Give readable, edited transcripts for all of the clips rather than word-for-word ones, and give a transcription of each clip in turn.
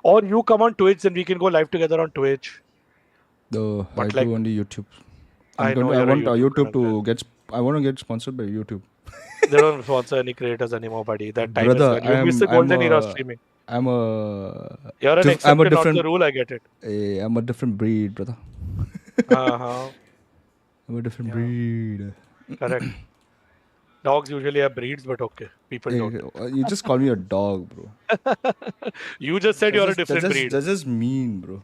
Or you come on Twitch and we can go live together on Twitch. Though I But like, do only YouTube. I know I you're a want YouTube YouTube channel. to get. I want to get sponsored by YouTube. They don't sponsor any creators anymore, buddy. That time is Brother, gone. You miss the golden era of streaming. You're an I'm a exception, not the different. rule. I get it. I'm a different breed, brother. Uh-huh. I'm a different Yeah, breed. correct. Dogs usually have breeds, but okay, people Hey, don't. you just call me a dog, bro. You just said you're a different breed. That's just mean, bro.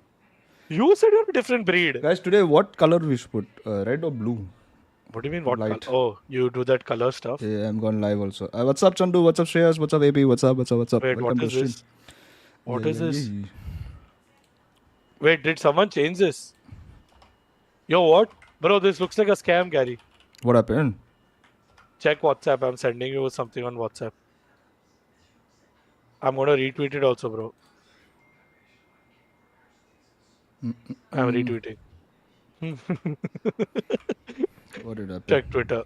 You said you're a different breed. Guys, today what color we should put? Red or blue? What do you mean, Or what color? light? Oh, you do that color stuff? Yeah, I'm going live also. What's up, Chandu? What's up, Shreyas? What's up, AP? What's up? What's up? What's up? Wait, what Welcome to is the stream. this? Yeah, What is yeah, this? yeah. Wait, did someone change this? Yo, what? Bro, this looks like a scam, Gary. What happened? Check WhatsApp. I'm sending you something on WhatsApp. I'm gonna retweet it also, bro. I'm retweeting. What did happen? Check Twitter.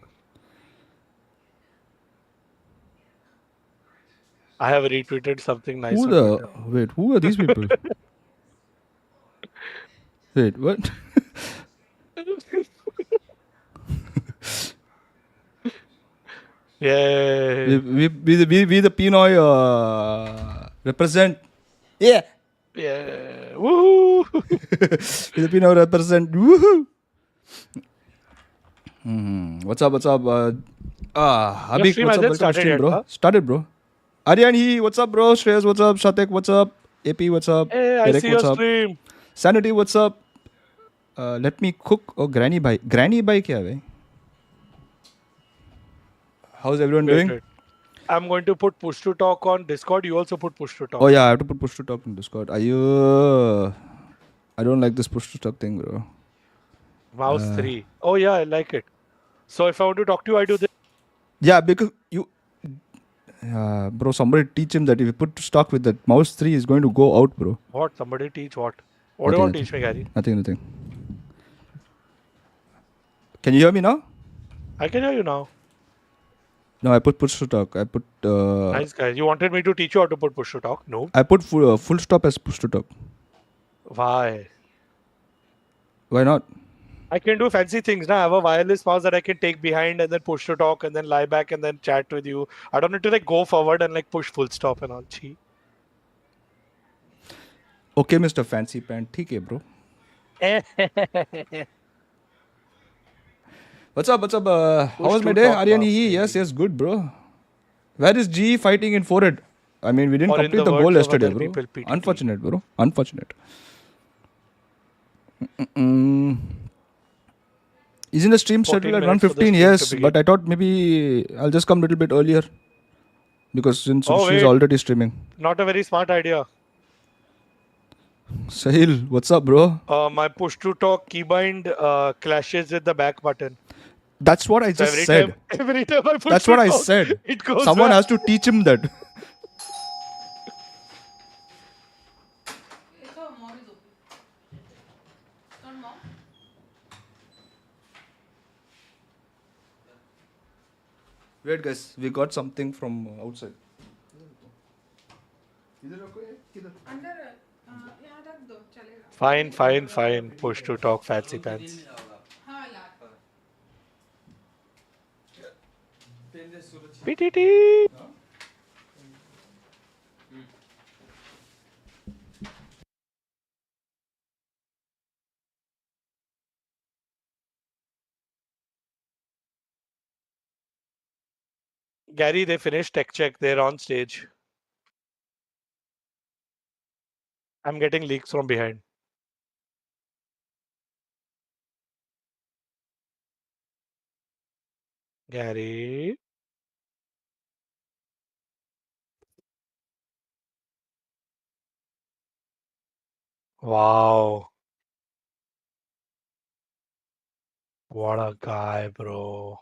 I have retweeted something nice on Twitter. Wait, who are these people? Wait, what? Yeah. We the Pinoy represent. Yeah. Yeah. Woo! We the Pinoy represent. Woohoo. What's up? What's up? Your Habib, stream what's up? hasn't Welcome to started stream, yet, bro. huh? Started, bro. Aryan, what's up, bro? Shreyas, what's up? Shatek, what's up? AP, what's up? Hey, I Derek, see what's your up? stream. Sanity, what's up? Let me cook. Oh, Granny Bhai. Granny Bhai kya hai? How's everyone doing? Wait. I'm going to put push to talk on Discord. You also put push to talk. Oh yeah, I have to put push to talk in Discord. I don't like this push to talk thing, bro. Mouse 3. Oh, yeah, I like it. So if I want to talk to you, I do this. Yeah, because bro, somebody teach him that if you put to stock with that mouse 3 is going to go out, bro. What? Somebody teach what? What do you want to teach me, Gary? Nothing. Can you hear me now? I can hear you now. No, I put push to talk. Nice, guys. You wanted me to teach you how to put push to talk? No. I put full stop as push to talk. Why? Why not? I can do fancy things now. I have a wireless mouse that I can take behind and then push to talk and then lie back and then chat with you. I don't need to like go forward and like push full stop and all. Gee. Okay, Mr. Fancy Pant. ठीक है, bro. What's up? How was my day? Aryan, yes, good, bro. Where is G fighting in forehead? I mean, we didn't Or in complete the the goal words of yesterday, other bro. people, PTT. Unfortunate, bro. Unfortunate. Isn't the stream 14 scheduled at minutes for the 1:15? stream to Yes, begin. but I thought maybe I'll just come a little bit earlier. Because since Oh, she's wait. already streaming. Not a very smart idea. Sahil, what's up, bro? My push to talk keybind clashes with the back button. That's what I So just said. every time I push That's to what I talk, said. it goes Someone back. has to teach him that. Wait, guys, we got something from outside. Fine. Push to talk, fancy pants. PTT. Gary, they finished tech check. They're on stage. I'm getting leaks from behind. Gary. Wow. What a guy, bro.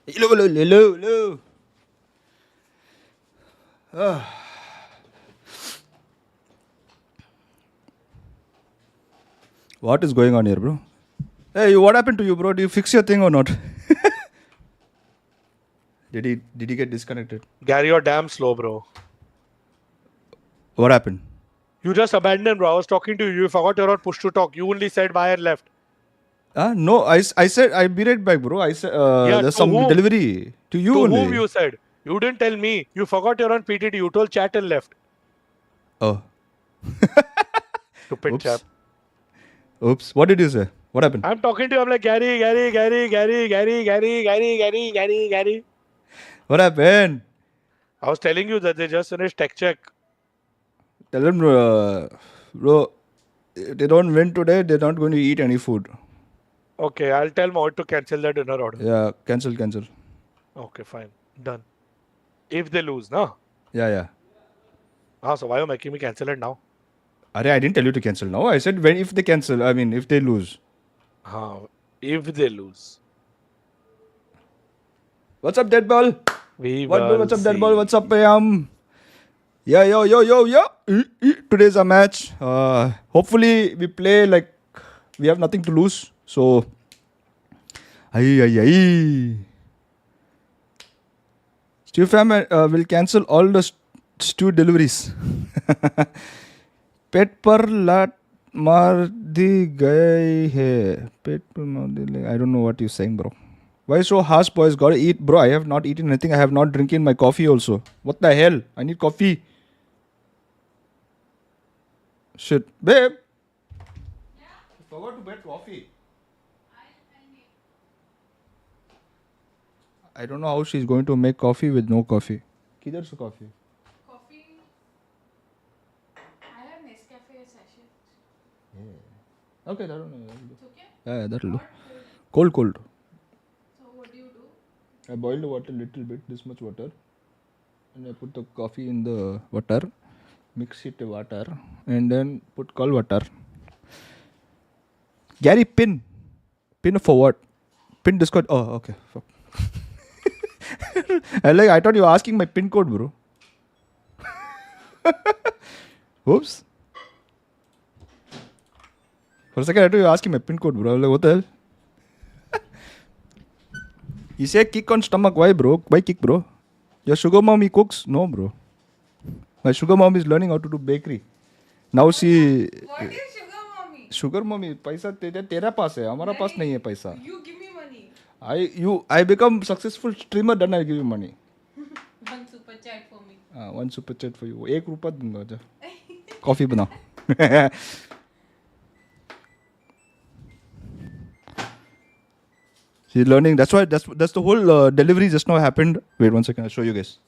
Hello. What is going on here, bro? Hey, what happened to you, bro? Do you fix your thing or not? Did he get disconnected? Gary, you're damn slow, bro. What happened? You just abandoned, bro. I was talking to you. You forgot you're on push to talk. You only said wire left. No, I said I'll be right back, bro. I said there's some whom? delivery to you To only. whom you said? You didn't tell me. You forgot you're on PTT. You told chat and left. Oh. Stupid chap. Oops. What did you say? What happened? I'm talking to you. I'm like, Gary. What happened? I was telling you that they just finished tech check. Tell them, bro, if they don't win today, they're not going to eat any food. Okay, I'll tell Mohit to cancel their dinner order. Yeah, cancel. Okay, fine. Done. If they lose, no? Yeah. So why are you making me cancel it now? I didn't tell you to cancel now. I said if they cancel, if they lose. If they lose. What's up, dead ball? What's up, dead ball? What's up, Yeah, yo. Today's a match. Hopefully we play like we have nothing to lose. So, Stu fam will cancel all the stew deliveries. Pet per lat mar di gaye hai. Pet per mar di. I don't know what you're saying, bro. Why so harsh, boys? Gotta eat, bro. I have not eaten anything. I have not drinking my coffee also. What the hell? I need coffee. Shit. Babe. Yeah? I forgot to get coffee. I don't know how she's going to make coffee with no coffee. Kidhar se coffee? Coffee. I have Nescafe sachet. Yeah. Okay, that'll do. It's okay? Yeah, that'll do. Hot, cold. Cold. So what do? I boiled the water a little bit, this much water. And I put the coffee in the water. Mix it with water. And then put cold water. Gary, pin. Pin for what? Pin Discord. Oh, okay. Fuck. I thought you were asking my pin code, bro. Oops. For a second, I thought you were asking my pin code, bro. I was like, what the hell? You say kick on stomach. Why, bro? Why kick, bro? Your sugar mommy cooks? No, bro. My sugar mom is learning how to do bakery. Now she... What is sugar mommy? Sugar mommy, पैसा तेरा पास है, हमारा पास नहीं है पैसा. You give me money. I become successful streamer, then I give you money. One super chat for me. One super chat for you. ₹1 दूंगा जा. Coffee बनाओ. She's learning. That's why that's the whole delivery just now happened. Wait 1 second. I'll show you guys.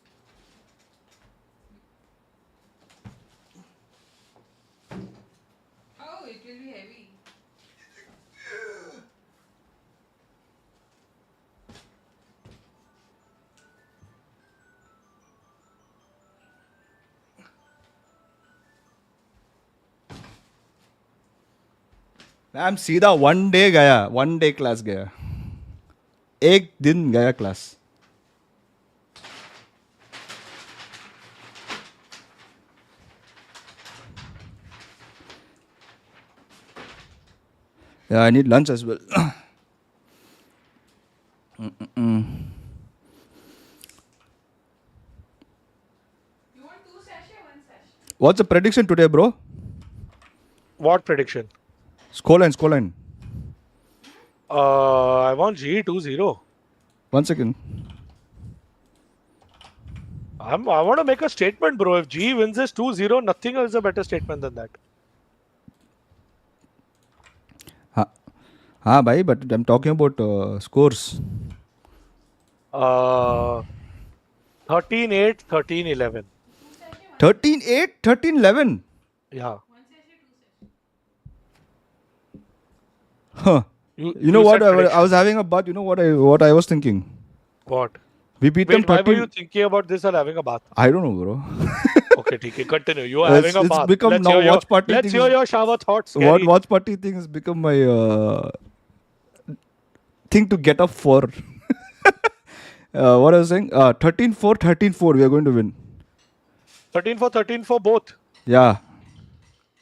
Oh, it will be heavy. Ma'am सीधा 1 day गया, 1 day class गया, एक दिन गया class. Yeah, I need lunch as well. You want 2 sachet, 1 sachet? What's the prediction today, bro? What prediction? Scoreline. I want G 2-0. 1 second. I want to make a statement, bro. If G wins this 2-0, nothing else is a better statement than that. हाँ भाई, but I'm talking about scores. 13-8, 13-11. 13-8, 13-11. Yeah. 1 sachet, 2 sachet. Huh. You know what? I was having a bath. You know what I was thinking? What? We beat them 13. Why were you thinking about this or having a bath? I don't know, bro. Okay, okay, continue. You are having a bath. It's become now watch party. Let's hear your shower thoughts. What watch party thing has become my thing to get up for. What I was saying? 13-4, 13-4. We are going to win. 13-4 both. Yeah.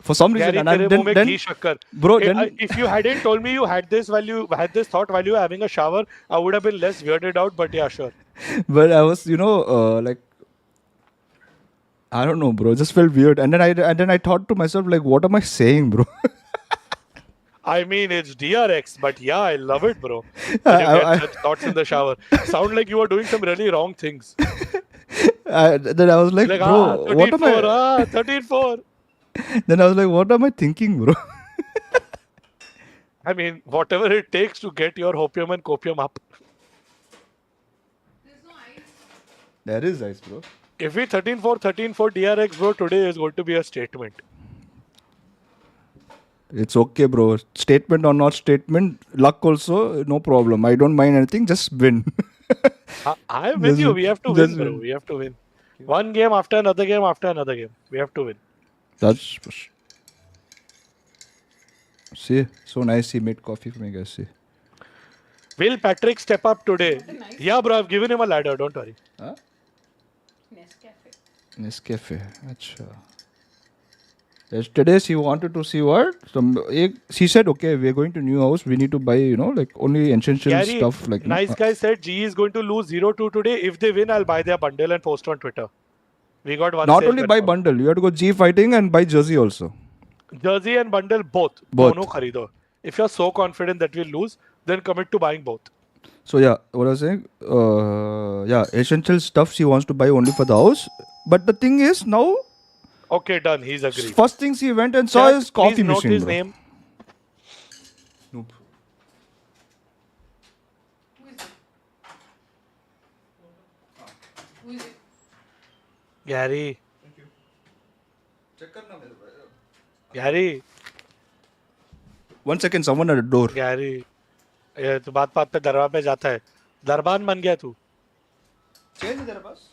For some reason, Gary, and तेरे मुंह में then घी शक्कर. bro, then If you hadn't told me you had this thought while you were having a shower, I would have been less weirded out. But yeah, sure. but I was, like I don't know, bro. It just felt weird, and then I thought to myself, like, what am I saying, bro? I mean, it's DRX, but yeah, I love it, bro. When you get I, such thoughts in the shower, sound like you are doing some really wrong things. then I was like, Like, bro, what am 13-4, I? 13-4. Then I was like, what am I thinking, bro? I mean, whatever it takes to get your hopium and copium up. There's no ice. There is ice, bro. If we 13-4 DRX, bro, today is going to be a statement. It's okay, bro. Statement or not statement, luck also, no problem. I don't mind anything. Just win. I'm with Just you. win. We have to Just win, bro. win. We have to win. One game after another game after another game. We have to win. That's see, so nice. He made coffee for me, guys. See, Will Patrick step up today? What a nice- Yeah, bro. I've given him a ladder. Don't worry. huh? Nescafe. Nescafe. Acha. Yesterday she wanted to see what? She said, okay, we're going to new house. We need to buy, like only essential Gary, stuff. Like nice guy said GE is going to lose 0-2 today. If they win, I'll buy their bundle and post on Twitter. We got one. Not sale only buy confirmed. bundle, you have to go gefighting and buy jersey also. Jersey and bundle both. Both. Dono kharido. If you're so confident that we'll lose, then commit to buying both. So yeah, what I was saying, yeah, essential stuff she wants to buy only for the house. But the thing is now, Okay, done. He's agreed. first things he went and saw Chat, his coffee please note machine, his bro. name. Nope. Who is it? Who is it? Gary. Gary. 1 second, someone at the door. Gary. ये तो बात बात पे दरबार पे जाता है. दरबान बन गया तू. Change है तेरे पास?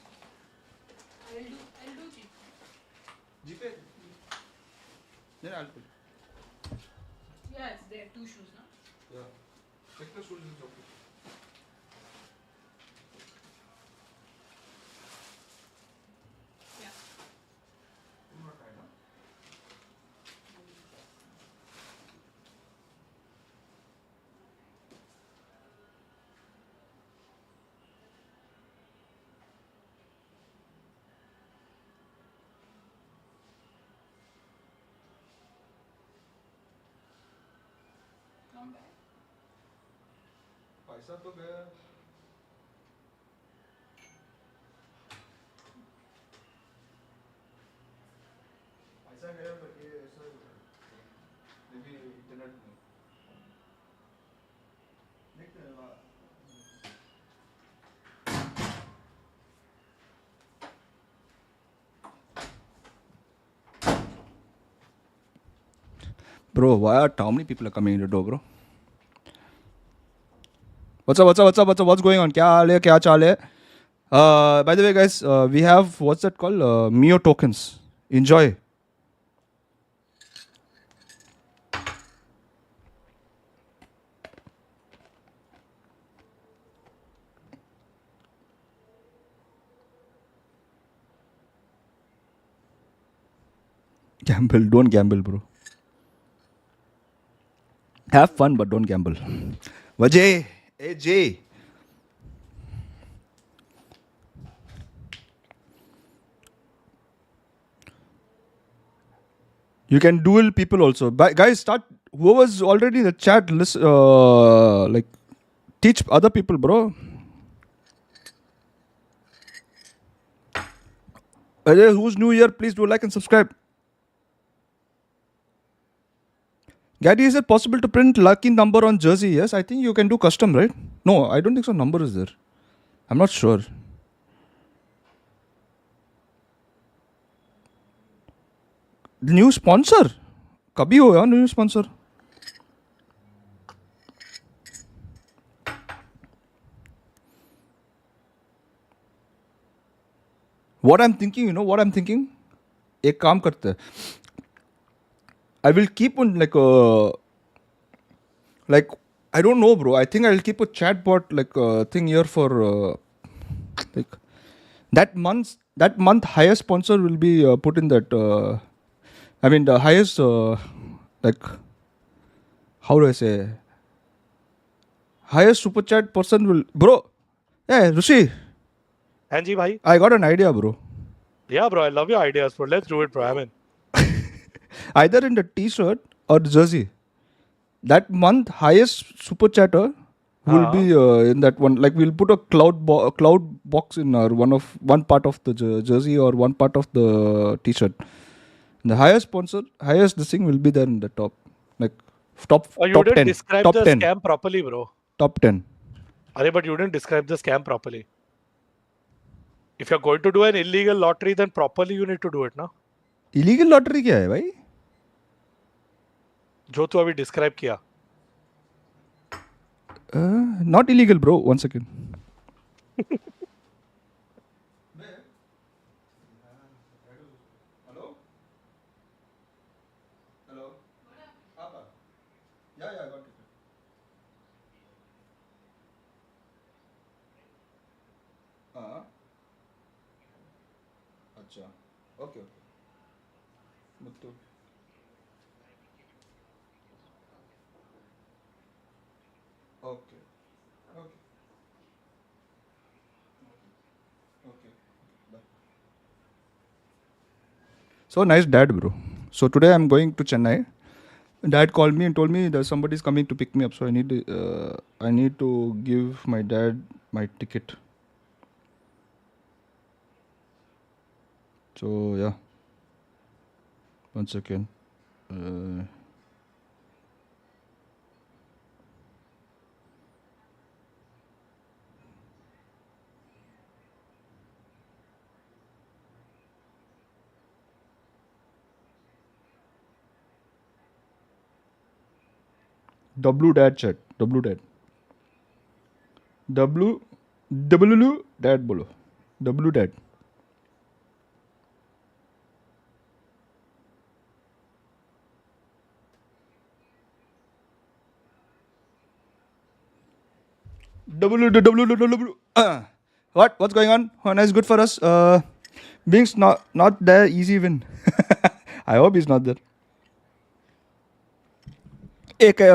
I'll do cheap. GPay. Then I'll put. Yeah, it's there. 2 shoes, no? Yeah. Check the shoes is okay. Yeah. Come back. पैसा तो गया. पैसा गया but ये ऐसा maybe internet में. देखते हैं ना. Bro, why are how many people are coming in the door, bro? What's up? What's going on? Kya haal hai? Kya chaal hai? By the way, guys, we have what's that called? Mio tokens. Enjoy. Gamble, don't gamble, bro. Have fun, but don't gamble. Vajay, hey Jay. You can duel people also. Guys, start. Whoever's already in the chat, like, teach other people, bro. Who's new here? Please do like and subscribe. Gary, is it possible to print lucky number on jersey? Yes, I think you can do custom, right? No, I don't think so. Number is there. I'm not sure. New sponsor? कभी होया new sponsor? What I'm thinking, you know what I'm thinking? एक काम करते हैं. I will keep on like I don't know, bro. I think I'll keep a chatbot like thing here for Like that month highest sponsor will be put in that. I mean the highest like how do I say highest super chat person will bro. Hey Rishi, And Ji bhai. I got an idea, bro. Yeah, bro. I love your ideas, bro. Let's do it, bro. I mean, Either in the t-shirt or the jersey. That month highest super chatter will be in that one. Like we'll put a cloud box in our one part of the jersey or one part of the t-shirt. The highest sponsor, highest this thing will be there in the top, like top you top didn't 10, describe top the 10, scam properly, bro. top 10. But you didn't describe the scam properly. If you're going to do an illegal lottery, then properly you need to do it, ना? Illegal lottery क्या है भाई? जो तू अभी describe किया. Not illegal, bro. One second. Hello? Hello? Yeah, I got it. अच्छा. Okay. Muttu. Okay. Okay. Okay. Bye. So nice dad, bro. So today I'm going to Chennai. Dad called me and told me that somebody's coming to pick me up. So I need to give my dad my ticket. So yeah. One second. W dad chat. W dad. W dad bolo. W dad. W. What's going on? Hona is good for us. Being's not there. Easy win. I hope he's not there.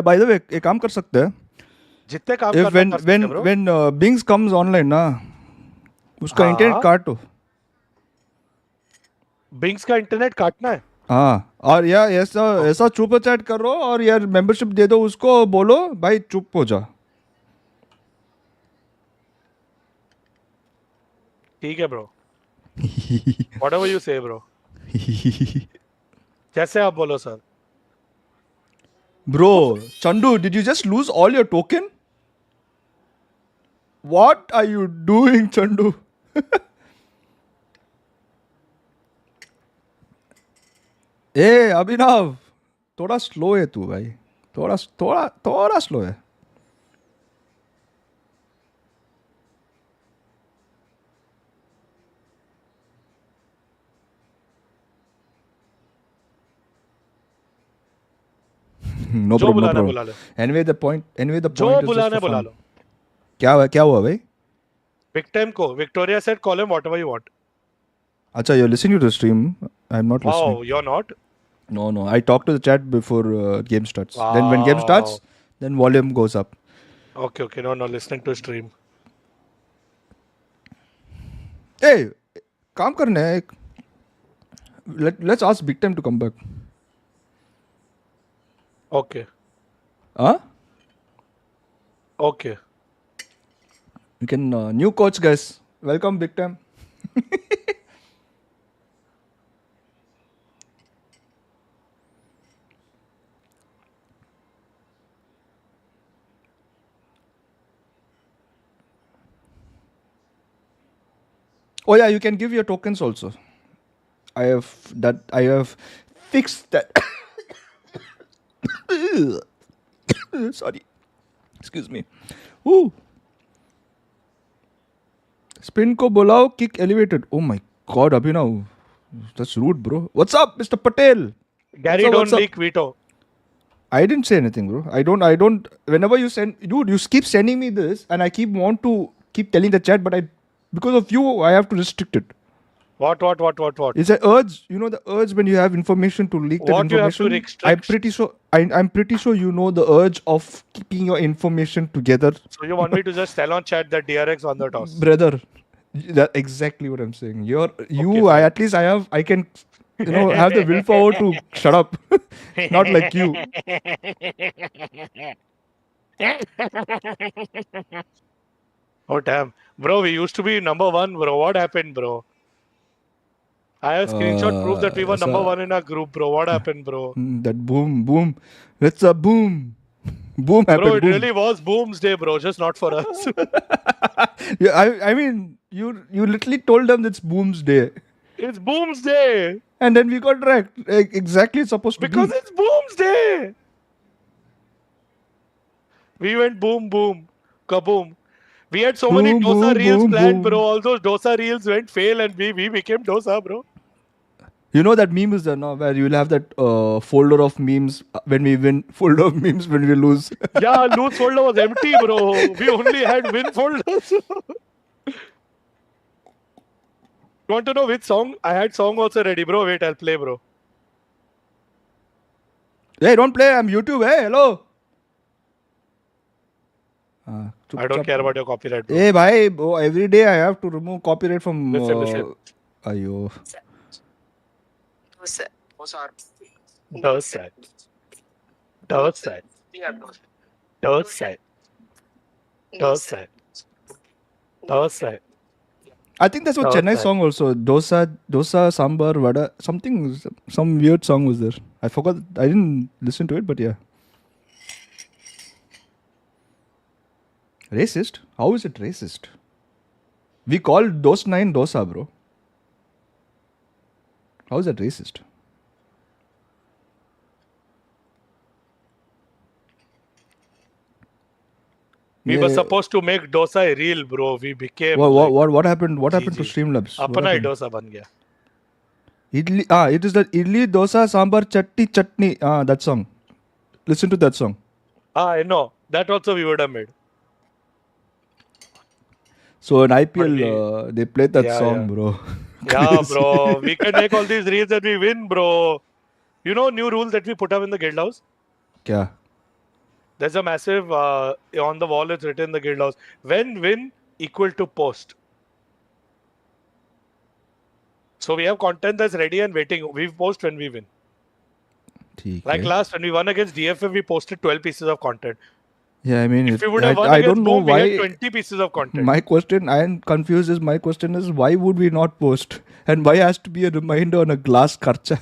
By the way, एक काम कर सकते हैं. जितने काम If करना कर सकते हैं, bro. when Bings comes online ना, उसका इंटरनेट काटो. Bings का इंटरनेट काटना है. हाँ और यार ऐसा चुप चैट करो और यार मेंबरशिप दे दो उसको बोलो भाई चुप हो जा. ठीक है, bro. Whatever you say, bro. जैसे आप बोलो, sir. Bro, Chandu, did you just lose all your token? What are you doing, Chandu? ए अभिनव थोड़ा स्लो है तू भाई. थोड़ा स्लो है. No जो problem, no बुलाना problem. बुला लो. Anyway, the point जो is just बुलाना for बुला fun. लो. क्या हुआ भाई? Victim को Victoria said call him whatever you want. अच्छा, you're listening to the stream. I'm not listening. Wow, you're not. No. I talk to the chat before game starts. Then when game starts, then volume goes up. Okay. No, listening to stream. Hey, काम करने हैं. Let's ask Big Time to come back. Okay. Huh? Okay. We can new coach guys. Welcome Big Time. Oh yeah, you can give your tokens also. I have fixed that. Sorry. Excuse me. Ooh. Spin ko bolao, kick elevated. Oh my god, Abhinav. That's rude, bro. What's up, Mr. Patel? Gary, What's don't up? leak veto. I didn't say anything, bro. I don't. Whenever you send, dude, you keep sending me this, and I keep telling the chat, but I Because of you, I have to restrict it. What? It's an urge. You know the urge when you have information to leak that What you have to information. I'm restrict? pretty sure. I'm pretty sure you know the urge of keeping your information together, So you want me to just tell on chat that DRX won the toss? brother. That's exactly what I'm saying. Okay, I fine. at least I can, have the willpower to shut up. Not like you. Oh damn, bro! We used to be number one, bro. What happened, bro? I have screenshot proof that we were number So one in our group, bro. What happened, bro? that boom. That's a boom. Boom Bro, happened. it Boom. really was Boom's day, bro. Just not for us. Yeah, I mean, you literally told them it's Boom's day, It's Boom's day and then we got wrecked. Exactly, it's supposed to because be. it's Boom's day. We went boom, boom, kaboom. We had so many Boom, dosa boom, reels boom, planned, bro. boom. All those dosa reels went fail, and we became dosa, bro. You know that meme is there now where you'll have that folder of memes when we win, folder of memes when we lose. Yeah, loose folder was empty, bro. We only had win folders. You want to know which song? I had song also ready, bro. Wait, I'll play, bro. Hey, don't play. I'm YouTube. Hey, hello. I don't care about your copyright, bro. Hey, bhai, bro, every day I have to remove copyright from. Listen. Ayo. Dosa. Dosa. Dosa. Dosa. Dosa. I think that's what Chennai song also. Dosa, sambar, vada, something, some weird song was there. I forgot. I didn't listen to it, but yeah. Racist? How is it racist? We call Dos 9 dosa, bro. How is that racist? We were supposed to make dosa real, bro. We became. What happened? What happened to GG. Streamlabs? What Apana hi happened? dosa ban gaya. Idli, it is the idli, dosa, sambar, chutney. That song. Listen to that song. I know. That also we would have made. So in IPL, they played that song, bro. Yeah, bro. We can make all these reels and we win, bro. You know new rule that we put up in the guild house? Kya? There's a massive on the wall. It's written in the guild house. When win equal to post. So we have content that's ready and waiting. We post when we win. Like last when we won against DFF, we posted 12 pieces of content. Yeah, I mean, if we would have won I against don't know Boom, why. we had 20 pieces of content. My question, I am confused. My question is, why would we not post? And why has to be a reminder on a glass karcha?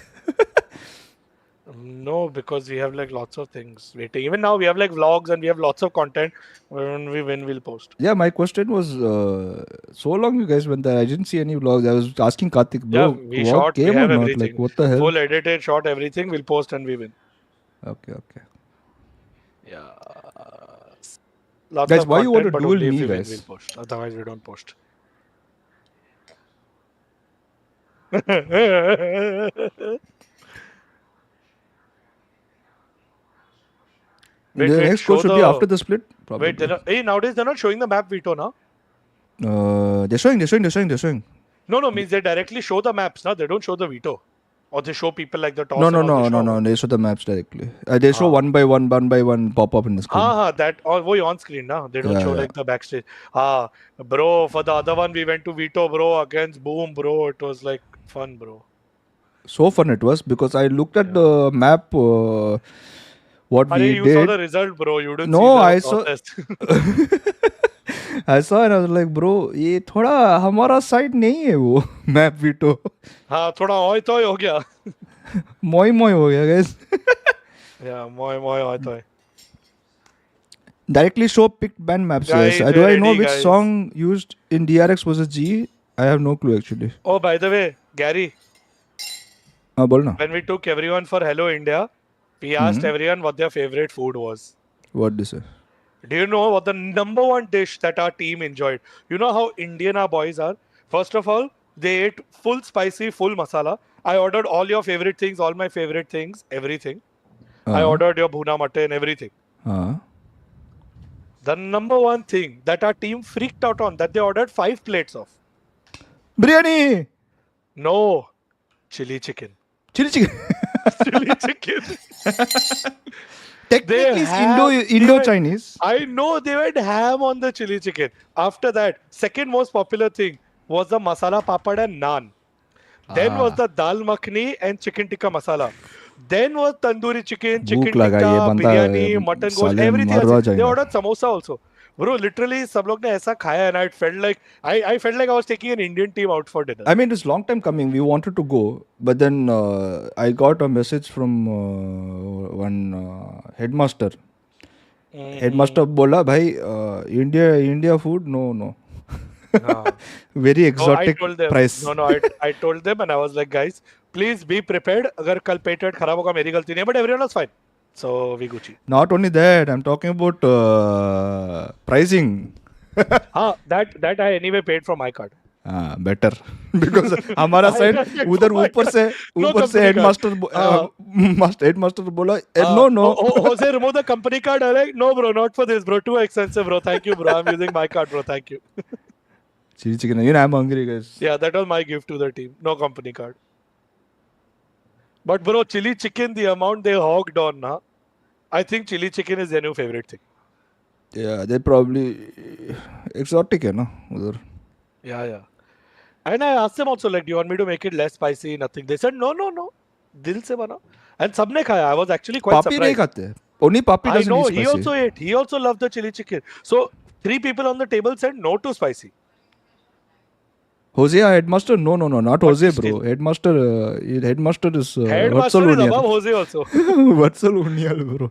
No, because we have like lots of things waiting. Even now, we have like vlogs and we have lots of content. When we win, we'll post. Yeah, my question was, so long you guys went there. I didn't see any vlogs. I was asking Karthik, bro, Yeah, we shot. We came have or not? everything. Like, what the hell? Full edited, shot everything. We'll post and we win. Okay. Yeah. Lots Guys, of why you want content, to but duel only if me, we win, guys? we'll post. Otherwise, we don't post. The next goal should be after the split. Probably. Wait, nowadays they're not showing the map Vito now. They're showing. No, means they directly show the maps now. They don't show the Vito. Or they show people like the toss. No. They show the maps directly. They show one by one pop up in the screen. That or on screen now. They don't show like the backstage. Bro, for the other one we went to Vito, bro, against Boom, bro. It was like fun, bro. So fun it was because I looked at the map. What we you did. saw the result, bro. You didn't No, see I the saw. protest. I saw and I was like, bro, ये थोड़ा हमारा side नहीं है वो map Vito. हाँ, थोड़ा ओय तोय हो गया. मोय हो गया guys. Yeah, moy ओय तोय. Directly show picked band maps. Guys, Yes. Do I know which guys. song used in DRX was a G? I have no clue actually. Oh, by the way, Gary. बोल ना. When we took everyone for Hello India, we asked everyone what their favorite food was. What did they say? Do you know what the number one dish that our team enjoyed? You know how Indian our boys are? First of all, they ate full spicy, full masala. I ordered all your favorite things, all my favorite things, everything. I ordered your bhuna mutton, everything. The number one thing that our team freaked out on, that they ordered 5 plates of. Biryani. No, chili chicken. Chili chicken. Chili chicken. They Technically, it's have. They Indo went, Chinese. I know they went ham on the chili chicken. After that, second most popular thing was the masala papad and naan. Then was Ah, the dal makhni and chicken tikka masala. Then was tandoori chicken, भूख chicken लगा ये tikka, बंदा biryani, mutton ghosh, साले everything मर else. रहा They जाएगा. ordered samosa also. Bro, literally सब लोग ने ऐसा खाया and I felt like I felt like I was taking an Indian team out for dinner. I mean, it's long time coming. We wanted to go, but then I got a message from one headmaster. Headmaster बोला भाई India food no. हाँ. Very So I exotic told them, price. I told them and I was like, guys, please be prepared. अगर कल पेट खराब होगा मेरी गलती नहीं है, but everyone was fine. So we Gucci. Not only that, I'm talking about pricing. हाँ, that I anyway paid from my card. हाँ better because हमारा I साइड paid उधर from my card. No ऊपर से company card. हेडमास्टर बोला no. Jose remove the company card. I'm like, no, bro, not for this, bro. Too expensive, bro. Thank you, bro. I'm using my card, bro. Thank you. Chili chicken. You know I'm hungry, guys. Yeah, that was my gift to the team. No company card. But bro, chili chicken, the amount they hogged on, na, I think chili chicken is their new favorite thing. Yeah, they probably exotic है ना उधर. Yeah. And I asked them also, like, do you want me to make it less spicy? Nothing. They said, no. Dil se bana. And sabne khaya. I was actually quite पापी नहीं surprised. खाते. Only Papi I doesn't know, eat he spicy. also ate. He also loved the chili chicken. So, 3 people on the table said no to spicy. Jose, headmaster? No, not But Jose, still, bro. Headmaster is Headmaster Vatsal is Unial. above Jose also. Vatsal Unial, bro.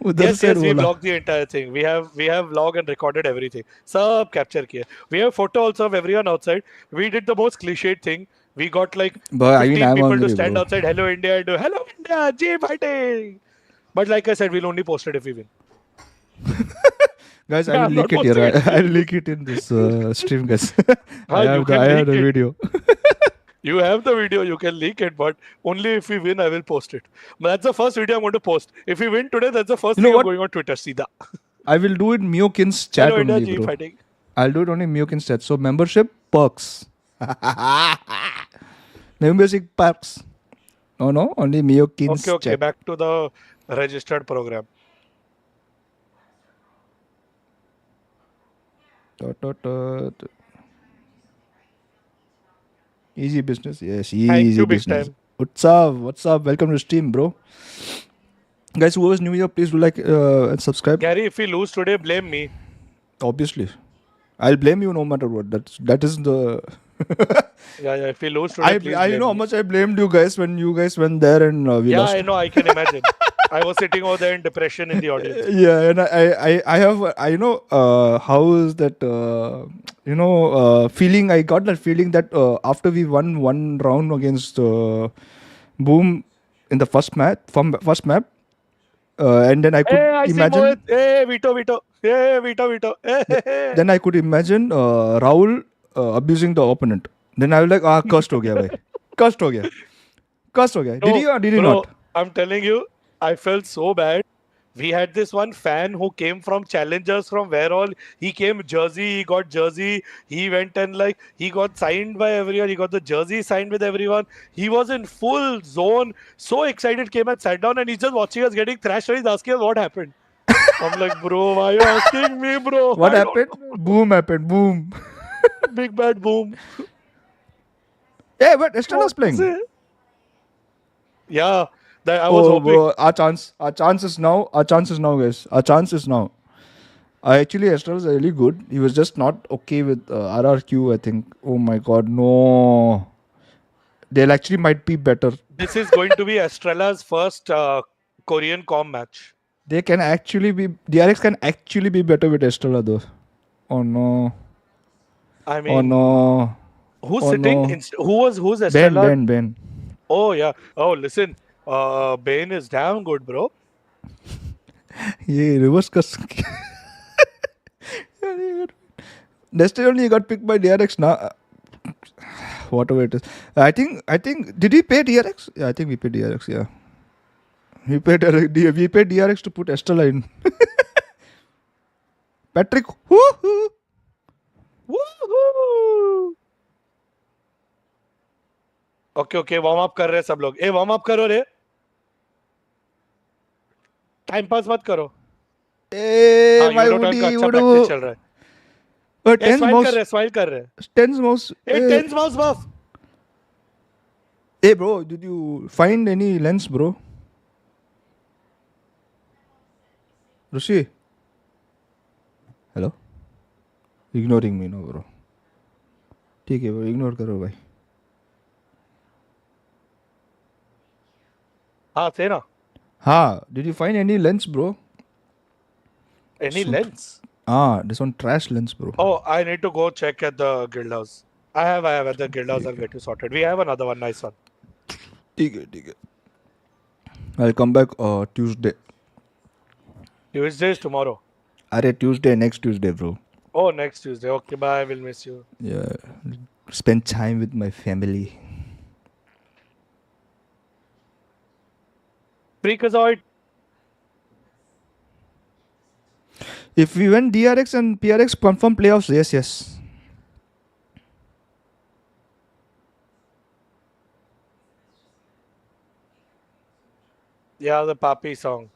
उधर Yes, से we बोला. vlogged the entire thing. We have vlog and recorded everything. Sub capture kiya. We have photo also of everyone outside. We did the most cliched thing. We got like But I mean, 15 I'm people to hungry, stand bro. outside. Hello India and do hello India, gefighting. But like I said, we'll only post it if we win. Guys, I Yeah, will I'm not leak it posting here. it. I'll leak it in this stream, guys. Huh, you can I have the leak it. video. You have the video, you can leak it, but only if we win, I will post it. But that's the first video I'm going to post. If we win today, that's the first You know thing I'm what? going on Twitter. Sida. I will do it Miokin's chat Hello India, only, bro. gefighting. I'll do it only Miokin's chat. So membership perks. Membership perks. No, only Miokin's Okay, chat. back to the registered program. Dot. Easy business. Yes, Thank easy you, big business. time. What's up? Welcome to the stream, bro. Guys, who is new here, please do like and subscribe. Gary, if we lose today, blame me. Obviously. I'll blame you no matter what. That is the Yeah, if we lose today, please I blame know how me. much I blamed you guys when you guys went there and we Yeah, lost. I know, I can imagine. I was sitting over there in depression in the audience. Yeah, and I have I know how is that feeling. I got that feeling that after we won one round against Boom in the first map, and then I could Hey, I see imagine. Mohit. Hey, Vito. Hey, Vito. Hey. Then I could imagine Rahul abusing the opponent. Then I was like, cursed ho gaya, bhai. Cursed ho gaya. Did he or did he bro, not? I'm telling you, I felt so bad. We had this one fan who came from Challengers from where all he came he got jersey, he went and like he got signed by everyone, he got the jersey signed with everyone. He was in full zone, so excited, came and sat down and he's just watching us getting thrashed and he's asking us what happened. I'm like, bro, why are you asking me, bro? What I happened? Boom happened. Boom. don't know. Big bad boom. Yeah, but Estela's What to playing. say? Yeah, that I was hoping. Bro, our chance is now, guys. Our chance is now. Actually, Estelle is really good. He was just not okay with RRQ, I think. Oh my god, no. They'll actually might be better. This is going to be Estrella's first Korean com match. They can actually be, DRX can actually be better with Estrella though. Oh no. I Oh mean, no. who's Oh sitting? no. Who's Estrella? Ben. Oh yeah. Oh listen, Bane is damn good, bro. Yeah, reverse cus. Destiny only got picked by DRX now. Whatever it is. I think did we pay DRX? Yeah, I think we paid DRX, yeah. We paid DRX to put Estella in. Patrick. Woohoo! Woohoo! Okay, warm up कर रहे हैं सब लोग. A warm up करो रे. Time pass मत करो. Hey, हाँ, my यूडोटर्न का Woody, अच्छा Voodoo. प्रैक्टिस चल रहा है. ए Tens mouse. स्माइल कर रहे हैं. Tens mouse. A tens mouse buff. Hey, bro, did you find any lens, bro? Rushi? Hello? Ignoring me, no, bro. ठीक है, bro, ignore करो भाई. हाँ से ना. हाँ, did you find any lens, bro? Any lens? This one trash lens, bro. Oh, I need to go check at the guild house. I have at the guild house. I'll get you sorted. We have another one, nice one. ठीक है. I'll come back Tuesday. Tuesday is tomorrow. अरे Tuesday, next Tuesday, bro. Oh, next Tuesday. Okay, bye. We'll miss you. Yeah, spend time with my family. Freakazoid. If we win DRX and PRX confirm playoffs, yes. Yeah, the Papi song.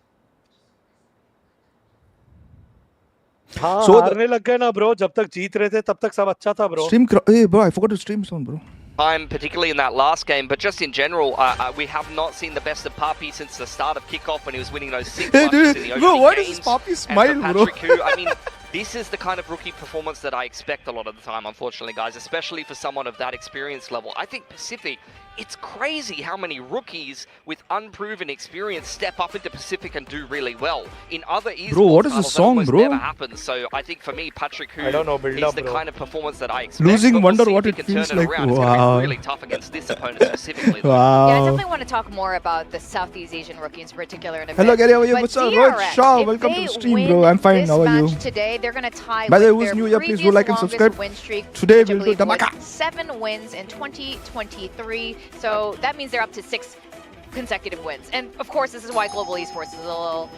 हाँ So हारने लग गए ना bro. जब तक जीत रहे थे तब तक सब अच्छा था bro. Hey, bro, I forgot to stream sound, bro. Time, particularly in that last game, but just in general, we have not seen the best of Papi since the start of kickoff when he was winning those 6 Hey, matches dude, in the bro, opening why does games. this Papi And smile, for bro? Patrick, who, I mean, this is the kind of rookie performance that I expect a lot of the time, unfortunately, guys, especially for someone of that experience level. I think Pacific, it's crazy how many rookies with unproven experience step up into Pacific and do really well. In other esports Bro, what is titles, this that song, almost bro? never happens. So I think for me, Patrick, who I don't know, build is up, the bro. kind of performance that I expect. Losing but we'll wonder see what if he it can feels turn it like. around. It's going Wow. to be really tough against this opponent specifically. though. Wow. Yeah, I definitely want to talk more about the Southeast Asian rookies in particular in a Hello, bit. Gary, how are you? But What's up? DRX, Rohit Shah, if welcome to they the stream, win bro. I'm fine. this How are you? match today, they're going to tie By the way, with who's their new here? Please do previous like and longest subscribe. win streak, Today which I we'll do believe was Dhamaka. 7 wins in 2023. So that means they're up to 6 consecutive wins. And of course, this is why Global Esports is a little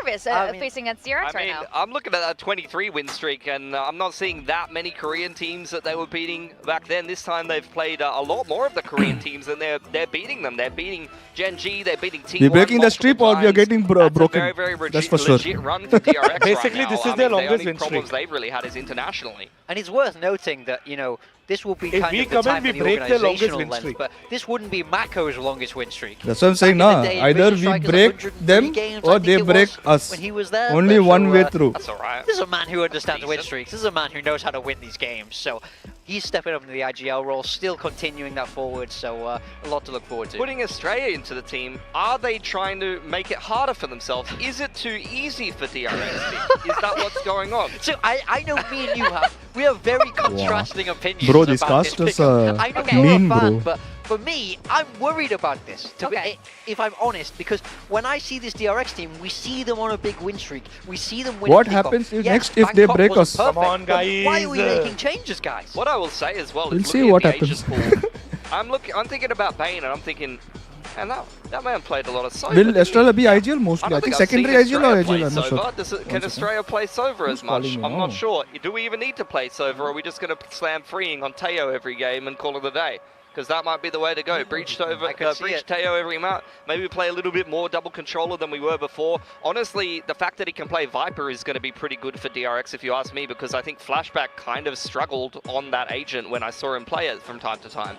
nervous I mean- facing against DRX right now. I'm looking at that 23 win streak, and I'm not seeing that many Korean teams that they were beating back then. This time they've played a lot more of the Korean teams, and they're beating them. They're beating Gen G, they're beating T1. We're breaking the multiple strip or we are times. getting That's broken. A very, very That's legit, for sure. legit run for DRX Basically, right now. this is I their mean, longest the win only problems streak. they've really had is internationally. And it's worth noting that, you know, this will be If kind we of the come in, time we for the break their longest organizational win lens, streak. but this wouldn't be Mako's longest win streak. That's what I'm saying, Back in nah. the day, Either Vision we Strikers, break 103 them games, I or think they it break was, us. when he was there. Only But one so, way through. That's all right. This is a man who understands win Decent. streaks. This is a man who knows how to win these games. So he's stepping up into the IGL role, still continuing that forward. So a lot to look forward to. Putting Australia into the team, are they trying to make it harder for themselves? Is it too easy for DRX? Is that what's going on? So I know me and you we have very contrasting opinions. Bro, these about this casters pickup. are I know Okay. you're mean, a fan, bro. but for me, I'm worried about this. Okay. If I'm honest, because when I see this DRX team, we see them on a big win streak. We see them win. What happens if next if they break us? Come on, guys. Why are we making changes, guys? What I will say as well We'll is see looking what at the happens. agent pool, I'm thinking about Bane, and I'm thinking, and that man played a lot of Sova. Will didn't he? Australia be IGL mostly? I don't think I've seen secondary IGL or Australia IGL, play I'm not sure. Sova. Can second. Australia play Sova Who's as much? calling me I'm now? not sure. Do we even need to play Sova, or are we just going to slam freeing on Teo every game and call it a day? Because that might be the way to go. Breach Sova, I could see breach it. Teo every map. Maybe play a little bit more double controller than we were before. Honestly, the fact that he can play Viper is going to be pretty good for DRX, if you ask me, because I think Flashback kind of struggled on that agent when I saw him play it from time to time.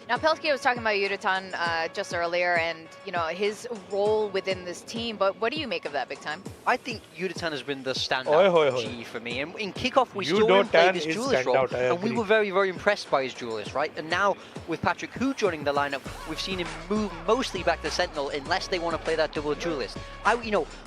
Now, Pelski was talking about Yudatan just earlier and, you know, his role within this team, but what do you make of that, Big Time? I think Yudatan has been the standout Oi, oi, oi. G for me. And in kickoff, we saw him play Yudatan this is duelist role, standout, I and we agree. were very, very impressed by his duelist, right? And now, with Patrick Hu joining the lineup, we've seen him move mostly back to Sentinel unless they want to play that double duelist.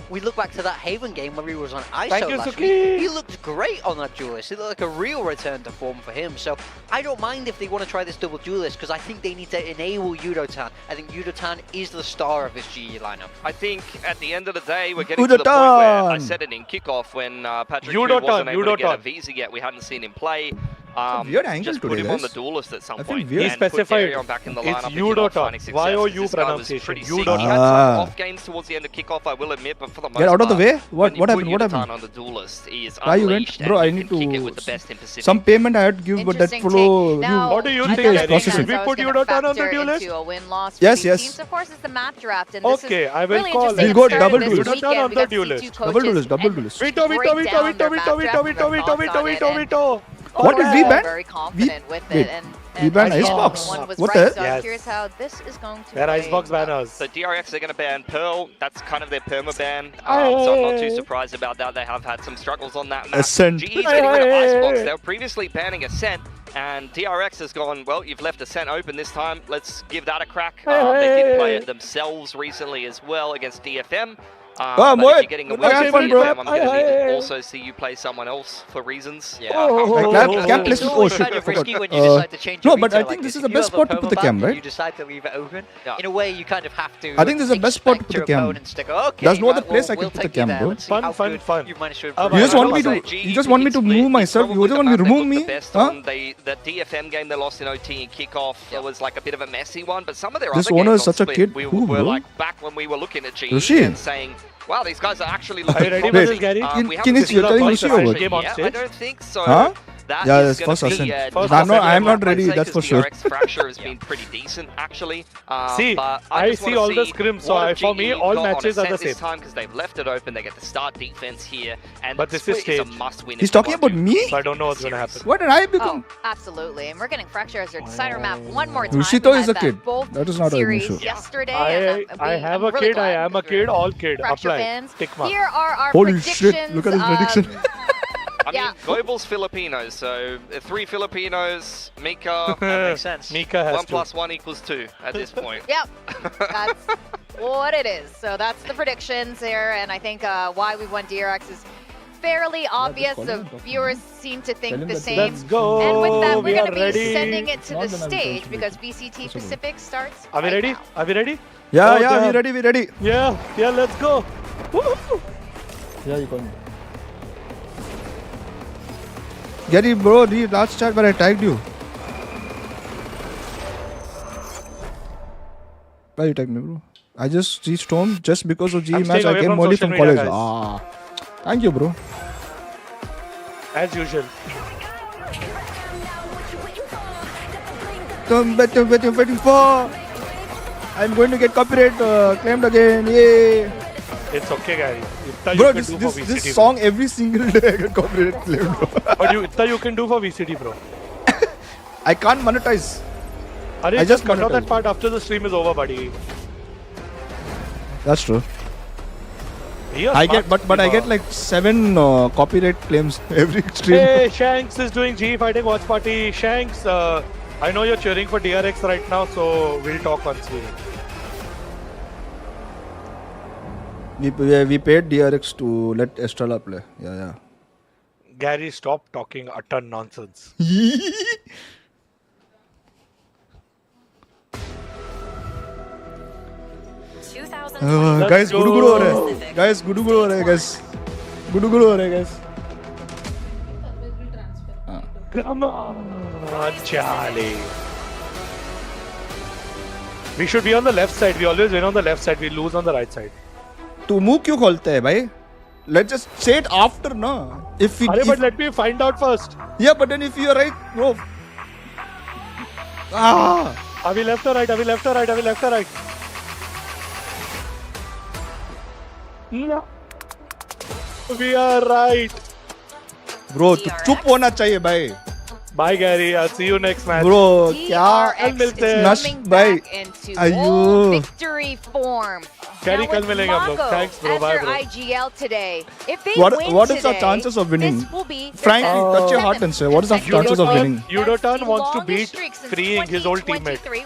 We look back to that Haven game where he was on ISO Thank you, last Suki. week. He looked great on that duelist. It looked like a real return to form for him. So I don't mind if they want to try this double duelist because I think they need to enable Yudotan. I think Yudotan is the star of this GE lineup. I think at the end of the day, we're getting to the point where I Yudotan! said it in kickoff when Patrick Hu Yudotan, wasn't able to get a Yudotan. visa yet. We hadn't seen him play. weird angle just put today, him on the guys. duelist at some I feel point. weird. He And put specified Darion back in the it's lineup if you you're dot not on. finding success, YOU 'cause this guy was pronunciation, pretty you sick. dot He had on. some off games towards the end of kickoff, I will admit, but for the most Get out of the part, way. when What you put happened? What Udaton happened? on the duelist, he is Why you went? unleashed Bro, and I you need can kick it to... with the best in Pacific. Some payment I had to give, but that Interesting follow... take. Now, What do you think, think, guys? Gary? Processing. Should we That was put gonna Udaton on the factor duelist? into a win-loss for Yes, these yes. teams. Of course, it's the map draft, and this Okay, is I will really call. interesting. We'll It go started double this duelist. Udaton weekend. on We the got duelist. C2 Double coaches duelist, double and duelist. Vito, break Vito, Vito, down Vito, their Vito, map Vito, draft Vito, and their Vito, thoughts Vito, on Vito, it, Vito, and Vito. What did we ban? very We- confident with wait. it, and We banned again, Icebox. one was What right, the- so I'm Yes. curious how this is going to They're play Icebox out. banners. So DRX are going to ban Pearl. That's kind of their perma ban. So I'm not too surprised about that. They have had some struggles on that map. Ascent. GE's getting rid of Icebox. They were previously banning Ascent. And DRX has gone, well, you've left Ascent open this time. Let's give that a crack. They did play it themselves recently as well against DFM. But if Moed, you're getting a good win luck, against fun, bro. DFM, I'm going to need to also see you play someone else for reasons. Yeah. Cam It's placement. Oh always shit, kind I of forgot. risky when you decide to change no, your but I veto think like this is If the you best have a spot to put the perma cam, ban and right? You decide to leave it open. Yeah. In a way, you kind of have to. I think this is the best spot to expect put your the cam. opponents to go, okay, There's no other right, place I we'll can put the take you cam, there. bro. Let's see Fun, how fun, good fun. You managed to Oh, improve. You just I want don't me know. to... You just want me to move myself? You just want me to remove me? Huh? The DFM game they lost in OT and kickoff, it was like a bit of a messy one, but some of their This other owner games is on such a Split, kid. we Who, were bro? like back when we were looking at GE Rishi. and saying, wow, these guys are actually Are looking you ready for promising. this, Gary? We Can haven't you seen see- the can you first see version over? Game on yet. stage? I don't think so. Huh? That Yeah, is that's gonna first be, Ascent. First I'm not- Ascent, I'm not I'd ready, say, that's for 'cause sure. DRX Fracture has been pretty decent, actually. See, but I just see wanna all the see scrims, so what for GE me, all got on matches are the Ascent this same. time because they've left it open. They get the start defense here, and But this is Split a staged. must-win. He's if they talking want about to me? make So I don't know the what's gonna series. happen. What did I Oh, become? absolutely. And we're getting Fracture as their decider map one more time. Rushito We is had a kid. that both That is not an series issue. yesterday. I and have I'm a really kid, I glad am a because we're kid, all kid. Fracture Apply. fans. Tick mark. Here are our Holy predictions. shit, look at his prediction. I mean, Yeah. Global's Filipinos, so 3 Filipinos, Mika, That makes sense. Mika has 1 to. plus 1 equals 2 at this point. Yep, that's what it is. So that's the predictions here, and I think why we won DRX is fairly obvious. call The him, talk to viewers seem to Tell think him the that same. Let's go. And with that, we're We going are to be ready. sending it to Not the the number stage first, because please. VCT That's okay. Pacific starts. Are we right ready? now. Are we ready? Yeah, Oh, yeah, damn. we ready, we ready. Yeah, yeah, let's go. Woo-hoo. Yeah, you call me. Gary, bro, read last chat where I tagged you. Why you tagged me, bro? I just reached home just because of GE I'm match. staying I away came from only social from media, college. guys. Thank you, bro. As usual. What you waiting for? I'm going to get copyright claimed again. Yay! It's okay, Gary. Itna Bro, you can this, do this, for VCT, this bro. song every single day I get copyright claimed, bro. But itna you can do for VCT, bro. I can't monetize. Are I just cut out that monetized. part after the stream is over, buddy. That's true. You're I smart get, but I streamer. get like 7 copyright claims every stream. Hey, Shanks is doing gefighting watch party. Shanks, I know you're cheering for DRX right now, so we'll talk on stream. We paid DRX to let Estrella play. Yeah. Gary, stop talking utter nonsense. Guys, go. गुडू गुडू हो रहा है. Guys, गुडू गुडू हो रहा है, guys. गुडू गुडू हो रहा है, guys. Come on, Charlie. We should be on the left side. We always win on the left side. We lose on the right side. तू मुंह क्यों खोलता है भाई? Let's just say it after, na. If we, But let me find out first. yeah, but then if you're right, bro. Are we left or right? Are we left or right? Are we left or right? No. We are right. Bro, तू चुप होना चाहिए भाई. Bye, Gary. I'll see you next match. Bro, क्या? DRX मिलते is हैं. Nash coming भाई. back into अयो. old victory form. Gary, Now कल with मिलेंगे हम लोग. Mongo Thanks, bro. as Bye, their bro. IGL today. If they What- win what is our today, chances of winning? This will be their Frankly, touch your heart and say, what is our chances of winning? Udotan That's the wants to longest beat streak since freeing his old teammate. 2023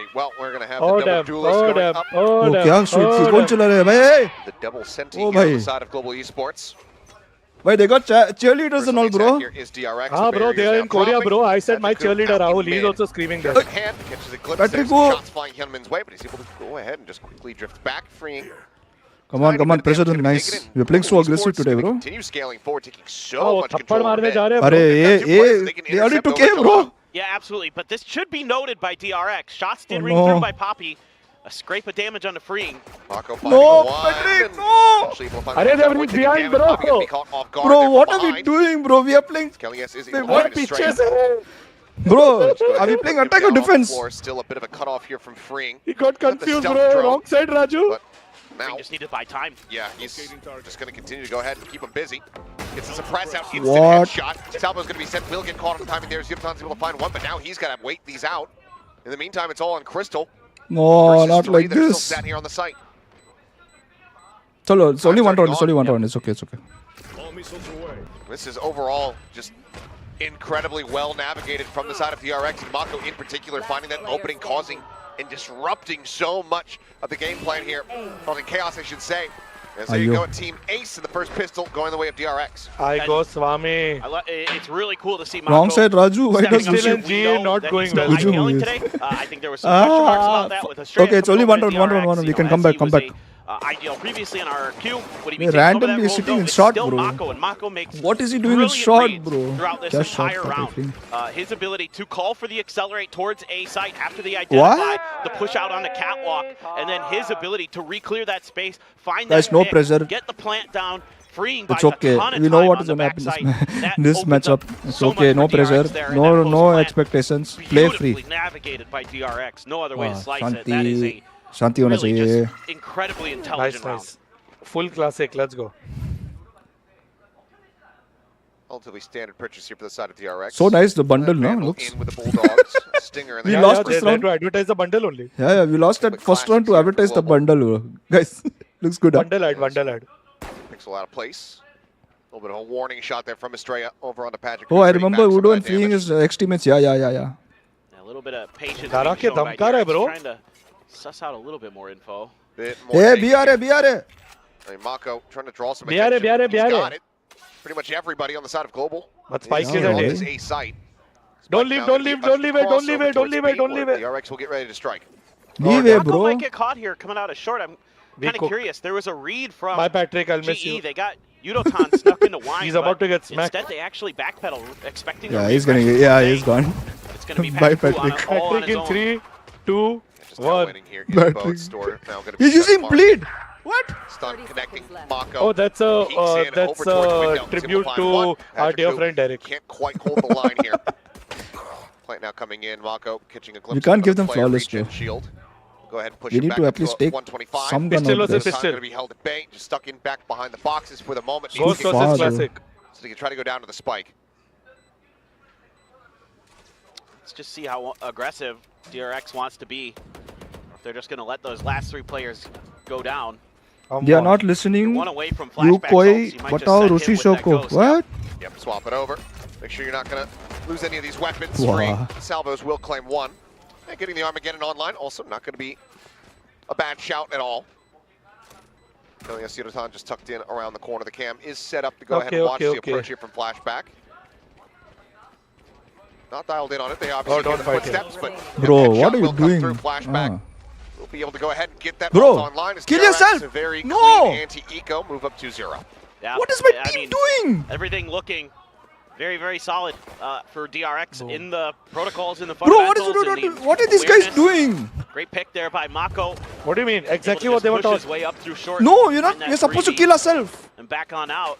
Alrighty, well, we're going to have Oh the double damn! duelist Oh going damn! up. Oh Oh, damn! क्या shoot की Oh कौन damn! चला रहा है भाई? The double senti Oh, here on bhai. the side of Global Esports. Bhai, they got cheerleaders First and on all, the bro. attack here is DRX. Ah, The bro, they barrier are is in now Korea, dropping. bro. I said my Patrick cheerleader out Rahul. in He's mid. also screaming Goes there. in hand, catches a glimpse Patrick, there, some go. shots flying Hyunmin's way, but he's able to go ahead and just quickly drift back, freeing. Come on, tiny come on, bit of pressure damage them gonna nice. make it in. We're playing so Global aggressive Esports today, gonna bro. Continue scaling forward, taking so Oh, much थप्पड़ control over मारने mid. जा रहे हैं अरे bro. They've got two players that they can they already intercept took over A, Jolo. bro. Yeah, absolutely. But this should be noted by DRX. Shots did Oh, ring no. through by Poppy. a scrape of damage on the freeing. Mako finding No, one, Patrick, and no! actually able to find Are the they point, really taking behind, damage, bro? Bobby gonna be caught off guard Bro, there what from are we behind. doing, bro? We are playing... Kellyes is Wait, able to what? find his straight. Bro, are we playing attack or defense? Still a bit of a cutoff here from freeing. He got Got the confused, stealth bro. drone, Wrong side, Raju. But now, Freeing just needed to buy time. yeah, he's just going to continue to go ahead and keep him busy. Gets the suppress out, instant What? headshot. Salvo's going to be sent, will get caught on the timing there. Zipton's able to find one, but now he's got to wait these out. In the meantime, it's all on Crystal. No, versus not three like that are this. still sat here on the site. Chalo, it's only one Time's round. It's only one round. It's okay. It's okay. This is overall just incredibly well navigated from the side of DRX, and Mako in particular finding that opening, causing and disrupting so much of the game plan here. Causing chaos, I should say. As there you go, Team Ace in the first pistol going the way of DRX. I go Swami. It's really cool to see Mako Wrong side, Raju. Why does stepping Still up. in Vishnu? GA We know not that going he's still well. high scaling Vijay today. I think there was some question marks about that with Australia. Okay, it's only one round, DRX, We can come back, come back. IDL previously in our queue. Would he be We're taking over that randomly role? sitting No, in it's short, still bro. Mako, and Mako makes What is he doing in brilliant short, reads bro? throughout this Just short, entire round. Patrick. His ability to call for the accelerate towards A site after they identify the push out on the catwalk, and then his ability to re-clear that space, find Guys, that no pick, pressure. get the plant down, freeing It's buys okay. a ton of We know time what on is the going to happen backside. That in this opens up matchup. It's so okay. much No for DRX pressure. there, and No, that goes no plant expectations. Play free. beautifully navigated by DRX. No other way to Wow, slice it. That is a Shanti hona really chahiye. just incredibly Nice, intelligent round. nice. Full classic. Let's go. Relatively standard purchase here for the side of DRX. So nice, the bundle, no? Vandal Looks. in with the Bulldogs. Stinger in the We Yeah, lost yeah, this they round. to advertise the bundle only. Yeah, we lost that Quick first round to classics here for advertise the Global. bundle, bro. Guys, looks good. Huh? Bundle ad, bundle ad. Pixel out of place. A little bit of a warning shot there from Estrella over on the Patrick. Oh, I Who's getting remember back some Udo of and that freeing damage. his ex-teammates. Yeah. A little bit of patience Dara being ke shown by damkar hai, DRX, bro. trying to suss out a little bit more info. Bit more Hey, danger. BRA. I mean, Mako trying to draw some BRA, attention. He's BRA. got it. Pretty much everybody on the side of Global. But Spike Yeah, is no, at no, A. Is a site. Don't Spike leave, now don't gonna be leave, don't leave it, don't leave crossover it, don't towards leave B, it, don't where leave it. DRX will get ready to strike. Leave it, Mako bro. might get caught here coming out of short. I'm We kind of cook. curious. There was a read from Bye, Patrick. I'll miss GE. you. They got Yudotan snuck into wine. He's about but to get smacked. Instead, they actually backpedal, expecting Yeah, a he's read gonna. from Yeah, Jay. he's gone. It's going to be Bye, Patrick on Patrick. all on Patrick his in own. 3, 2, Just 1. waiting here. Is both Patrick. store now going to be He's using marked. bleed. What? Stun connecting Mako. Oh, that's a Peeks in that's over towards a window. tribute Simple to find one. our Patrick dear Coop friend Derek. Can't quite hold the line here. Plant now coming in. Mako catching a glimpse. We can't of give them the player, flawless, regen bro. Shield. Go ahead and push We him need back to up at least to take 125. some gun Pistol out was there. assist- Going to be held at bay, just stuck in back behind the boxes for the moment. Ghost far, versus bro. classic. So they can try to go down to the spike. Let's just see how aggressive DRX wants to be. If they're just going to let those last three players go down. They are not You're listening. one away from You flashback koi salts. You might just batao send him Rushi with that Shoko. ghost. What? Yep, swap it over. Make sure you're not going to lose any of these weapons. Wow. Free salvos will claim one. And getting the Armageddon online, also not going to be a bad shout at all. Elias Yudotan just tucked in around the corner. The cam is set up to go ahead and watch the approach here from flashback. Not dialed in on it. They obviously don't hear the fight him. footsteps, but Bro, that what shot are you will come doing? through. Flashback Ah. will be able to go ahead and get that Bro, bolt online. As kill DRX, yourself! A very No! clean anti-eco move up 2-0. Yeah, What is my I team mean, doing? Everything looking very, very solid for DRX in the protocols, in the Bro, fundamentals. what are these guys doing? Great pick there by Mako. What do you mean? Exactly Able what to they just want push to. his way up through short. No, you're not. and that You're supposed to 3D, kill ourselves. And back on out.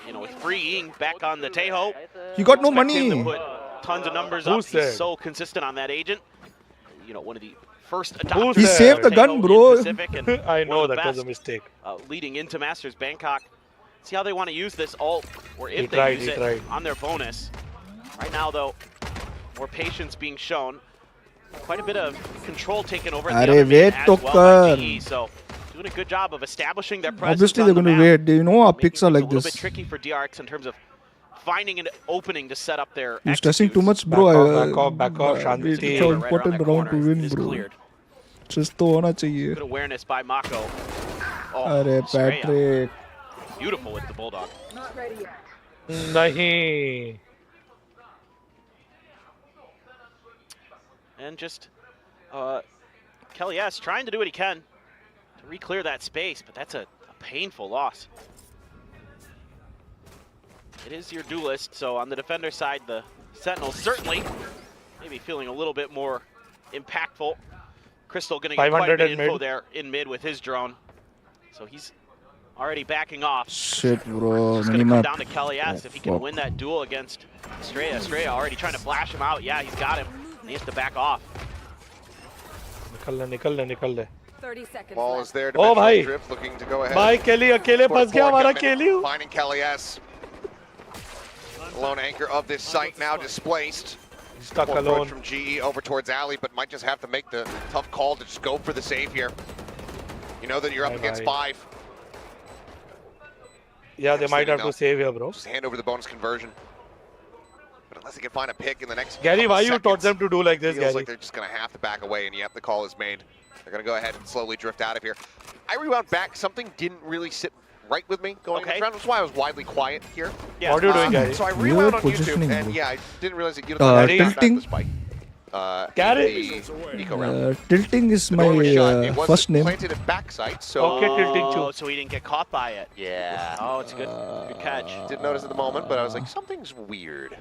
You know, with freeing back on the Tejo. You got no Expect him to money. put tons of numbers Who up. said? He's so consistent on that agent. You know, one of the first Who adopters. He of saved the Tejo gun, in bro. Pacific, and I one know of the that was a best, mistake. leading into Masters Bangkok. See how they want to use this ult, or if He they tried, use he it tried. on their bonus. Right now, though, more patience being shown. Quite a bit of control taken over at the Arey, other mid wait as to well by kar. GE. So doing a good job of establishing their presence. Obviously, on they're the going to map, wait. They know our making picks are things like a little this. bit tricky for DRX in terms of finding an opening to set up their. You're stressing too executes. much, bro. Back off, Shanti. It's Right so around important that round to corner win, is bro. cleared. Stress तो होना चाहिए. Good awareness by Mako. Oh, अरे Estrella. Patrick. Beautiful with the bulldog. Nahi. And just Kelly S trying to do what he can to re-clear that space, but that's a painful loss. It is your duelist, so on the defender side, the Sentinels certainly maybe feeling a little bit more impactful. Crystal going to get quite a 500 bit in info mid. there in mid with his drone. So he's already backing off. Shit, bro. It's going to come Minimap. down to Kelly S if he can fuck. win that duel against Estrella. Estrella already trying to flash him out. Yeah, he's got him. And he has to back off. निकल ले 30 seconds Ball left. is there. Oh, Dimensional bhai. Drift looking to go ahead. भाई केली अकेले Put it फंस गया forward, हमारा coming in, केली Finding Kelly S. Lone anchor of this site now displaced. stuck Full approach alone. from GE over towards Ali, but might just have to make the tough call to just go for the save here. You know that you're up Bye, against bye. 5. Yeah, they might have to save here, bro. Just hand over the bonus conversion. But unless they can find a pick in the next Gary, couple why you taught seconds, them to do like this, feels Gary? like they're just going to have to back away, and yep, the call is made. They're going to go ahead and slowly drift out of here. I rewound back. Something didn't really sit right with me going into this round. That's why I was widely quiet here. Yeah. What are you doing, Gary? So I Weird rewound on YouTube, positioning, and bro. yeah, I didn't realize that you Tilting? the spike. Gary? The eco round. Tilting is The my door was shut. It wasn't first name. planted at backside, so Okay, tilting Oh, too. so he didn't get caught by it. yeah. Oh, it's a good, good catch. Didn't notice at the moment, but I was like, something's weird.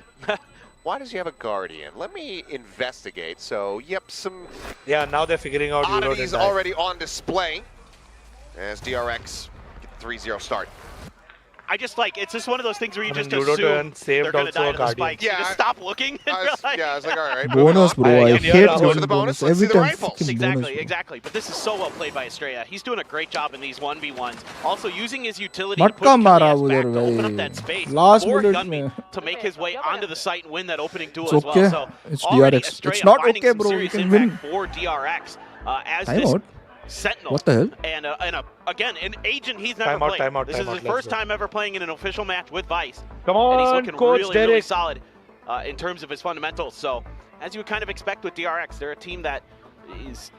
Why does he have a guardian? Let me investigate. So, yep, some Yeah, now they're figuring out Euro oddities didn't die. already on display as DRX get the 3-0 start. I just like, it's just one of those things where you I mean, just Ludo assume turned, saved they're going to also die a to the Guardian. spikes. You Yeah, just stop looking. And I you're was, like, yeah, I was like, all right. moving Bonus, on. bro. I Yeah, hate yeah, Goes for joining the bonus. bonus. Let's see Every the time rifle. fucking Exactly, bonus. exactly. But this is so well played by Estrella. He's doing a great job in these 1v1s. Also using his utility to push Matka mara Kelly S back udhar to open up bhai. that space Last for bullet Gunby mein. to make his way onto the site and win that opening duel It's as okay. well. So It's already DRX. Estrella It's not finding okay, some bro. You serious can impact win. for DRX as Time this out. Sentinel. What the hell? And again, an agent he's never Time out, played. time out, This time is out. his Let's first go. time ever playing in an official match with Vice. Come And he's on, looking Coach really, really Derek. solid in terms of his fundamentals. So, as you would kind of expect with DRX, they're a team that is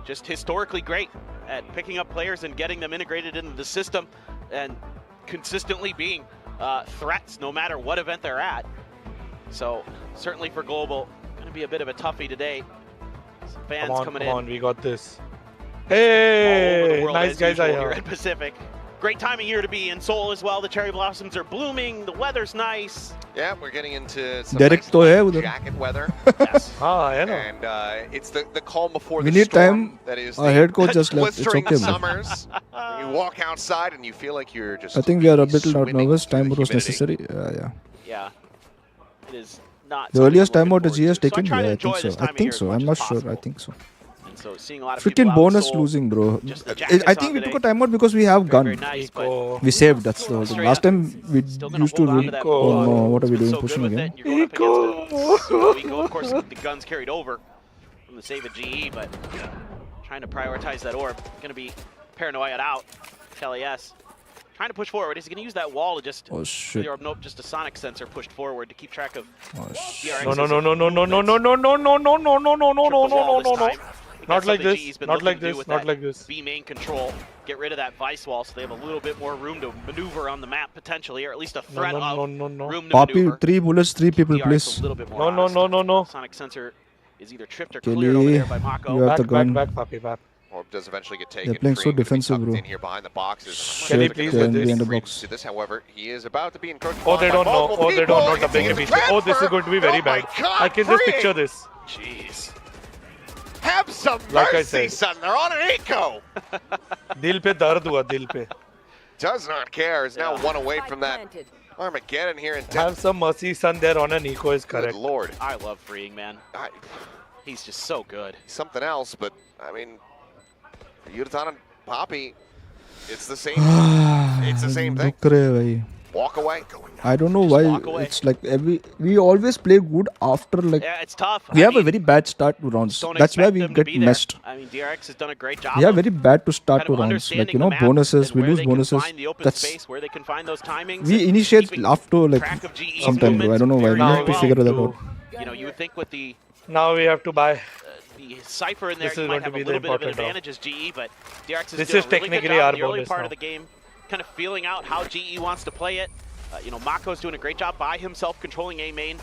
just historically great at picking up players and getting them integrated into the system and consistently being threats no matter what event they're at. So, certainly for Global, going to be a bit of a toughie today. Some fans coming Come in. on, we got this. All over the Hey, world nice as guys usual are here here. at Pacific. Great time of year to be in Seoul as well. The cherry blossoms are blooming. The weather's nice. Yeah, we're getting into some Derek nice to hai light udhar. jacket weather. Yes. Ah, I know. And it's the calm before We the need storm time. that is Our the head coach just left. It's blistering okay, bro. summers. You walk outside and you feel like you're just I think we are a bit swimming nervous. through Time the was humidity. necessary. Yeah. Yeah. It is not. The something earliest I'm timeout the looking G has forward to. So taken. I try to Yeah, I enjoy think so. this I time of think year so. as I'm much not as sure. I possible. think so. And so seeing a lot of people Freaking out in bonus Seoul, losing, bro. just the I jackets think on we today. took a timeout because we have Very gun. nice, but Eco. We saved. That's the Australia last time we still gonna used to hold on rule. that Eco. Oh no, what are we Been doing? so good Pushing with again? it. You're going up against a Eco, of course, the guns carried over from the save at GE, but trying to prioritize that orb. Going to be paranoid out. Kelly S. Trying to push forward. Is he going to use that wall to just Oh shit. clear up? Nope, just a sonic sensor pushed forward to keep track of Oh shit. DRX's No, no, no, no, no, no, no, no, no, no, no, no, no, no, no, no, no, triple no, wall no, this no, no. time. I think Not that's like something this. GE's been Not looking like to do this. with Not that like this. B main control. Get rid of that vice wall so they have a little bit more room to maneuver on the map potentially, or at least a threat no, of no, no. room to Poppy, maneuver. 3 bullets, 3 people, DRX please. a little bit more No, no, honest. no, no, no. Sonic sensor is either tripped or Kelly, cleared over there by Mako. you have Back, the gun. back, Papi, back. Orb does eventually get taken. playing so Free, gonna be defensive, tucked bro. in here behind the boxes. Kelly, Shit, please can with be this. in the Free to box. do this, however, he is about to be encroached Oh, upon they by don't know. multiple Oh, they people. don't know the He's big taking picture. Oh, this is transfer. going to be very Oh my bad. God, I can just Free. picture this. Jeez. Have some Like I mercy, said. son. They're on an eco. दिल पे दर्द हुआ दिल पे. Does not care. Is now one away from that Planted. Armageddon here in Have some mercy, son. There on an eco is Good correct. Lord. I love freeing, man. He's just so good. Something else, but I mean, for Yutan and Poppy, it's the same. It's the same thing. दुख रहे भाई. Walk away. I don't know Just why walk away. it's like we always play good after like Yeah, it's tough. we I have a mean, very bad start to rounds. don't That's why expect we them to get be there. messed. I mean, DRX has done a great job. We are of very bad to start kind to of rounds. understanding Like you the know, map bonuses, and we where lose they can bonuses. find the open That's space, where they can find those timings. we and initiate keeping after like track of GE's sometime, bro. I don't know why. We movements need to very figure that well. out. You know, you would think with the Now we have to buy. Cypher in there, This you is might going to have a be the little bit of an important advantage as GE, but DRX is This doing is a really good technically job our in the early bonus part now. of the game, kind of feeling out how GE wants to play it. You know, Mako's doing a great job by himself controlling A main.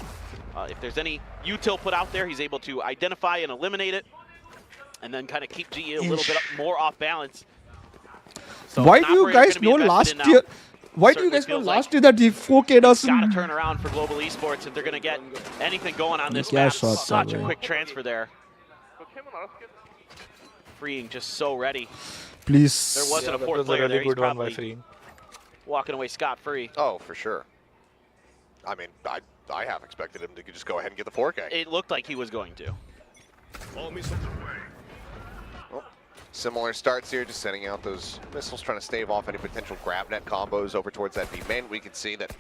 If there's any util put out there, he's able to identify and eliminate it, and then kind of keep GE a little bit more off balance. So Why an do you operator guys gonna be know invested last in now. year? Why do you Certainly guys know feels like last year that he 4K'd us? Got to turn around for Global Esports if they're going to get anything going on this क्या map. shot था Such a भाई. quick transfer there. freeing just so ready. Please. There wasn't a that fourth was a player really there. He's good one by probably freeing. walking away scot-free. Oh, for sure. I mean, I have expected him to just go ahead and get the 4K. It looked like he was going to. Well, similar starts here, just sending out those missiles, trying to stave off any potential grab net combos over towards that B main. We can see that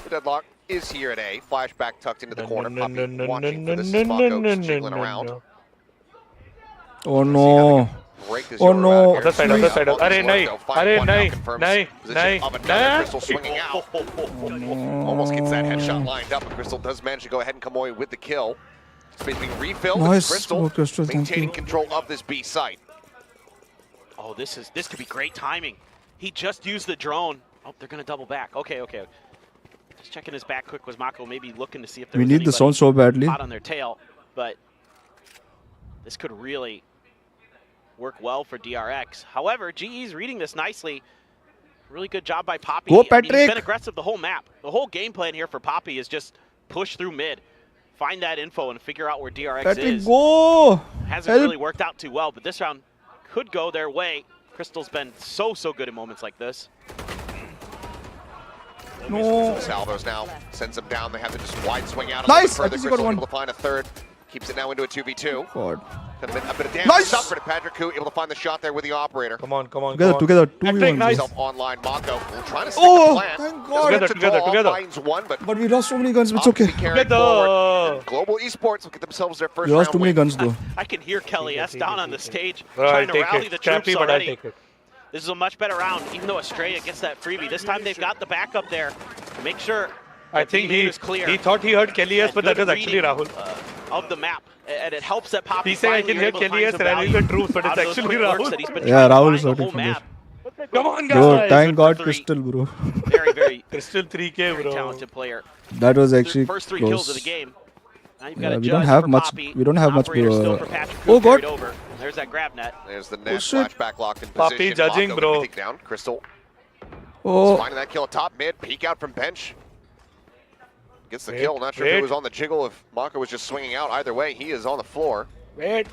the deadlock is here at A. Flashback tucked into the corner. Poppy watching for this Mako just jiggling around. Oh no. Break this Oh, Yoru no. out here. Other side. All Arey, these nahi. left, they'll find Arey, one now, nahi. confirms Nahi. position Nahi. of another. Nahi. Crystal swinging out. Almost gets that headshot lined up, but Crystal does manage to go ahead and come away with the kill. Space being refilled. Nice. Crystal, Oh, Crystal, thank maintaining you. control of this B site. Oh, this could be great timing. He just used the drone. Oh, they're gonna double back. Okay. Just checking his back quick. Was Mako maybe looking to see if there We was need the sound so badly. hot on their tail, but this could really work well for DRX. However, GE's reading this nicely. Really good job by Poppy. Go, I mean, he's Patrick! been aggressive the whole map. The whole game plan here for Poppy is just push through mid, find that info, and figure out where DRX Patrick, is. go! Hasn't Help. really worked out too well, but this round could go their way. Crystal's been so good in moments like this. No. Salvos now sends them down. They have to just wide swing out a Nice! little bit At further. least you got Crystal one. able to find a third. Keeps it now into a 2v2. God. Could have been a bit of damage Nice! suffered to Patrick, who able to find the shot there with the operator. Come on. Together, 2v1. Patrick, nice. Himself online, Mako trying to stick Oh, the plan. thank God. Together. Finds one, but But we lost so many guns, it's Poppy okay. carried Together. forward. And Global Esports will get themselves their first We lost round too many win. guns though. I can hear Kelly S Take it, down take on it, the take stage I'll trying to take rally it. the Scrappy, troops but I'll already. take it. This is a much better round, even though Estrella gets that freebie. This time they've got the backup there. Make sure I that think B-main he is clear. he thought he heard Kelly S, And but that good was actually reading, Rahul. Of the map, and it helps that Poppy He said I finally can are hear able to Kelly find S some and I knew the value truth, but out it's of those actually quick works Rahul. that he's been Yeah, trying to Rahul find is the hurting whole from map. Come on, Bro, guys. thank God for Crystal, bro. Very Crystal 3K, very bro. talented player. That was actually First three kills of the close. game. Now you've got Yeah, a we don't judge have for much- Poppy. we don't have much, Operator bro. still for Patrick, Oh, who God. carried over. There's that grab net. There's the Oh, net, shit. flashback locked in Poppy position. judging, Mako bro. gonna take down. Crystal Oh, finding that kill top mid, peek out from bench. Gets the Wait, kill. Not sure if wait. it was on the jiggle, if Mako was just swinging out. Either way, he is on the floor. Wait.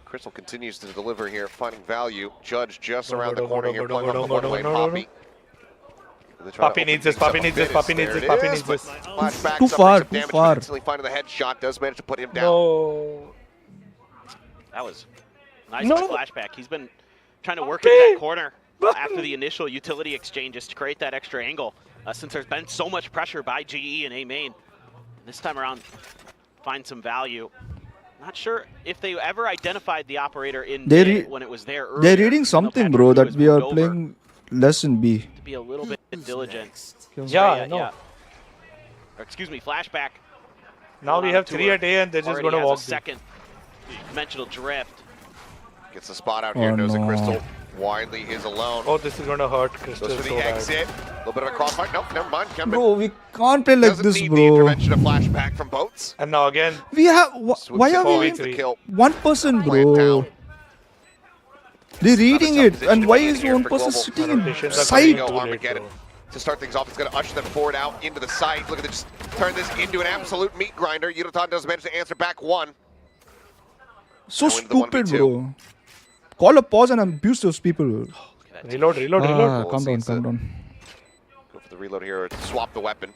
Crystal continues to deliver here, finding value. Judge just Go, around go, the go, corner go, here, go, playing go, off the go, go, one-way go, go, Poppy. They try to Poppy open needs this, things up Poppy a needs bit this, Poppy as needs there this, it Poppy is, needs but this. flashback, Too suffering far, some too damage, far. but instantly finding the headshot does manage to put him down. No. That was nice No. by flashback. He's been trying to work into that corner after the initial utility exchanges to create that extra angle. Since there's been so much pressure by GE and A main, this time around, find some value. Not sure if they ever identified the operator in They mid re- when it was there earlier. they're reading even though something, Patrick bro, Hu that has we are moved over playing less in B. to be a little bit diligent. Yeah, I know. Or, excuse me, flashback. Now we on have tour. 3 a day and they're just Already going to has walk. a second dimensional drift. Gets the spot out here, Oh, knows that no. Crystal widely is alone. Oh, this is going to hurt Crystal Goes for the so bad. exit. A little bit of a crossfire. Nope, never mind. Bro, we can't play like Doesn't this, need the bro. intervention of flashback from boats. And now again, We have. Swoops Why it are forward we to the kill? one person, Plant bro? down. They're reading Another it, tough position and to why be in is here one for person Global. sitting in Rotations are side? coming Go too late, Armageddon. bro. To start things off, it's going to usher them forward out into the site. Look at this, just turn this into an absolute meat grinder. Yudotan does manage to answer back one. So Now into the stupid, 1v2. bro. Call a pause and abuse those people. Look at that. reload. Ah, Well, calm down, seems calm to- down. Go for the reload here, swap the weapon.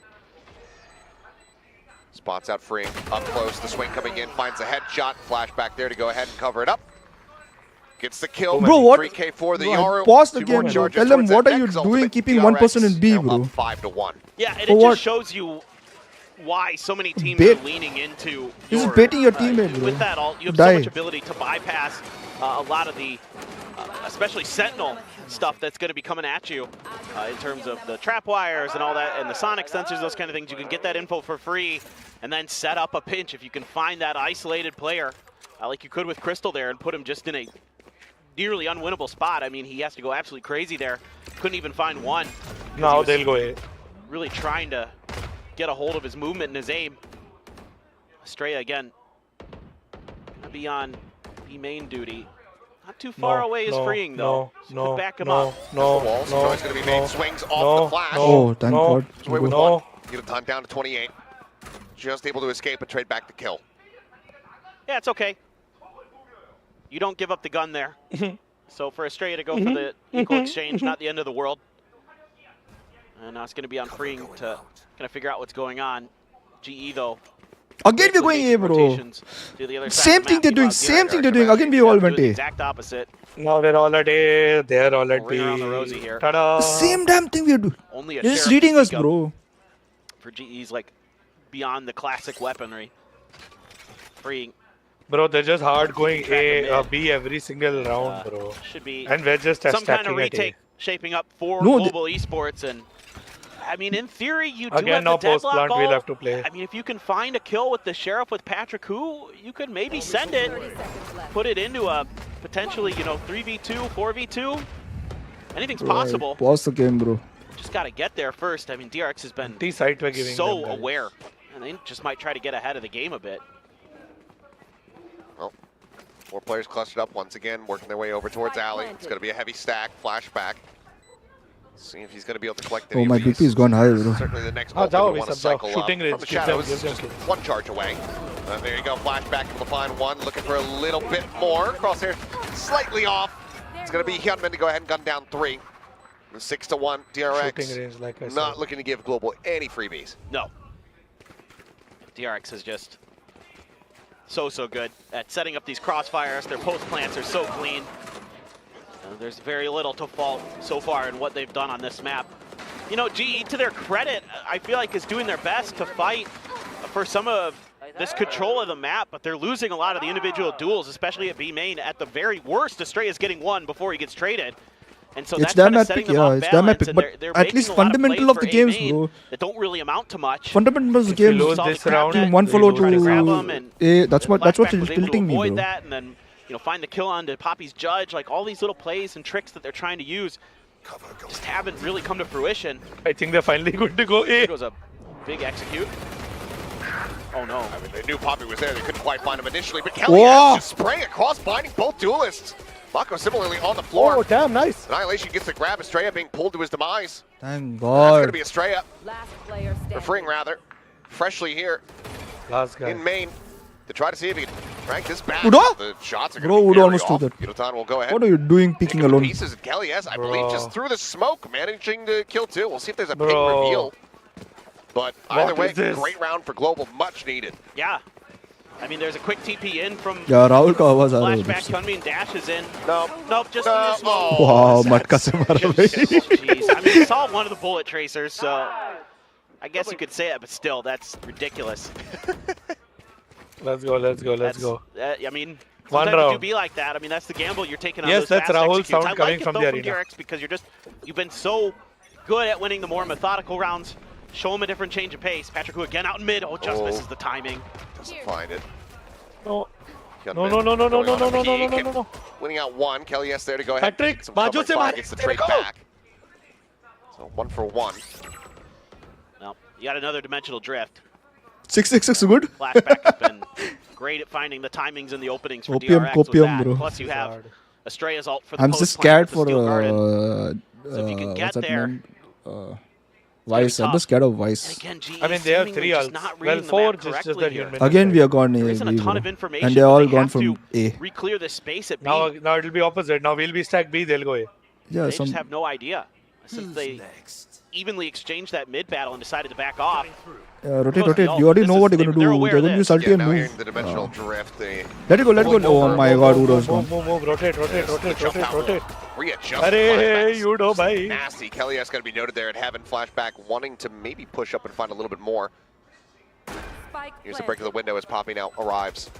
Spots out freeing, up close, the swing coming in, finds a headshot, flashback there to go ahead and cover it up. Gets the kill, Bro, what? 3K for the Bro, Yaru. pause the Two more game, bro. charges Tell them towards what that are you next doing ultimate. keeping one person in DRX B, now bro. up 5-1. Yeah, and For it what? just shows you why so many teams Bait. are leaning into This is baiting your teammate, bro. With that, you have Die. so much ability to bypass a lot of the, especially Sentinel stuff that's going to be coming at you in terms of the trap wires and all that, and the sonic sensors, those kind of things. You can get that info for free and then set up a pinch if you can find that isolated player like you could with Crystal there and put him just in a nearly unwinnable spot. I mean, he has to go absolutely crazy there. Couldn't even find one. 'cause he now was they'll go A. really trying to get a hold of his movement and his aim. Estrella again, gonna be on B main duty. Not too far away is freeing though. So could back him up. The wall, so Troy's going to be made, swings off the flash. Oh, thank God. Goes away with No. one. Yudotan down to 28. Just able to escape a trade back to kill. Yeah, it's okay. You don't give up the gun there. So for Estrella to go for the equal exchange, not the end of the world. And now it's going to be on Freeing to kind of figure out what's going on. GE though. Again we're going A, bro. rotations to the other side Same of the thing map. they're doing. Meanwhile, Same DRX thing they're doing. Again we all doing went the A. exact opposite. Now we're all at A, they're all at B. Ring around the rosy here. Ta-da. Same damn thing we're doing. Only a You're just Sheriff reading to us, speak of bro. For GE's like beyond the classic weaponry. Freeing. Bro, they're just hard going Track A, them in. B every single round, bro. Should be And we're just some kind of stacking at A. retake shaping up for No, global esports. And I mean, in theory, you do Again, have now the deadlock post-plant we'll all. have to play. I mean, if you can find a kill with the Sheriff with Patrick Hu, you could maybe send it, put it into a potentially, 3v2, 4v2. Anything's possible. Pause the game, bro. Just got to get there first. I mean, DRX has been T-site we're giving so them, guys. aware. And they just might try to get ahead of the game a bit. Well, 4 players clustered up once again, working their way over towards Alley. It's going to be a heavy stack, flashback. See if he's going to be able to collect any Oh, of my these. BP is gone high, bro. Certainly the next Ah, one will jao, want to bhai, sab jao. cycle up Shooting range, from the give them, shadows. give them Just kill. 1 charge away. There you go, flashback able to find one, looking for a little bit more. Crosshair slightly off. It's going to be Hyunmin to go ahead and gun down 3. 6-1, Shooting DRX range, like I said. not looking to give Global any freebies. No. DRX is just so good at setting up these crossfires. Their post plants are so clean. There's very little to fault so far in what they've done on this map. GE, to their credit, I feel like is doing their best to fight for some of this control of the map, but they're losing a lot of the individual duels, especially at B main. At the very worst, Estrella is getting one before he gets traded. And so It's that's kind damn of setting epic, them off it's damn balance, epic. and But they're at making least a lot fundamental of of the plays games, for A main bro. that don't really amount to much. Fundamentals of the If you games. lose Saw the this crab round, net, Team 1 we follow lose this grab round. him, and A. That's the what's flashback was able to tilting me, avoid bro. that, and then find the kill onto Poppy's judge. Like all these little plays and tricks that they're trying to use just haven't really come to fruition. I think they're finally going to go A. It was a big execute. Oh no. I mean, they knew Poppy was there. They couldn't quite find him initially, but Kelly Whoa. just spraying across, blinding both duelists. Mako similarly on the floor. Oh, damn, nice. Annihilation gets the grab. Estrella being pulled to his demise. Thank That's going to God. be Estrella, Last player or standing. Freeing rather, freshly here Last guy. in main to try to see if he can rank this back. Udo? The shots are Bro, going to be Udo very almost off. threw that. Yudotan will go ahead. What are you doing picking Picking up alone? pieces, and Kelly, yes, I believe, Bro. just through the smoke, managing to kill 2. We'll see if there's a ping Bro. reveal. But either What way, is this? great round for Global, much needed. Yeah. I mean, there's a quick TP in from Yeah, Rahul का आवाज आ रहा है flashback. उधर से. Hyunmin dashes in. No. Nope, just No. through the smoke. Oh, Wow, that's मटका से मारा भाई. Jeez, I mean, he saw one of the bullet tracers, so I guess you could say it, but still, that's ridiculous. Let's go, let's go, let's go. I mean, One sometimes it do round. be like that. I mean, that's the gamble you're taking on Yes, those that's fast Rahul's executes. sound I coming like it, from though, the from arena. DRX because you've been so good at winning the more methodical rounds. Show him a different change of pace. Patrick Hu again out in mid. Oh, just Oh. misses the timing. Doesn't find it. No. Hyunmin No, no, no, no, no, going no, on no, a no, no, no, peek no, and no, no. Winning out 1. Kelly, yes, there to go ahead. Patrick, Get some bajo cover. se Fire mare. gets the There we trade go. back. So 1 for 1. Well, you got another dimensional drift. 666 good. Flashback has been great at finding the timings and the openings for Copium, DRX with copium, that. bro. Plus, you have Hard. Estrella's ult for the I'm post just plant scared with the for steel garden. So if you can get what's that there, name? Vice. I'm tough. just scared of And Vice. again, GE I mean, they have seemingly 3 just ults. not Well, reading the 4 map just correctly that here. Hyunmin. Again, we are gone There A, isn't a ton of information. and they but all have gone to from A. re-clear this space at B. Now it'll be opposite. Now we'll be stacked B, they'll go A. Yeah, They some. just have no idea. Since they evenly exchanged that mid battle and decided to back off. Rotate, Close rotate. the ult. You already This know is- what they're gonna they're do. aware They're of gonna use this. ulti Yeah, and now move. hearing the dimensional drift, they Let it go, let it go. Oh my God, Udo's gone. Move, rotate, rotate, rotate, jump rotate, out will rotate. readjust. Arey, flashbacks. you know, bhai. Nasty. Kelly has got to be noted there at Heaven. Flashback wanting to maybe push up and find a little bit more. Spike Here's the break of the window as Poppy now arrives.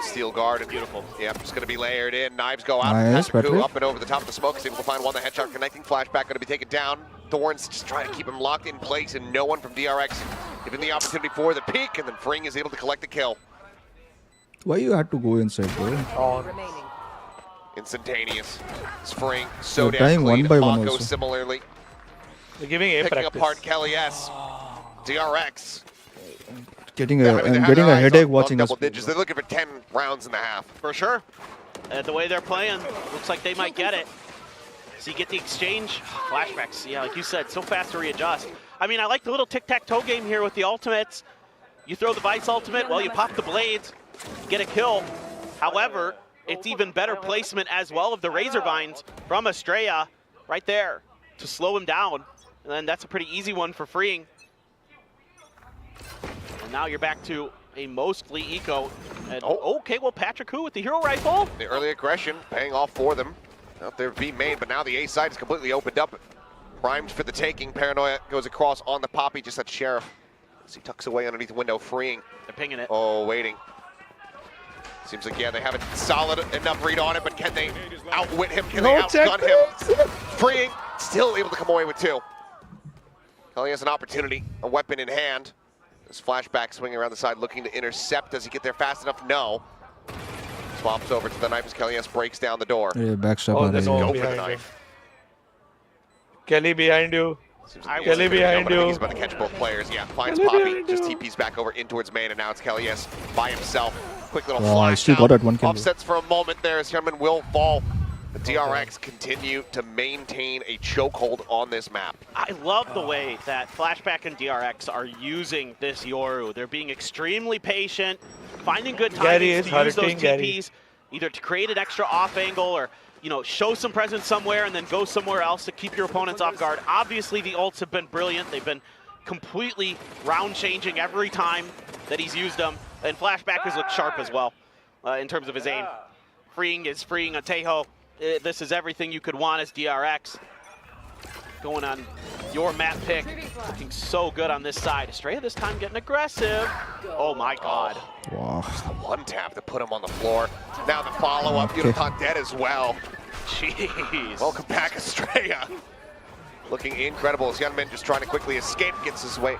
Steel guard and beautiful. Yep, just going to be layered in. Knives go out. Nice, Patrick Hu Patrick. up and over the top of the smoke. Is able to find one. The headshot connecting. Flashback going to be taken down. Thorns just trying to keep him locked in place, and no one from DRX given the opportunity for the peek, and then Freeing is able to collect the kill. Why you had to go inside, bro? remaining. Instantaneous. It's Freeing so They're damn dying clean. one by one Mako also. similarly They're giving A picking practice. apart Kelly S. DRX. Getting Yeah, a, I mean, they I'm have getting their a eyes headache on watching us. double digits. They're looking for 10 rounds and a half. For sure. The way they're playing, looks like they might get it. So you get the exchange. Flashbacks, yeah, like you said, so fast to readjust. I mean, I like the little tic-tac-toe game here with the ultimates. You throw the Vice ultimate, well, you pop the blades, get a kill. However, it's even better placement as well of the Razor Vines from Estrella right there to slow him down. And then that's a pretty easy one for Freeing. And now you're back to a mostly eco. And okay, well, Patrick Hu with the hero rifle. The early aggression paying off for them. Out there being made, but now the A side is completely opened up. Primed for the taking. Paranoia goes across on the Poppy, just at Sheriff. As he tucks away underneath the window, Freeing. They're pinging it. Oh, waiting. Seems like, yeah, they have a solid enough read on it, but can they outwit him? Can they outgun him? Freeing, still able to come away with 2. Kelly has an opportunity, a weapon in hand. This flashback swinging around the side, looking to intercept. Does he get there fast enough? No. Swaps over to the knife as Kelly breaks down the door. Yeah, backstep. Oh, aa there's rahi no hai. Go for the behind knife. Kelly behind you. Seems like Kelly behind you. He's about to catch both players. Yeah, finds Kelly Poppy, behind just you. TP's back over in towards main, and now it's Kelly by himself. Quick little Wow, he flash still out. got that one kill. Offsets for a moment there as Herman will fall. The DRX continue to maintain a chokehold on this map. I love the way that Flashback and DRX are using this Yoru. They're being extremely patient, finding good Gary timings is to use those hurting Gary. TPs, either to create an extra off angle or, you know, show some presence somewhere and then go somewhere else to keep your opponents off guard. Obviously, the ults have been brilliant. They've been completely round changing every time that he's used them. And Flashback has looked sharp as well in terms of his aim. Freeing is freeing on Tejo. This is everything you could want as DRX. Going on your map pick. Looking so good on this side. Estrella this time getting aggressive. Oh my god. Wow. One tap to put him on the floor. Now the follow-up, Okay. Yudotan dead as well. Jeez. Welcome back, Estrella. Looking incredible as Youngman just trying to quickly escape, gets his way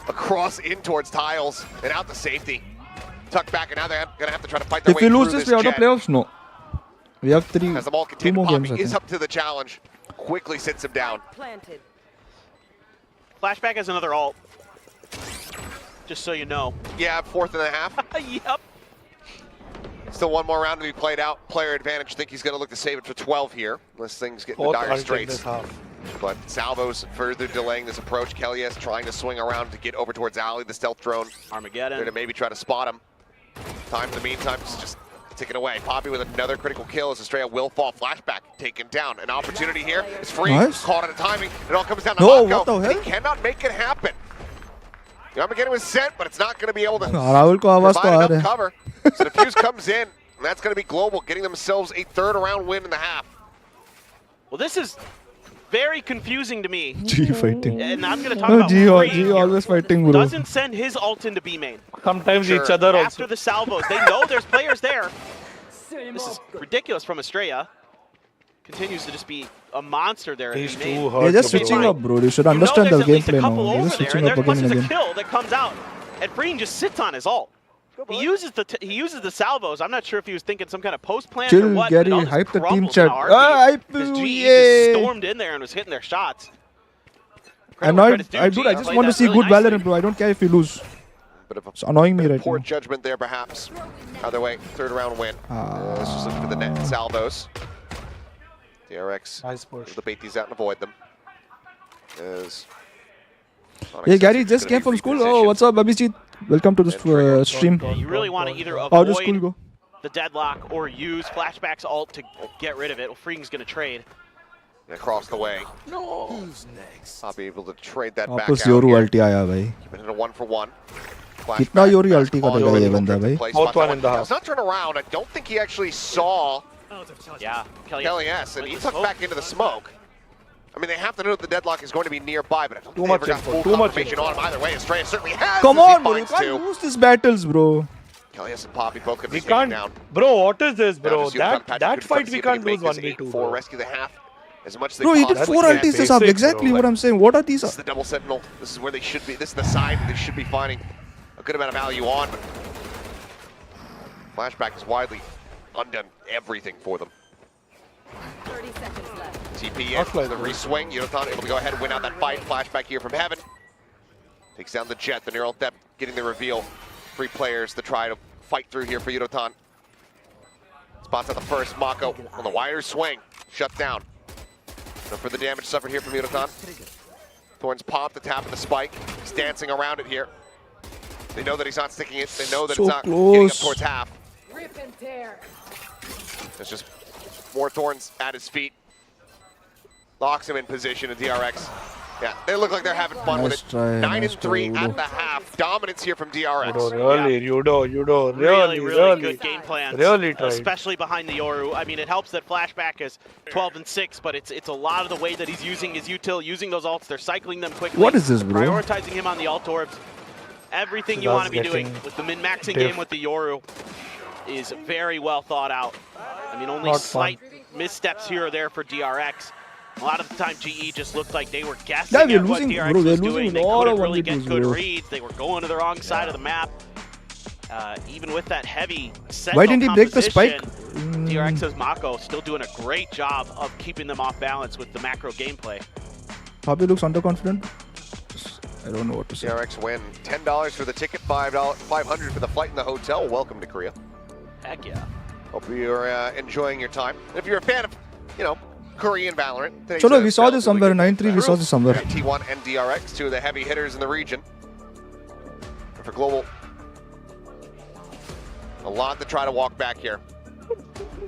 across in towards tiles and out to safety. Tucked back, and now they're gonna have to try to fight their If way we through lose this, we are out of jet. playoffs. No. We have As the ball 2 continues, more Poppy games. I is think. up to the challenge. Quickly sits him down. Planted. Flashback has another ult. Just so you know. Yeah, 4th and a half. Yep. Still one more round to be played out. Player advantage. Think he's gonna look to save it for 12 here, unless things get into Fourth dire ult in straits. this half. But Salvo's further delaying this approach. Kelly's trying to swing around to get over towards Ali, the stealth drone. There to Armageddon. maybe try to spot him. Time in the meantime is just ticking away. Poppy with another critical kill as Estrella will fall. Flashback taken down. An opportunity here. It's free. Nice. Caught at a timing. It all comes down to No, Mako. what the hell? He cannot make it happen. The Armageddon was sent, but it's not going to be able to Rahul ko आवाज तो provide आ enough रहा है. cover. So the fuse comes in, and that's going to be Global, getting themselves a 3rd round win in the half. Well, this is very confusing to me. Gefighting. And I'm going to talk No, about G Freeing always fighting, bro. doesn't send his ult into B main. Sometimes Sure. each other After also. the salvos, they know there's players there. This is ridiculous from Estrella. Continues to just be a monster there. These in B main. two They're hurt. just to switching bro. up, bro. You should You know understand the there's at least a gameplay couple now. They're over just there, switching and up there's again and there's a again. kill that comes out, and Freeing just sits on his ult. He uses the salvos. I'm not sure if he was thinking some kind of post plan or Chill, what. Gary. But it all just Hype the team crumbles chat. in a heartbeat, Hype, because GE yeah. just stormed in there and was hitting their shots. Annoyed. Dude, I just want to see good Valorant, bro. I don't care if we lose. Bit of a It's annoying me right poor now. judgment there, perhaps. Either way, 3rd round win. Let's just look for the net salvos. DRX Nice push. will debate these out and avoid them. As Hey, Gary just came from school. Oh, what's up, Abhijit? Welcome to the stream. Yeah, you really want to either How does school avoid go? the deadlock or use Flashback's ult to get rid of it. Well, Freeing's going to trade. across the way. No. Who's next? I'll be able to trade that back वापस out Yoru here. अल्टी आया भाई. Keep it in a 1-for-1. कितना Yoru अल्टी करेगा ये बंदा भाई? Both one in the half. It's not turn around. I don't think he actually saw Yeah, Kelly S. And he took back into the smoke. I mean, they have to know that the deadlock is going to be nearby, but I don't think Too they much ever got info, full too much confirmation info. on him either way. Estrella certainly has. Come as he on, bro. You finds can't two. lose these battles, bro. Kelly S and Poppy both could be We taken can't, down. bro. What is this, Now bro? just Yudotan, Patrick That could fight see we if they can't can lose make this 1v2. 8-4, bro. rescue the half as much as they Bro, he did possibly 4 can. ultis this basics, half. bro, Exactly what like- I'm saying. What are these? This is the double sentinel. This is where they should be. This is the side they should be finding a good amount of value on. But Flashback has widely undone everything for them. 30 seconds left. TP Not like in, the this. re-swing. Yudotan able to go ahead and win out that fight. Flashback here from heaven. Takes down the jet. The neural depth getting the reveal. 3 players to try to fight through here for Yudotan. Spots out the first. Mako on the wire swing. Shut down. No further damage suffered here from Yudotan. Thorns pop the tap of the spike. He's dancing around it here. They know that he's not sticking it. They know that So it's not getting up close. towards half. Rip and tear. There's just more thorns at his feet. Locks him in position. A DRX. Yeah, they look like they're having fun with Nice it. try, 9 nice and 3 try, at Udo. the half. Dominance here from DRX. Really, Yudo, Really good game plans. Really tried. Especially behind the Yoru. I mean, it helps that Flashback is 12 and 6, but it's a lot of the way that he's using his util, using those ults. They're cycling them quickly. What is this, bro? Prioritizing him on the ult orbs. Everything you want to be doing with the min-maxing game with the Yoru is very well thought out. I mean, only Not slight missteps here or there for DRX. A lot of the time, GE just looked like they were guessing Yeah, we're at what losing, DRX bro. We're was losing doing. a They lot couldn't of really 1v2s, get good bro. reads. They were going to the wrong side of the map. Even with that heavy Sentinel Why didn't he break the spike? composition, DRX's Mako still doing a great job of keeping them off balance with the macro gameplay. Fabi looks underconfident. I don't know what to say. DRX win. $10 for the ticket, $500 for the flight in the hotel. Welcome to Korea. Heck yeah. Hope you're enjoying your time. And if you're a fan of, Korean Valorant. today's Chalo, a we saw this relatively somewhere. good 9-3, we saw this somewhere. T1 and DRX, two of the heavy hitters in the region. And for Global, a lot to try to walk back here.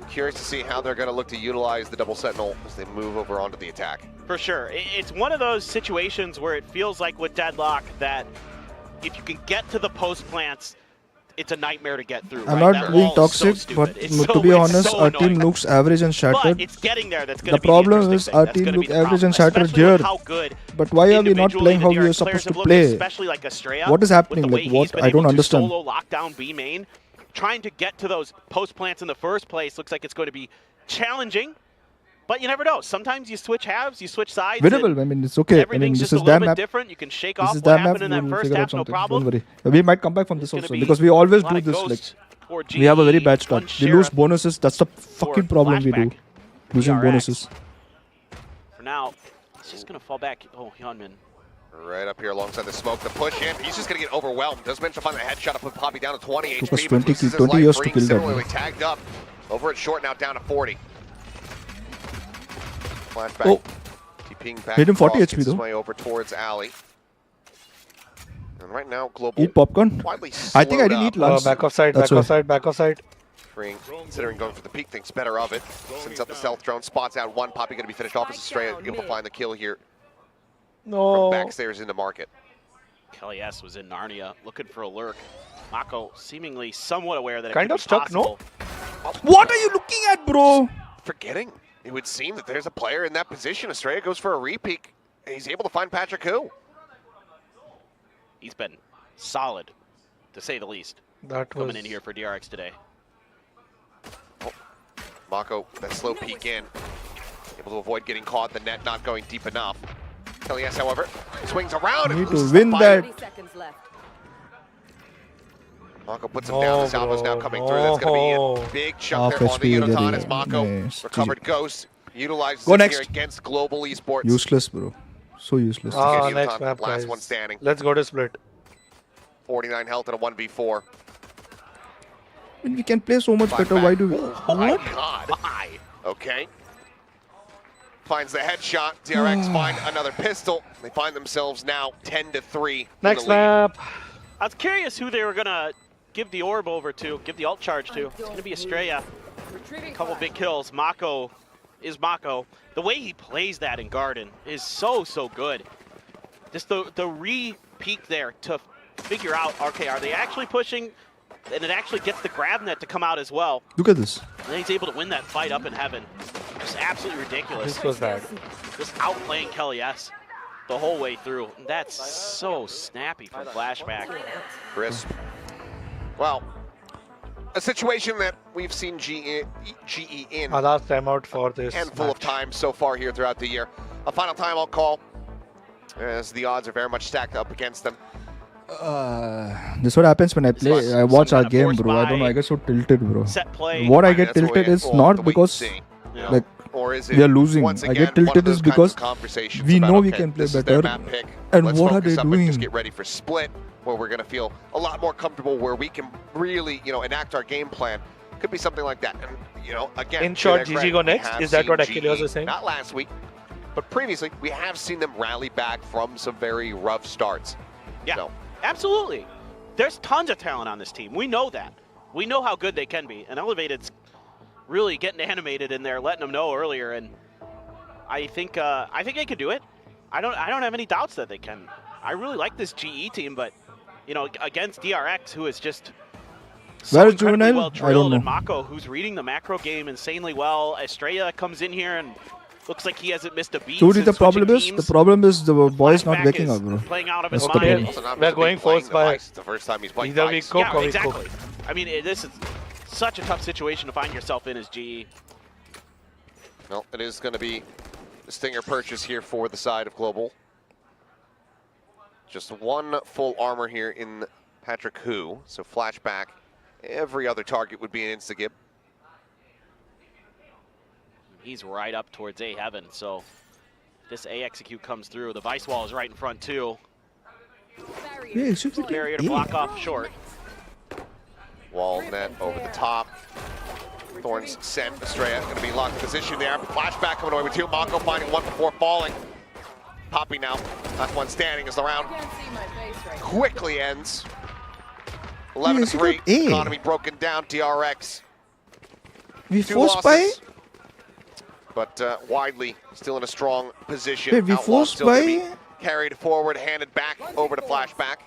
Curious to see how they're going to look to utilize the double sentinel as they move over onto the attack. For sure. It's one of those situations where it feels like with Deadlock that if you can get to the post plants, it's a nightmare to get through. I'm right? not That being wall is so toxic, stupid. but It's to so- be it's honest, so our team annoying. looks average and But shattered. it's getting there. That's going to The be problem the is interesting our thing. That's team gonna look be the average and problem, shattered especially with here. how good But why are we not individually playing the how we DRX are supposed players to have looked, play? Especially like Estrella. What is with happening? the way Like, he's what? been I able don't to understand. Solo lock down B main. Trying to get to those post plants in the first place looks like it's going to be challenging. But you never know. Sometimes you switch halves, you switch sides. Winnable. and I mean, it's okay. I mean, everything's this just is a little damn bit map. different. You can shake This off is what damn map. happened in that We'll first figure out half, no something. problem. Don't worry. We might come back from this It's gonna also be because we always a lot do of this. Like, ghosts for we have a very GE, bad start. one We lose sheriff bonuses. That's the fucking problem we do. Flashback. Losing DRX. bonuses. For now, it's just going to fall back. Oh, Hyunmin. Right up here alongside the smoke, the push in. He's just going to get overwhelmed. Does manage to find the headshot to put Poppy down to 20 Took us HP. 20 but loses his 20 life. years to Freak kill that, similarly bro. tagged up. Over at short now down to 40. Flashback. Oh. TPing back. Made him 40 across, HP gets his though. way over towards Alley. And right now, Global Eat popcorn. widely I think I slowed didn't up. eat lunch. Back off side, That's back off why. side, back off side. Considering going for the peak, thinks better of it. Sends up the stealth drone, spots out one. Poppy going to be finished off as Estrella able to find the kill here from No. backstairs into market. Kelly S was in Narnia looking for a lurk. Mako seemingly somewhat aware that it Kind could of be stuck, no? possible. What are you looking at, bro? Forgetting, it would seem that there's a player in that position. Estrella goes for a repeak, and he's able to find Patrick Hu. He's been solid, to say the least, That was coming in here for DRX today. Mako, that slow peek in, able to avoid getting caught. The net not going deep enough. Kelly S, however, swings around and Need to loses the win fight. 30 seconds left. Mako puts him down. The salvo's now coming through. That's going to be a big chunk Half there on the HP will get Unotan it. as Mako Nice. recovered Ghost. Utilizes Go it next. here against Global Esports. Useless, bro. So useless. Ah, Unotan, next map, last guys. one standing. Let's go to split. 49 health and a 1v4. When we can play so much better, why do we? Oh my god. Okay. Finds the headshot. DRX find another pistol. They find themselves now 10-3. in the Next lead. map. I was curious who they were going to give the orb over to, give the ult charge to. It's going to be Estrella. Retrieving A couple flash. big kills. Mako is Mako. The way he plays that in Garden is so good. Just the re-peek there to figure out, okay, are they actually pushing? And it actually gets the grab net to come out as well. Look at this. And then he's able to win that fight up in heaven. Just absolutely ridiculous. This was bad. Just outplaying Kelly S the whole way through. And that's so snappy from Flashback. Crisp. Well, a situation that we've seen GE in Our last time out for this handful of match. times so far here throughout the year. A final timeout call, as the odds are very much stacked up against them. This is what happens when I play. was I watch some our kind of game, forced bro. I don't know. by I get so tilted, bro. Set play. What I And get that's what tilted we is have to not wait because and see, you know? like or is it we are losing. once I again get one of tilted those is kinds of because conversations we about, know we okay, can play this is their better. map pick. And Let's what are focus they up and just doing? get ready for split, where we're going to feel a lot more comfortable, where we can really, enact our game plan. Could be something like that. And again, In short, to their GG credit, go we next? have Is that seen what Achilles GE, was saying? Not last week, but previously, we have seen them rally back from some very rough starts. Yeah, So, absolutely. there's tons of talent on this team. We know that. We know how good they can be. And Elevated's really getting animated in there, letting them know earlier. And I think they can do it. I don't have any doubts that they can. I really like this GE team, but you know, against DRX, who is just so incredibly well drilled, and Mako, who's reading the macro game insanely well. Estrella comes in here and looks like he hasn't missed a beat. Trudy, the problem is the boy's not waking up, bro. Playing out of his That's the mind. problem. We're going forced by It's the first time he's playing either we Vice. cook Yeah, or we exactly. cook. I mean, this is such a tough situation to find yourself in as GE. Well, it is going to be the Stinger purchase here for the side of Global. Just one full armor here in Patrick Hu. So flashback. Every other target would be an insta-gib. He's right up towards A heaven, so if this A execute comes through, the Vice wall is right in front too. Yeah, it should be Barrier to block off short. Wall net over the top. Thorns sent. Estrella going to be locked in position there. Flashback coming away with two. Mako finding one before falling. Poppy now. Last one standing as the round quickly ends. 11-3. Economy broken down. DRX. We Two forced by. losses, but widely still in a strong position. Wait, we Outlaw forced still gonna by. be carried forward, handed back over to flashback.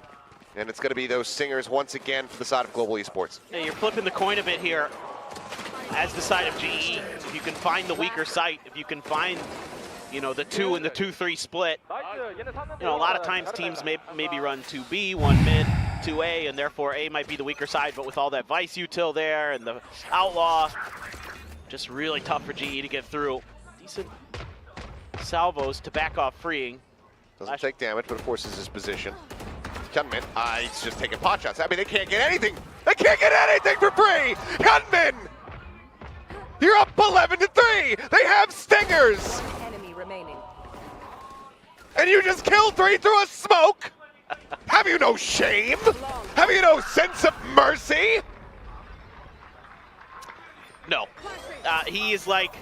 And it's going to be those Singers once again for the side of Global Esports. Yeah, you're flipping the coin a bit here as the side of GE. If you can find the weaker site, if you can find, you know, the 2 and the 2-3 split, you know, a lot of times teams maybe run 2B, 1 mid, 2A, and therefore A might be the weaker side, but with all that Vice util there and the Outlaw, just really tough for GE to get through. Decent salvos to back off freeing. Doesn't take damage, but forces his position. Hyunmin, he's just taking pot shots. I mean, they can't get anything. They can't get anything for free. Hyunmin, you're up 11-3. They have Stingers. Enemy remaining. And you just killed 3 through a smoke. Have you no shame? Have you no sense of mercy? No, he is like,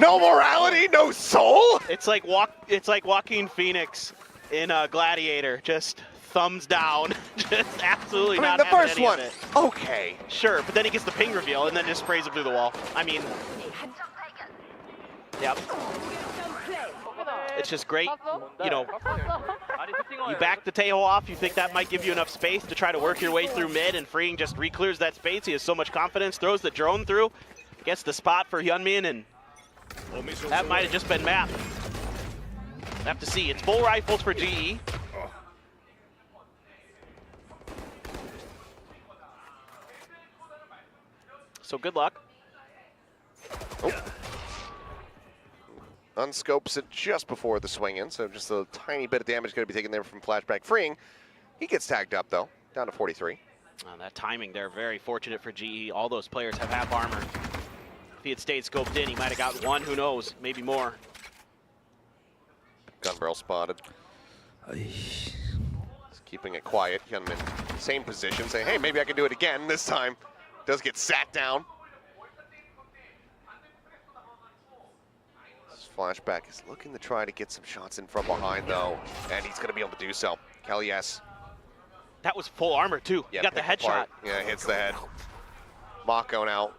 no morality, no soul. it's like Joaquin Phoenix in Gladiator, just thumbs down, just absolutely I mean, not the having first any one, of it. okay. Sure, but then he gets the ping reveal and then just sprays him through the wall. I mean, yep. It's just great, you know. You back the Tejo off, you think that might give you enough space to try to work your way through mid, and Freeing just re-clears that space. He has so much confidence, throws the drone through, gets the spot for Hyunmin, and that might have just been map. Have to see. It's full rifles for GE. So good luck. Oh. Unscopes it just before the swing in, so just a tiny bit of damage going to be taken there from flashback. Freeing, he gets tagged up though, down to 43. That timing there, very fortunate for GE. All those players have half armor. If he had stayed scoped in, he might have got one, who knows, maybe more. Gun barrel spotted. Just keeping it quiet. Hyunmin, same position, saying, hey, maybe I can do it again. This time, does get sat down. This flashback is looking to try to get some shots in from behind, though, and he's going to be able to do so. Kelly S. That was full armor, too. Yeah, he got the headshot. Yeah, hits the head. Mako now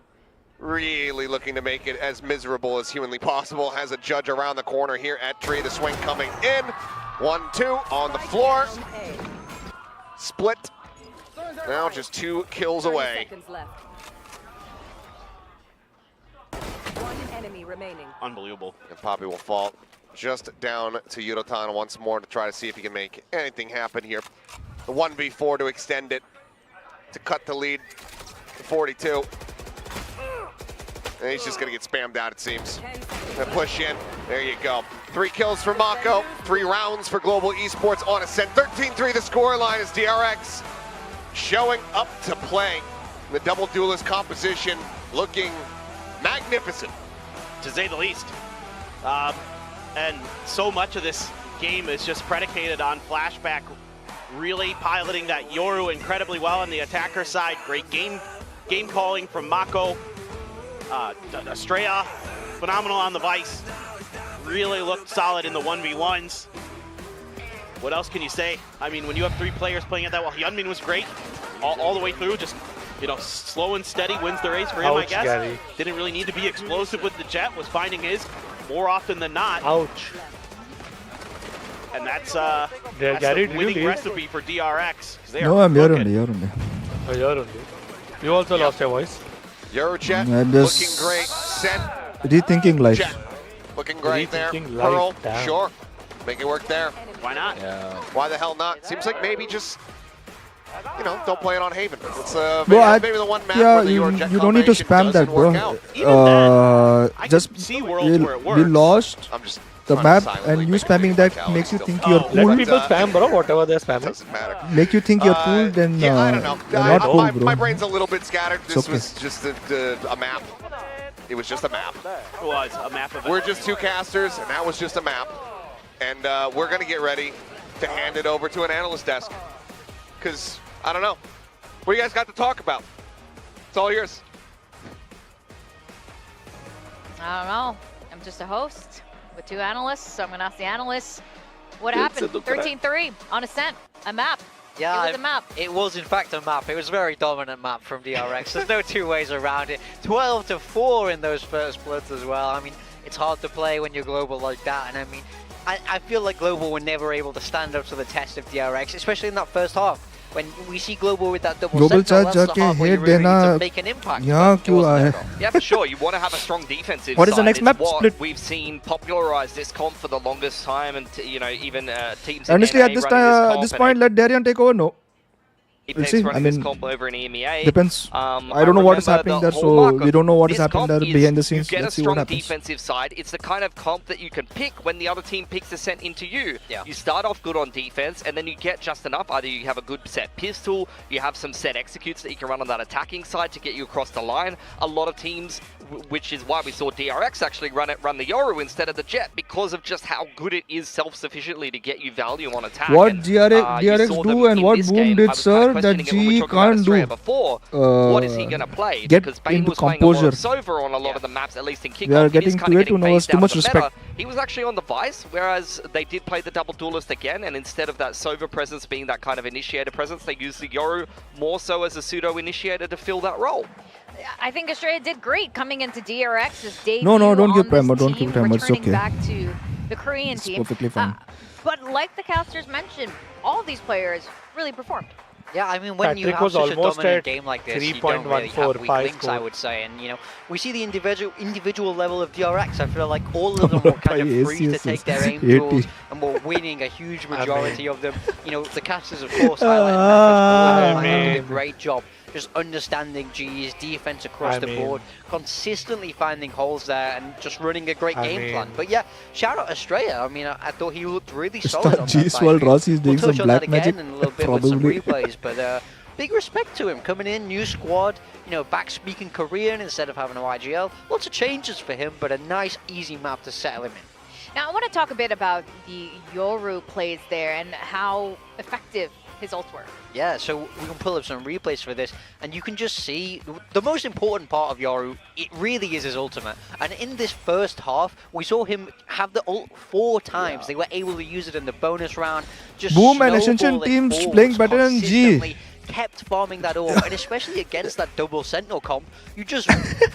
really looking to make it as miserable as humanly possible. Has a judge around the corner here at Tree. The swing coming in. 1-2 on the floor. Split. Now just 2 kills away. Seconds left. One enemy remaining. Unbelievable. And Poppy will fall just down to Yudotan once more to try to see if he can make anything happen here. The 1v4 to extend it, to cut the lead to 42. And he's just going to get spammed out, it seems. And push in. There you go. 3 kills for Mako. 3 rounds for Global Esports on Ascent. 13-3 the scoreline is DRX showing up to play. The double duelist composition looking magnificent. To say the least. And so much of this game is just predicated on flashback really piloting that Yoru incredibly well on the attacker side. Great game calling from Mako. Estrella, phenomenal on the Vice. Really looked solid in the 1v1s. What else can you say? I mean, when you have 3 players playing at that well, Hyunmin was great. all the way through, just, you know, slow and steady wins the race for him, I Ouch, guess. Gary. Didn't really need to be explosive with the jet, was finding his more often than not. Ouch. And that's, Yeah, that's Gary, the did you winning leave? recipe for DRX. 'Cause they No, are I'm here cooking. only, here only. Oh, you're only. You also lost your voice. Eurojet I'm looking just- great. Sent Rethinking life. Jet looking great there. Rethinking life, Pearl, damn. sure. Make it work there. Why not? Why the hell not? Seems like maybe just, you know, don't play it on Haven. It's Bro, maybe the one map yeah, where the you Eurojet don't need to combination spam that, doesn't work bro. out. Even then, I Just can see worlds where it works. we lost I'm just the trying to map, silently and you make it spamming feel that like makes you Alex think still- you're Oh, Let cool. people spam, bro, whatever they're spamming. Doesn't matter. Make you think you're cool, then Yeah, I don't know. you're not cool, my, bro. my brain's a little bit scattered. This okay. was just a map. It was just a map. It was a map of We're it. just two casters, and that was just a map. And we're going to get ready to hand it over to an analyst desk. Because, I don't know. What do you guys got to talk about? It's all yours. I don't know. I'm just a host with two analysts, so I'm going to ask the analysts what happened. 13-3 on Ascent, a map. Yeah, It was a map. It was in fact a map. It was a very dominant map from DRX. There's no two ways around it. 12-4 in those first splits as well. I mean, it's hard to play when you're global like that. And I mean, I feel like global were never able to stand up to the test of DRX, especially in that first half. When we see global with that double Global sentinel, charge that's the जाके half where you hit really need देना- to make an impact. यहाँ but it क्यों wasn't आया? there at all. Yeah, for sure. You want to have a strong defensive What is the side. next It's map what split? we've seen popularize this comp for the longest time, and you know, even teams. Honestly, in at NA this running time, comp, this and point, let Darian take over. No, Apex see, I running this mean, comp over in EMEA. depends. I don't know what is remember happening the there, so hallmark we of don't know what is this happening comp there is behind the scenes. You get Let's a see what strong happens. defensive side. It's the kind of comp that you can pick when the other team picks Ascent into you. Yeah. You start off good on defense, and then you get just enough. Either you have a good set pistol, you have some set executes that you can run on that attacking side to get you across the line. A lot of teams, which is why we saw DRX actually run the Yoru instead of the Jet, because of just how good it is self-sufficiently to get you value on attack. What And, DRX you saw do them and in what this Boom game. did, I was sir, kind of that questioning it when we G were talking about can't Australia do. before. What is he going to play? Get Because Bane into was playing a lot composure. of Sova on a lot of the maps, at least in kickoff. We are He is getting kind to of it, getting now it's phased too out much of the meta. respect. He was actually on the Vice, whereas they did play the double duelist again, and instead of that Sova presence being that kind of initiator presence, they used the Yoru more so as a pseudo initiator to fill that role. I think Australia did great coming into DRX's debut. No, don't on give this Prima, don't team, give Prima, it's returning okay. back to the Korean It's team. perfectly fine. But like the casters mentioned, all of these players really performed. Yeah, I mean, when you Patrick have was such a almost dominant at game like this, you don't really 3.14 have weak pie links, I score. would say. And, you know, we see the individual level of DRX. I feel like all of them were kind of Pie free to ACS take their aim 80. tools and were winning a huge I majority mean- of them. You know, the casters, of course, highlighted I did a mean- great job just understanding G's defense across I the mean- board, consistently finding holes there and just running a great I game plan. mean- But yeah, shout out Australia. I mean, I thought he looked really solid on that G's side. World Rossi is We'll doing some touch on that black magic. again in a little bit with some Probably. replays, but big respect to him coming in, new squad, you know, back speaking Korean instead of having a YGL. Lots of changes for him, but a nice, easy map to settle him in. Now I want to talk a bit about the Yoru plays there and how effective his ults were. Yeah, so we can pull up some replays for this, and you can just see the most important part of Yoru, it really is his ultimate. And in this first half, we saw him have the ult 4 times. They were able to use it in the bonus round. Just Boom and snowball Ascension it teams forwards playing better than G. consistently, kept farming that ore, and especially against that double sentinel comp, you just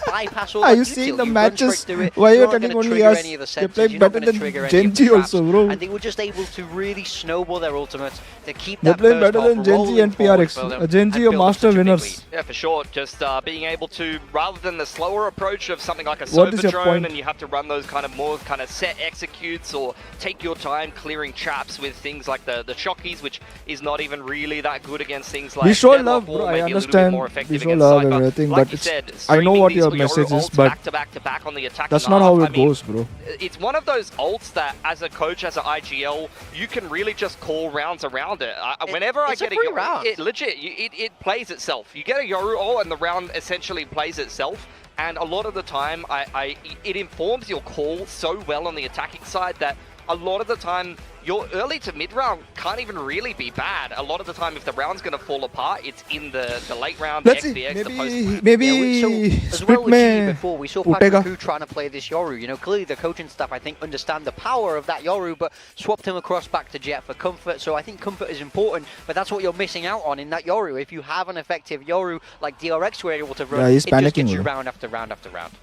bypass all Are that you detail. seeing the You run matches? straight through it. Why You're you're not telling gonna only trigger us? any of the They sensors, played you're not better gonna than trigger any of Genji the traps, also, bro. and they were just able to really snowball their ultimates to keep They're that playing first better half than Genji rolling and forward PRX. for them Genji and are build up master such a big winners. lead. Yeah, for sure. Just being able to, rather than the slower approach of something like a What is Sova your drone, point? and you have to run those kind of more kind of set executes or take your time clearing traps with things like the Shockies, which is not even really that good against things like We show Deadlock love, or bro. I maybe a little bit understand. more We effective show against love and Cypher. everything, Like but you said, I know streaming what these your Yoru message is, ults but back to back to back on the attacking that's not how half, it I mean, goes, bro. it's one of those ults that, as a coach, as an IGL, you can really just call rounds around it. Whenever I it's a get a free Yoru, round. it legit, it plays itself. You get a Yoru ult and the round essentially plays itself. And a lot of the time, it informs your call so well on the attacking side that a lot of the time, your early to mid round can't even really be bad. A lot of the time, if the round's going to fall apart, it's in the late round, Let's the see. XBX, the post. Maybe As split well with G में before, we saw उठेगा. Patrick trying to play this Yoru. You know, clearly the coaching staff, I think, understand the power of that Yoru, but swapped him across back to Jet for comfort. So I think comfort is important, but that's what you're missing out on in that Yoru. If you have an effective Yoru like DRX were able to run, Yeah, he's it just panicking, gets you bro. round after round after round.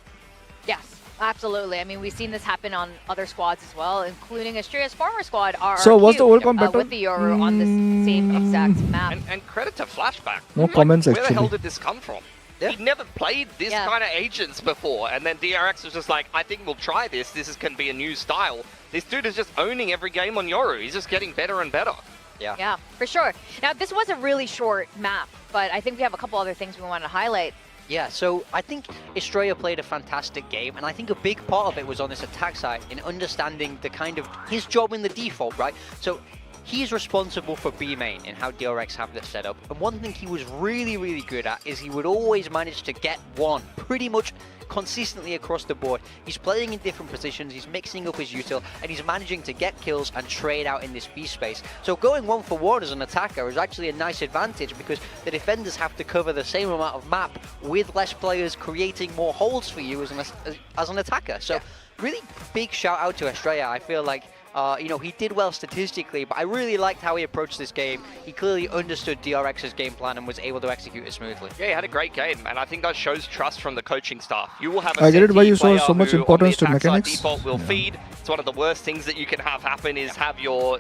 Yes, absolutely. I mean, we've seen this happen on other squads as well, including Astria's former squad, RRQ, So what's the World Cup battle? with the Yoru on this same exact map. And credit to Flashback. No Like, comments, where the hell actually. did this come from? Yeah. He'd never played this Yeah. kind of agents before, and then DRX was just like, I think we'll try this. This is going to be a new style. This dude is just owning every game on Yoru. He's just getting better and better. Yeah, for sure. Now, this was a really short map, but I think we have a couple other things we want to highlight. Yeah, so I think Estrella played a fantastic game, and I think a big part of it was on this attack side in understanding the kind of his job in the default, right? So he's responsible for B main and how DRX have this set up. And one thing he was really, really good at is he would always manage to get one pretty much consistently across the board. He's playing in different positions, he's mixing up his util, and he's managing to get kills and trade out in this B space. So going 1-for-1 as an attacker is actually a nice advantage because the defenders have to cover the same amount of map with less players creating more holes for you as an attacker. So really big shout out to Estrella. I feel like you know, he did well statistically, but I really liked how he approached this game. He clearly understood DRX's game plan and was able to execute it smoothly. Yeah, he had a great game, and I think that shows trust from the coaching staff. You will have a I get it why CT you saw player so much who, importance to on the attack side mechanics. default will feed. It's one of the worst things that you can have happen is have your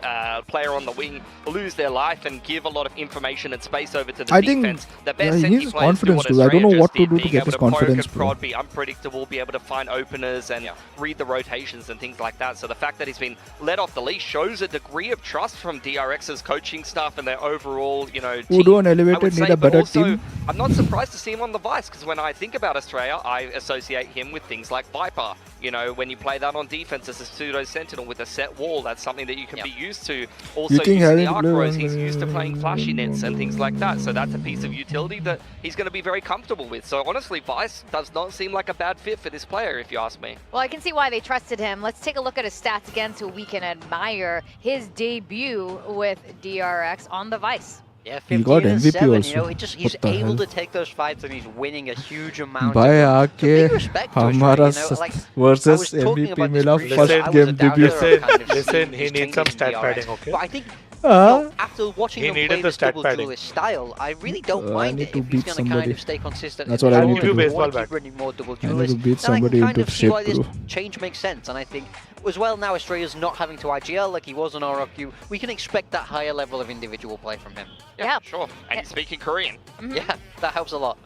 player on the wing lose their life and give a lot of information and space over to the I think, defense. The best yeah, he CT needs players confidence do too. what I don't know Australia what just to did, do to being get able his to poke confidence, and bro. prod, be unpredictable, be able to find openers and read the rotations and things like that. So the fact that he's been let off the leash shows a degree of trust from DRX's coaching staff and their overall, you know, team. Udo and I would Elevated say, need a but better also, team. I'm not surprised to see him on the Vice because when I think about Australia, I associate him with things like Viper. You know, when you play that on defense as a pseudo sentinel with a set wall, that's something that you can be used to. Also You think using the having arc blue rows, and- he's used to playing flashy nets and things like that. So that's a piece of utility that he's going to be very comfortable with. So honestly, Vice does not seem like a bad fit for this player, if you ask me. Well, I can see why they trusted him. Let's take a look at his stats again so we can admire his debut with DRX on the Vice. Yeah, He 15 got and MVP 7, also. you know, he's What the able hell? to take those fights and he's winning a huge amount भाई of them. So आके big respect to हमारा Australia, you know, like, versus I was talking MVP about this मिला previously, first I was a game doubter debut. of kind of Listen, seeing he these needs some changes in stat DRX. padding, okay? But I think you know, after watching He him needed play the this stat double padding. duelist style, I really don't I mind need it to if he's beat going to kind somebody. of stay consistent. That's in what I his need to role. do. If you want Baseball keep running more double I need to duelists, beat then I somebody can kind into of see why shape, this bro. change makes sense. And I think as well now Australia's not having to IGL like he was on RRQ, we can expect that higher level of individual play from him. Yeah. Sure. And he's speaking Korean. Yeah, that helps a lot.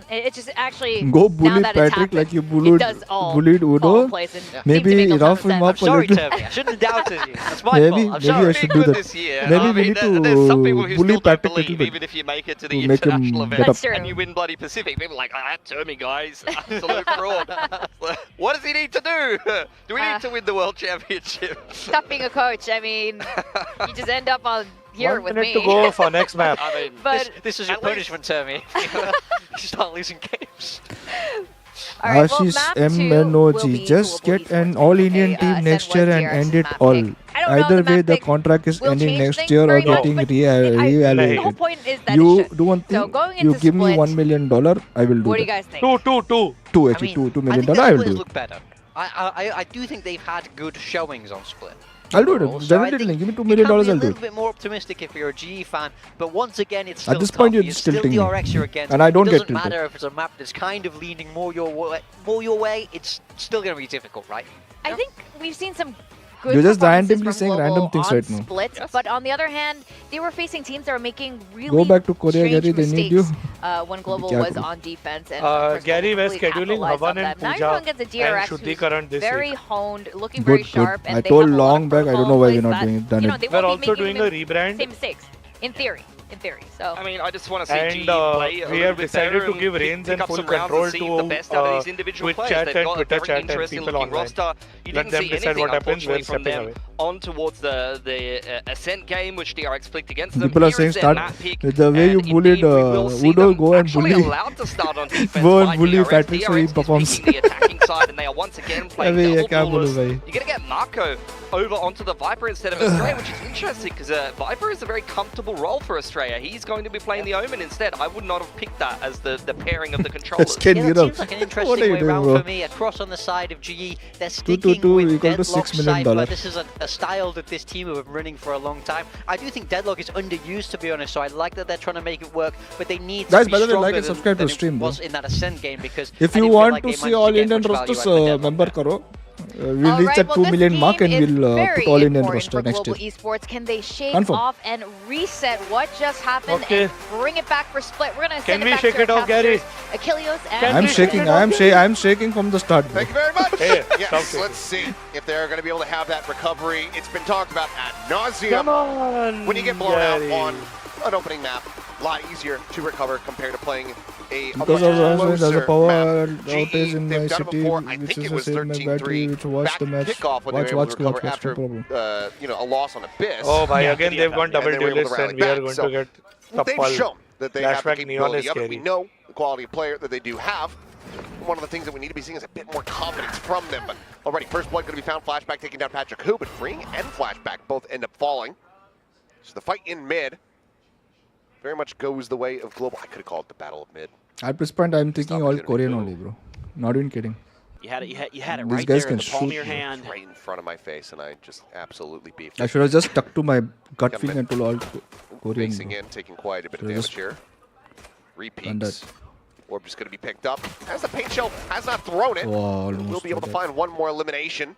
It just actually Go now bully that it's Patrick happened, like you it does all bullied fall Udo. in place and seems Maybe to make a ton of rough him sense. up I'm a sorry, little. Toby. I shouldn't have doubted you. That's my Maybe- fault. I'm maybe I sorry. should Big do one that. this year. Maybe I we mean, need to there's some people who bully still don't Patrick a little believe, bit even if you make it to the to make him international get event up. That's true. and you win bloody Pacific. People are like, ah, Termy, guys, absolute fraud. What does he need to do? Do we need to win the world championship? Stop being a coach. I mean, you just end up on here 1 with minute me. to go for next map. I mean, But This is your At least- punishment, Termy. You start losing games. all right, well, Ashish map 2 will MNOG. be Just Global get an Esports. all-Indian Okay, team Ascent next was year and DRX's end it map all. pick. I don't know Either the way, map the pick contract is will ending change next things year or very much, getting but re the whole reevaluated. point is that it You should. do one So thing. going You into give me split, $1 million, I will do what do you that. guys think? Two. Two I actually, mean, $2 I million. think the I will splitters do. look better. I do think they've had good showings on Split. I'll do it. overall, so I Definitely, think give me $2 you million. can be I'll a do little it. bit more optimistic if you're a GE fan, but once again, it's still At this tough. point, you're It's still still tilting me. DRX you're against. And I don't it get doesn't tilted. matter if it's a map that's kind of leaning more your way. It's still going to be difficult, right? I think we've seen some good You're just performances randomly from saying Global random things on right now. Split, Yes. but on the other hand, they were facing teams that were making really Go back to Korea, strange Gary. They need mistakes you. when Global Kya was karo? on defense. And of course, Gary Global was completely scheduling capitalized on Havan and that. Now you're Pooja going against a and DRX Shuddhi who's Karan this very week. honed, looking very Good, sharp, good. and I they told have a lot long of back, I don't protocol know why in we're place not that, doing it, done you know, it. they We're won't be also making doing a the rebrand. same mistakes. In theory. So I mean, I just want to see And GE play a we little have bit decided better to and give pick- reins pick and up full some rounds control and see to the best out of these individual Twitch players. chat They've and got a Twitter very chat and interesting people looking online. roster. You Let didn't them see decide anything, what happens. unfortunately, We're from stepping them away. on towards the Ascent game, which DRX flicked against them. People are Here saying is their start map pick, the way you and bullied indeed we will see Udo. them Go and actually bully. allowed to start on defense Go and by bully DRX. Patrick so he DRX is performs. picking the attacking side, and they are once again playing Abhi, ye double kya bolu duelist. bhai? You're gonna get Marco over onto the Viper instead of Australia, which is interesting because Viper is a very comfortable role for Australia. He's going to be playing the Omen instead. I would not have picked that as the pairing of the controllers. Can Yeah, get that up. seems like an What interesting are you way doing, round bro? for me. Across on the side of GE, they're 2-2-2 sticking with equal to Deadlock $6 million. Cypher. This is a style that this team have been running for a long time. I do think Deadlock is underused, to be honest, so I like that they're trying to make it work, but they need Guys, to by be the way, like stronger and subscribe than to stream, it bro. was in that Ascent game, because If I you didn't feel want like to they see managed all to get Indian much rosters, value out of Deadlock member there. karo. We'll reach that 2 million mark and we'll put all Indian roster next year. Esports. Can they shake Confirm. off and reset what just happened Okay. and bring it back for split? We're gonna Can send we it back shake to it off, Gary? Achilles and Can I'm we shaking. shake it off? I'm shaking from the start, bro. Thank you very much. Hey, stop Yes, shaking. let's see if they're going to be able to have that recovery. It's been talked about ad nauseum. Come on. When you get blown Gary. out on an opening map, a lot easier to recover compared to playing a Because much there's a closer power map. outage GE, in they've my done it city, before. I which think is it the was same battery 13-3 which watched back the match. kickoff when they were Watch, able to recover no after problem. a loss on Abyss. Oh, bhai, Yeah, again good they've idea. gone double And they were able to duelist rally and we are back, going so to get they've tappal. shown that they have the Flashback Neon capability is of it. We scary. know the quality of player that they do have. One of the things that we need to be seeing is a bit more confidence from them. But already, first blood going to be found. Flashback taking down Patrick Hu, but Freeing and Flashback both end up falling. So the fight in mid very much goes the way of Global. I could have called it the Battle of Mid. At this point, I'm thinking all opportunity. Korean only, bro. Not even kidding. You had it. You had it These right guys there in can the palm of shoot, your bro. hand. Right in front of my face, and I just absolutely beefed I it. should have just stuck to my gut Got feeling him and told all Korean. Facing Bro. in, taking quite a bit of So damage just here. done Repeats. that. Orb just going to be picked up. As the paint shell has not thrown it, Wow, we'll almost be able to got that. find one more elimination.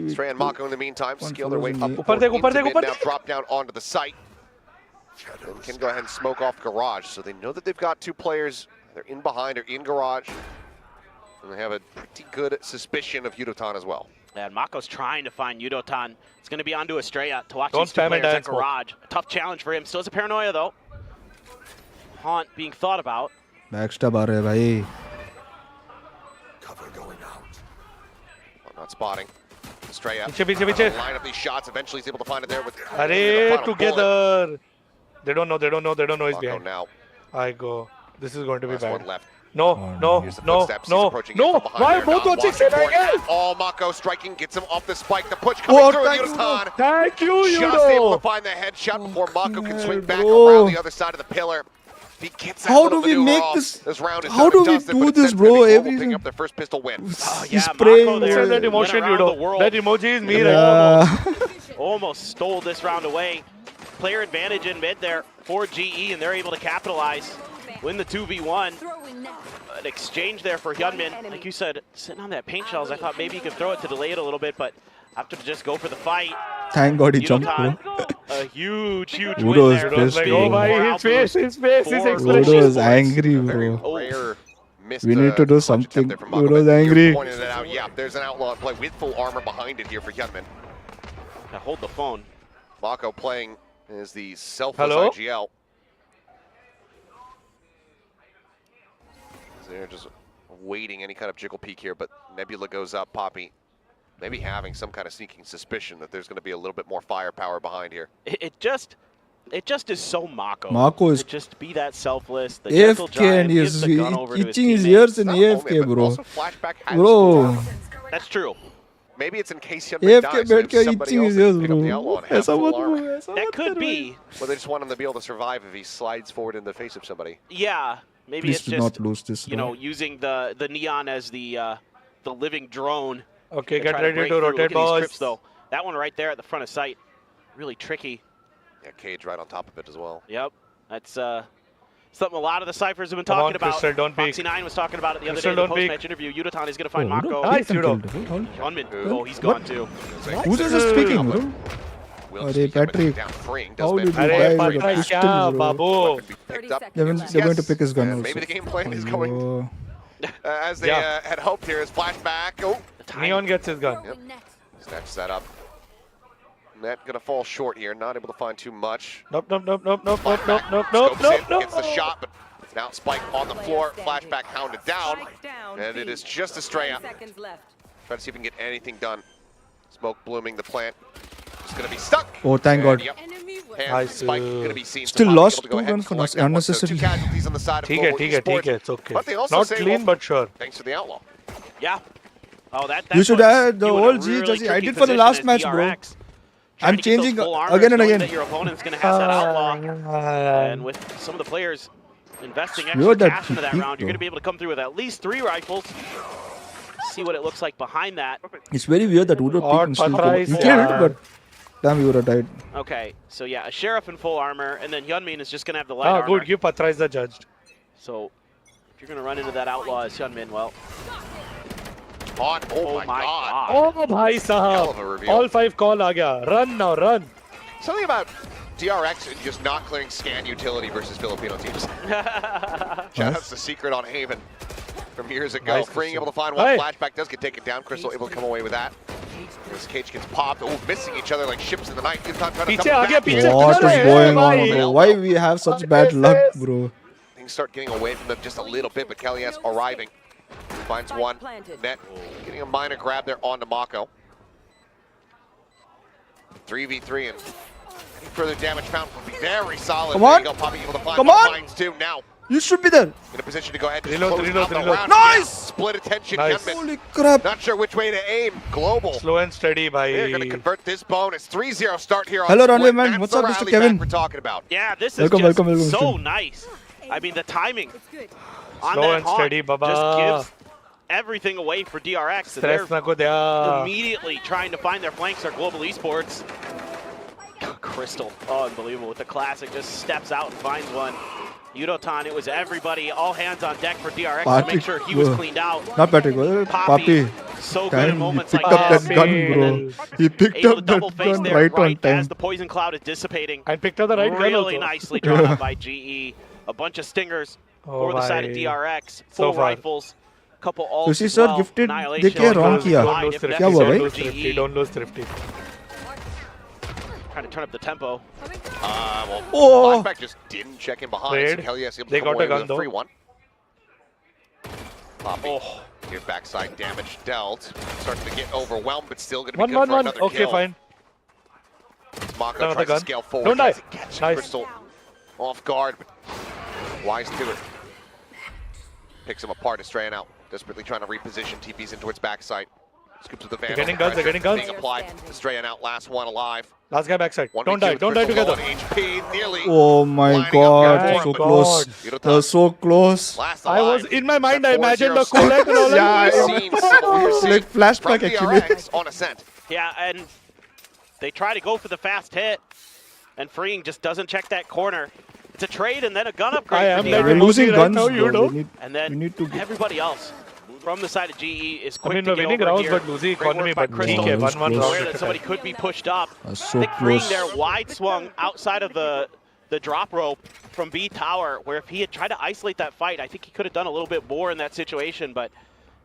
Stray and Mako in the meantime One scale their way follows up in the- Upar dekh, into upar dekh, mid upar now, dekh. drop down onto the site. And can go ahead and smoke off Garage. So they know that they've got two players. They're in behind or in Garage. And they have a pretty good suspicion of Yudotan as well. And Mako's trying to find Yudotan. It's going to be onto Estrella to watch Don't these two spam it players down at smoke. Garage. A tough challenge for him. Still has a paranoia, though. Haunt being thought about. Backstab आ रहे हैं भाई. Not spotting. Estrella Piche, piche, piche. line up these shots. Eventually he's able to find it there with the Arey, final bullet. together. They don't know he's Mako behind. now. I go. This is going to be Last one bad. left. No, no, Here's the no, footsteps. He's no, approaching in no. from behind Why there. both Not watching watching Sena for it again? at all. Mako striking, gets him off the spike. The push coming Oh, through. thank you, Yudotan Thank you, just able to Yudo. find the headshot before Mako can swing back bro. around the other side of the pillar. If he gets that How little do we maneuver make off, this- round is how not do we adjusted, do but it's this, gonna be bro? Global Everything- picking up their first pistol win. Oh, He's yeah, praying Mako Look there at that went emotion, around Yudo. the world. That emoji is me, right? Yeah. Almost stole this round away. Player advantage in mid there for GE, and they're able to capitalize. Win the 2v1. An exchange there for Hyunmin. Like you said, sitting on that paint shells, I thought maybe you could throw it to delay it a little bit, but after to just go for the fight. Thank God he jumped, bro. Yudotan, a huge Udo win is there. pissed, Like, bro. oh, bhai, his face, his For expression. Udo is Global angry, Very bro. rare missed, We need to do clutch something. attempt there from Mako, Udo's but you're angry. pointing it out. Yeah, there's an outlaw play with full armor behind it here for Hyunmin. Now hold the phone. Mako playing as the selfless Hello? IGL. So they're just waiting any kind of jiggle peek here, but Nebula goes up, Poppy maybe having some kind of sneaking suspicion that there's going to be a little bit more firepower behind here. It just is so Mako. Mako is to just be that selfless. The gentle AFK giant and gives he's the gun over to his itching his teammates. ears in Not only, AFK, but bro. also Flashback has Bro, That's true. maybe it's in case Hyunmin AFK dies, बैठ के somebody itching else his that ears, can pick up the bro. outlaw and have ऐसा full मत armor. बोलो, ऐसा That मत could करो। be. Well, they just want him to be able to survive if he slides forward in the face of somebody. Yeah. Maybe Please it's do just not lose this, you know, using the neon as the living drone. Okay, to get try ready break to through. rotate, Look at these boys. trips, though. That one right there at the front of sight, really tricky. Yeah, Cage right on top of it as well. Yep, that's something a lot of the ciphers have been Come on, talking about. Crystal, don't peek. Foxy9 was talking about it the other Crystal, day in the don't peek. post-match interview. Yudotan is going to find Oh, Udo Mako. Nice, peeked and Udo. killed. Hold. Hyunmin. Who? Oh, he's What? gone too. Who's just speaking, bro? Wilson Arey, coming Patrick. down freeing, How does did man you Arey, die with a Patrick, pistol, kya, bro? babu? weapon be picked up. They're going to pick his gun And also. maybe the game plan is going Aiyo. as they Yeah. had hoped here. Is flashback. Oh, Neon gets his gun. Yep. Snatch that up. Net gonna fall short here. Not able to find too much. Nope, nope, nope, nope, nope, nope, nope, nope, nope, Scopes nope, in, nope. gets the shot, but it's now Spike on the floor. Flashback hounded down. Strike down, And it B. is just Estrella. 10 seconds left. Try to see if we can get anything done. Smoke blooming the plant. It's going to be stuck. Oh, thank God. Yep. Enemy was And Nice. Spike going to be seen. Still Poppy lost able to go 2 ahead and guns for collect us that one. So unnecessarily. 2 casualties on the side of ठीक Global है, Esports. it's okay. But they also Not say, clean, well, but sure. thanks to the Outlaw. Yeah. Oh, that You should puts add the you in a old G really jersey. I tricky did for the position last as match, bro. DRX. Trying I'm to get those changing full armors, again and knowing again. that your opponent's going to have that outlaw. And with some of the players investing extra Weird that cash into that he round, you're going to peaked, be able to come through with at least 3 rifles. See what it looks like behind that. It's very weird that Udo Odd peeked and still Patrais, he killed, yeah. but damn, he would have died. Okay, so yeah, a sheriff in full armor, and then Hyunmin is just going to have the light Ah, armor. good. Give Patrais the judged. So if you're going to run into that outlaw as Hyunmin, well, On. Oh, my God. Oh, bhai Hell of a sahab. reveal. All 5 call aa gaya. Run now, run. Something about DRX and just not clearing scan utility versus Filipino teams. Shout outs to Secret on Haven from years ago. Nice, Freeing Crystal. able to find one. Hey. Flashback does get taken down. Crystal able to come away with that. This cage gets popped. Oh, missing each other like ships in the night. Yutan trying to Piche come aa gaya, back. piche. What is Hey, going on, bhai. bro? Why we have such bad luck, bro? Things start getting away from them just a little bit, but Kelly's arriving. Finds one. Net. Getting a minor grab there onto Mako. 3v3 and any further damage found would be very solid. Come There on. you go, Poppy able to find Come one. on. Finds 2 now. You should be there. In a position to go ahead and Reload, close reload, out the reload. round. Nice! Split attention. Nice. Hyunmin. Holy crap. Not sure which way to aim. Global. Slow and steady, bhai. They're going to convert this bonus. 3-0 start here on Hello, Split. Runway man. That's What's the up, Mr. rally Kevin? back we're talking about. yeah, this is Welcome, just welcome, welcome, so Mr. nice. I mean, the timing on Slow that and haunt steady, baba. just gives everything away for DRX. And Stress they're na ko dya. immediately trying to find their flanks are Global Esports. Crystal, oh, unbelievable. With the classic, just steps out and finds one. Yudotan, it was everybody, all hands on deck for DRX to Patrick, make sure he was bro. cleaned out. Not Patrick, Papi. So good in Damn, he moments picked like up this. that gun, And bro. then He picked Able to up double that face gun there right on time. as the poison cloud is dissipating. And picked up the right gun Really also. nicely drawn up by GE. A bunch of stingers Oh, for the side of bhai. DRX. So Full far. rifles. Couple ults You see, as sir, well. gifted, Annihilation देखिए, wrong goes किया. wide Don't lose if Thrifty. क्या हुआ, necessary भाई? Don't lose for Thrifty. GE. Don't lose Thrifty. Trying to turn up the tempo. Well, Oh. Flashback just didn't check in behind. Trade. So Kelly able to They come got away a gun, with a free though. one. Poppy. Oh, Your backside damage dealt. Starting to get overwhelmed, but still going to be 1 good 1 for 1. another Okay, kill. fine. Mako Another tries to gun. scale forward. Don't die. Tries to catch Nice. Crystal off guard, but wise to it. Picks him apart. Estrayan out, desperately trying to reposition. TP's in towards backside. Scoops with the van. getting guns, they're getting guns. Being applied. Estrayan out, last one alive. Last guy backside. 1v2 Don't die. with Don't die Crystal together. low on HP, nearly Oh my lining up god, here Thank so for him, but close. Yudotan That was so close. last I was alive. in my mind. I That imagined 4-0 a collect and all Yeah, that. We've seen some weird Like from flashback actually. DRX on Ascent. yeah, and they try to go for the fast hit, and Freeing just doesn't check that corner. It's a trade and then a gun upgrade. I am for that DRX. We're losing right guns, now, you bro. know. And then we need to get- everybody else from the side of GE is I quick mean, to we're get winning over rounds, here. but losing Great economy. work by But Crystal. Yeah, TK, that 1 1 was round. Aware at that a somebody time. could be pushed up. So I think Freeing close. there wide swung outside of the drop rope from B Tower, where if he had tried to isolate that fight, I think he could have done a little bit more in that situation, but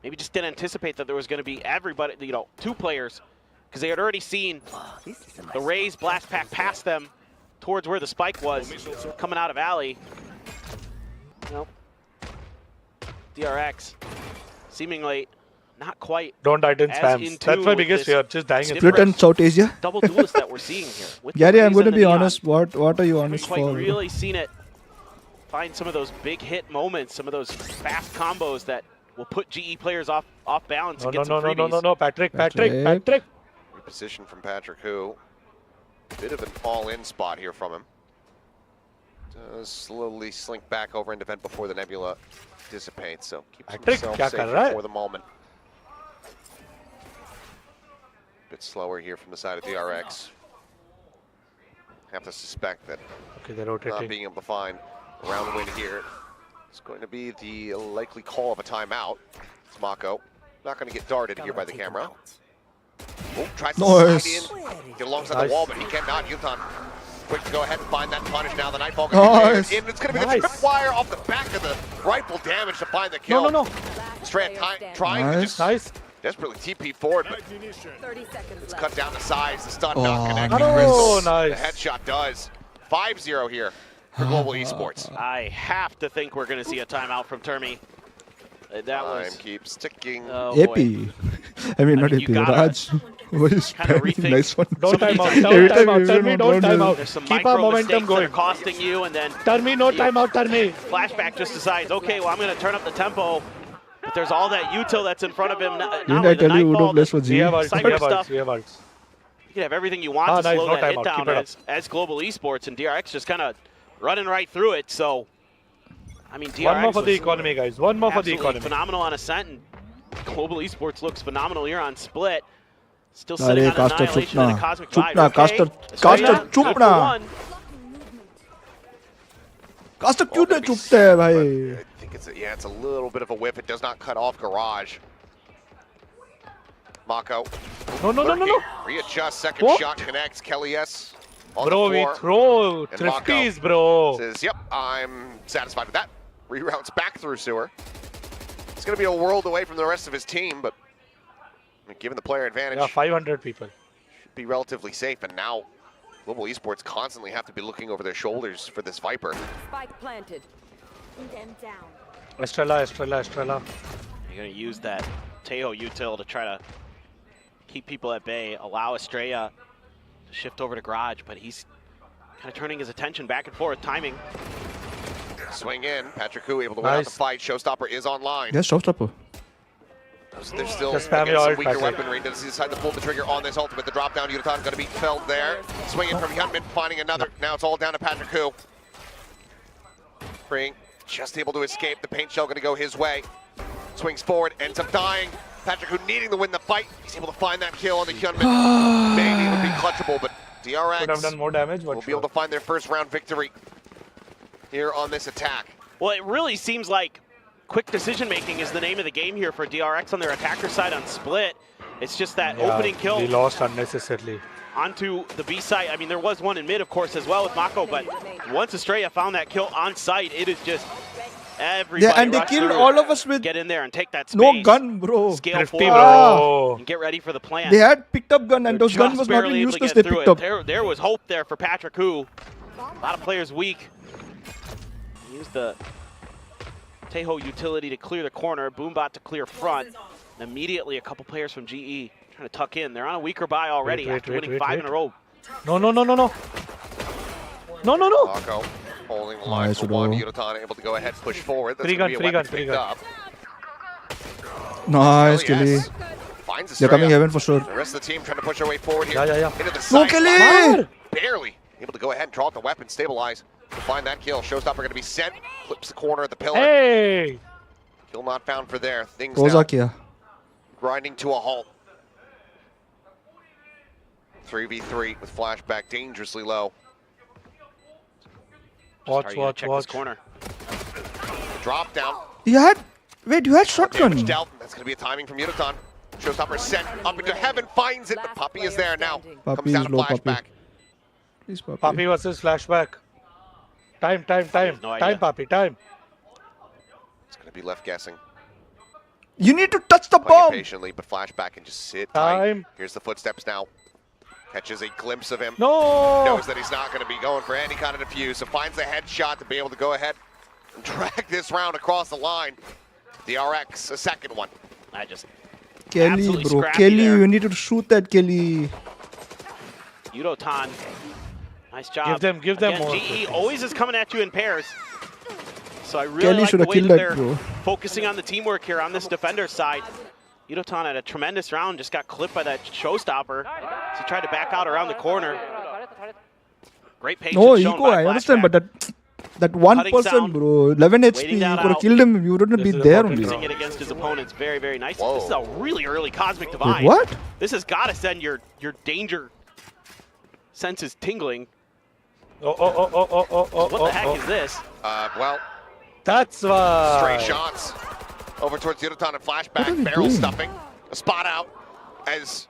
maybe just didn't anticipate that there was going to be everybody, you know, 2 players, because they had already seen the Rays blast pack past them towards where the spike was coming out of alley. Nope. DRX seemingly not quite Don't die in as spams. in That's tune my with biggest this fear. Just dying in split Split spams. and South Asia. double duelist that we're seeing here. With the Gary, I'm Rays going to and the be Neon. honest. What are you Haven't honest quite for? really seen it find some of those big hit moments, some of those fast combos that will put GE players off balance No, and no, get some no, no, no, freebies. no, no. Patrick. Patrick. Reposition from Patrick, who bit of an all-in spot here from him. Does slowly slink back over into vent before the nebula dissipates, so keeps Patrick, himself kya safe kar raha hai? for the moment. Bit slower here from the side of DRX. Have to suspect that Okay, they're not rotating. being able to find a round win here is going to be the likely call of a timeout. It's Mako. Not going to get darted here by the camera. Oh, tries to Nice. slide in, get alongside Nice. the wall, but he cannot. Yutan quick to go ahead and find that punish now. The Nightfall Nice. in. It's going to be Nice. the tripwire off the back of the rifle damage to find the kill. No, no, no. Strand trying to Nice. just Nice. desperately TP forward, but 30 seconds it's left. cut down to size. The stun Oh, not connecting. no. Oh, The nice. headshot does. 5-0 here for Global Esports. I have to think we're going to see a timeout from Termi. That Time was keeps ticking. oh boy. AP. I mean, not mean, you AP. gotta- Raj. Why is kind of spamming? rethink. Nice one. Don't time out. Every Don't time time out. you Tell me run don't time out. There's some Keep our micro momentum mistakes that are going. costing you, and then Tell me no time out. Tell me. Flashback just decides, okay, well, I'm going to turn up the tempo. But there's all that util that's in front of him. Not Didn't only I the tell you nightfall, Udo plays for We G? have ults. Cyber We have stuff. ults. We have ults. you can have everything you want Ah, to nice, slow no that timeout. hit Keep down it up. as Global Esports, and DRX just kind of running right through it. So, I mean, DRX One more for the was economy, guys. One more for the absolutely economy. phenomenal on Ascent, and Global Esports looks phenomenal here on Split. Still sitting अरे on caster Annihilation चुप and ना a Cosmic चुप Vibe. ना Okay. Caster Australia, caster चुप good for ना one. Caster Well, क्यों gonna नहीं be चुपते है set, भाई but I think it's a little bit of a whiff. It does not cut off Garage. Mako. No, no, no, no, no. Readjust, second What? shot connects. Kelly S on Bro, the we floor. throw And Mako thrifties, bro. Says, yep, I'm satisfied with that. Reroutes back through Sewer. It's going to be a world away from the rest of his team, but I mean, given the player advantage, Yeah, 500 people. should be relatively safe. And now Global Esports constantly have to be looking over their shoulders for this Viper. Spike planted. Them down. Estrella, Estrella, Estrella. You're going to use that Tejo util to try to keep people at bay, allow Estrella to shift over to Garage, but he's kind of turning his attention back and forth, timing. Swing in. Patrick Hu able to win out the Nice. fight. Showstopper is online. yes showstopper They're still Just spam against your some ult, weaker Patrick. weaponry. Does he decide to pull the trigger on this ultimate? The drop down. Yutan going to be felled there. Swinging from Hyunmin, finding another. Now it's all down to Patrick Hu. Spring just able to escape. The paint shell going to go his way. Swings forward, ends up dying. Patrick Hu needing to win the fight. He's able to find that kill on the Hyunmin. Maybe it would be clutchable, but Could have done DRX more damage, will but be able to find their first round victory here on this attack. Well, it really seems like quick decision making is the name of the game here for DRX on their attacker side on Split. It's just that opening kill We lost unnecessarily. onto the B site. I mean, there was one in mid, of course, as well with Mako, but once Estrella found that kill on site, it is just everybody and they rush killed through, all of us with get in there and take that space. no gun bro Scale Thrifty, forward bro. and get ready for the plan. they had picked up gun and They're those gun just was not barely being able to useless get they through picked it. up There was hope there for Patrick Hu. A lot of players weak. Use the Tejo utility to clear the corner, Boombot to clear front. And immediately a couple players from GE trying to tuck in. They're on a weaker buy already Wait, after wait, winning wait, 5 wait. in a row. No, no, no, no, no. No, no, no. Mako holding the line Nice, for one. Udo. Yutan able to go ahead, push forward. That's Free going gun, to be a free weapon gun, picked free up. nice Kelly Kelly S finds they're coming Estrella. heaven for sure The rest of the team trying to push their way forward here. Yeah, yeah, yeah. Into the No, side. Kelly! Barely able to go ahead and draw out the weapon, stabilize to find that kill. Showstopper going to be sent. Clips the corner of the pillar. Hey. Kill not found for there. Things रोजा now किया grinding to a halt. 3v3 with flashback dangerously low. Watch, Starting to watch, check watch. this corner. Drop down. you had wait you had Damage shotgun dealt. That's going to be a timing from Yutan. Showstopper sent up into heaven, finds it, but Last Puppy is player there now. standing. Puppy Comes down is to low, Puppy. flashback. please Puppy. Papi versus flashback. Time, time, time. no Time, idea. Papi, time. It's going to be left guessing. you need to touch the Playing it bomb patiently, but flashback and just sit tight. Time. Here's the footsteps now. Catches a glimpse of him. No. Knows that he's not going to be going for any kind of defuse, so finds the headshot to be able to go ahead and drag this round across the line. DRX, a second one. I just Kelly absolutely bro scrappy Kelly there. you need to shoot that Kelly Yudotan. Nice job. Give them Again, more. GE always is coming at you in pairs. So I really Kelly like should the have way killed that that, they're bro. focusing on the teamwork here on this defender side. Yudotan had a tremendous round, just got clipped by that showstopper. So he tried to back out around the corner. Great patience no shown ego by I understand Flashback. but that one Cutting person sound, bro 11 HP waiting you that could have out. killed him you wouldn't be This is there important only round. Using it against his opponents, very, very nice. Whoa. This is a really early Cosmic Divide. wait what This has got to send your danger senses tingling. Oh, oh, oh, oh, oh, oh, oh. What the heck is this? Well, That's why. straight shots over towards Yudotan and are flashback. they Barrel doing? stuffing. A spot out as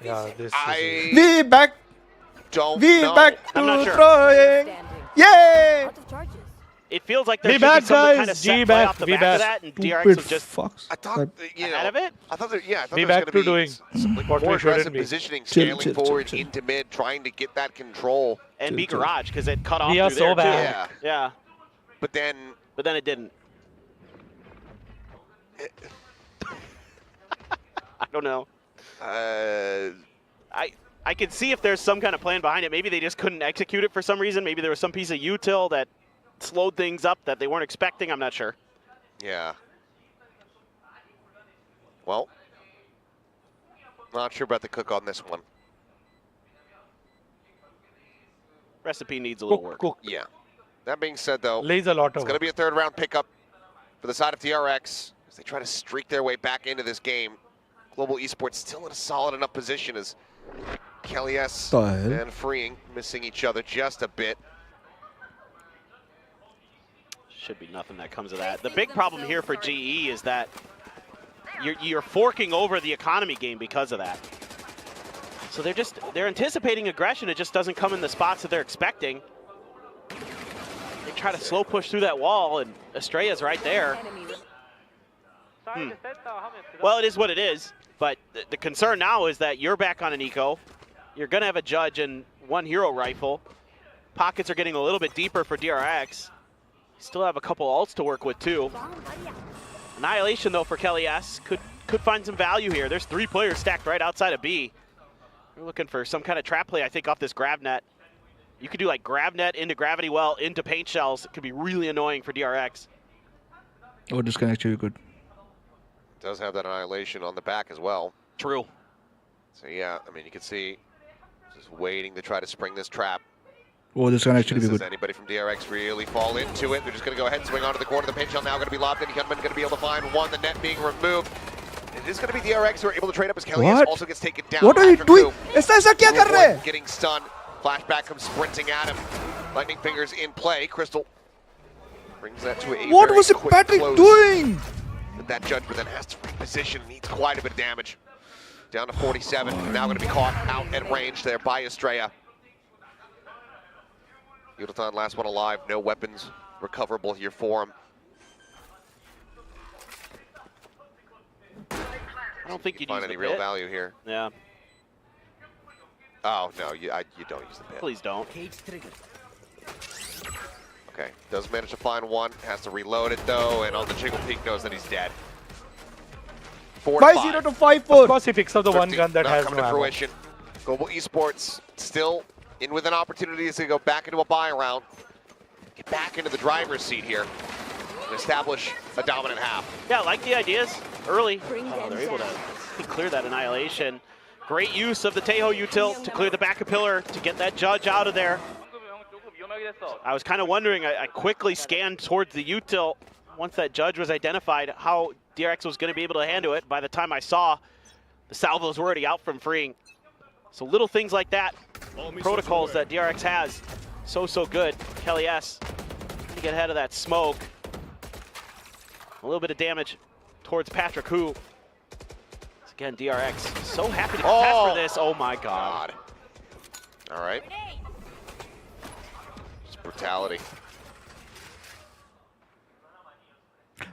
Yeah, this is. I we back don't we know. back I'm not to sure. throwing Standing. yay Out of charges. It feels like there Be should be back, some guys. kind of G set play back, off the be back back. of that, and DRX stupid was just fucks I thought, you know, ahead of it. I thought there, yeah, I thought Be there was back going to be doing like what more we shouldn't aggressive be. positioning, Chill, scaling chill, forward chill. into mid, trying to get that control. And be Chill. Garage because it cut off We are through so there bad. too. Yeah, But then but then it didn't. I don't know. I can see if there's some kind of plan behind it. Maybe they just couldn't execute it for some reason. Maybe there was some piece of util that slowed things up that they weren't expecting. I'm not sure. Yeah. Well, not sure about the cook on this one. Recipe needs a little work. Cook. Yeah. That being said, though, Lays a lot it's of going to work. be a third-round pickup for the side of DRX as they try to streak their way back into this game. Global Esports still in a solid enough position as Kelly S and Freeing missing each other just a bit. Should be nothing that comes of that. The big problem here for GE is that you're forking over the economy game because of that. So they're anticipating aggression. It just doesn't come in the spots that they're expecting. They try to slow push through that wall, and Estrella's right there. Well, it is what it is, but the concern now is that you're back on an eco. You're going to have a judge and one hero rifle. Pockets are getting a little bit deeper for DRX. Still have a couple ults to work with, too. Annihilation, though, for Kelly S. Could find some value here. There's 3 players stacked right outside of B. We're looking for some kind of trap play, I think, off this grab net. You could do like grab net into gravity well into paint shells. It could be really annoying for DRX. Oh, this can actually be good. Does have that annihilation on the back as well. True. So yeah, I mean, you can see just waiting to try to spring this trap. Oh, this can actually be Does good. anybody from DRX really fall into it? They're just going to go ahead and swing onto the corner. The paint shell now going to be lobbed in. Hunman going to be able to find one. The net being removed. It is going to be DRX who are able to trade up as Kelly What? also gets taken down. What are you Patrick doing? Hu, ऐसा क्या कर रहे हैं? getting stunned. Flashback comes sprinting at him. Lightning fingers in play. Crystal brings that to a What very was it quick Patrick close. doing? But that judgment then has to reposition. Needs quite a bit of damage. Down to 47. Now going to be caught out at range there by Estrella. Yudelton, last one alive. No weapons recoverable here for him. I don't think you'd find use any the real pit. value here. Yeah, Oh no, you don't use the pit. please don't. Okay, does manage to find one. Has to reload it though, and on the jiggle peak knows that he's dead. 4 to 5. 5-0 to Of 5-4. course, he picks up the one 50 gun that not has coming no to ammo. fruition. Global Esports still in with an opportunity to go back into a buy round. Get back into the driver's seat here and establish a dominant half. Yeah, I like the ideas early. Bring Oh, them they're able down. to clear that annihilation. Great use of the Tejo util to clear the back of pillar to get that judge out of there. I was kind of wondering, I quickly scanned towards the util once that judge was identified, how DRX was going to be able to handle it. By the time I saw, the salvos were already out from freeing. So little things like that, protocols that DRX has, so good. Kelly S, trying to get ahead of that smoke. A little bit of damage towards Patrick Hu. Again, DRX, so happy to contest for this. Oh my God. All right. Just brutality.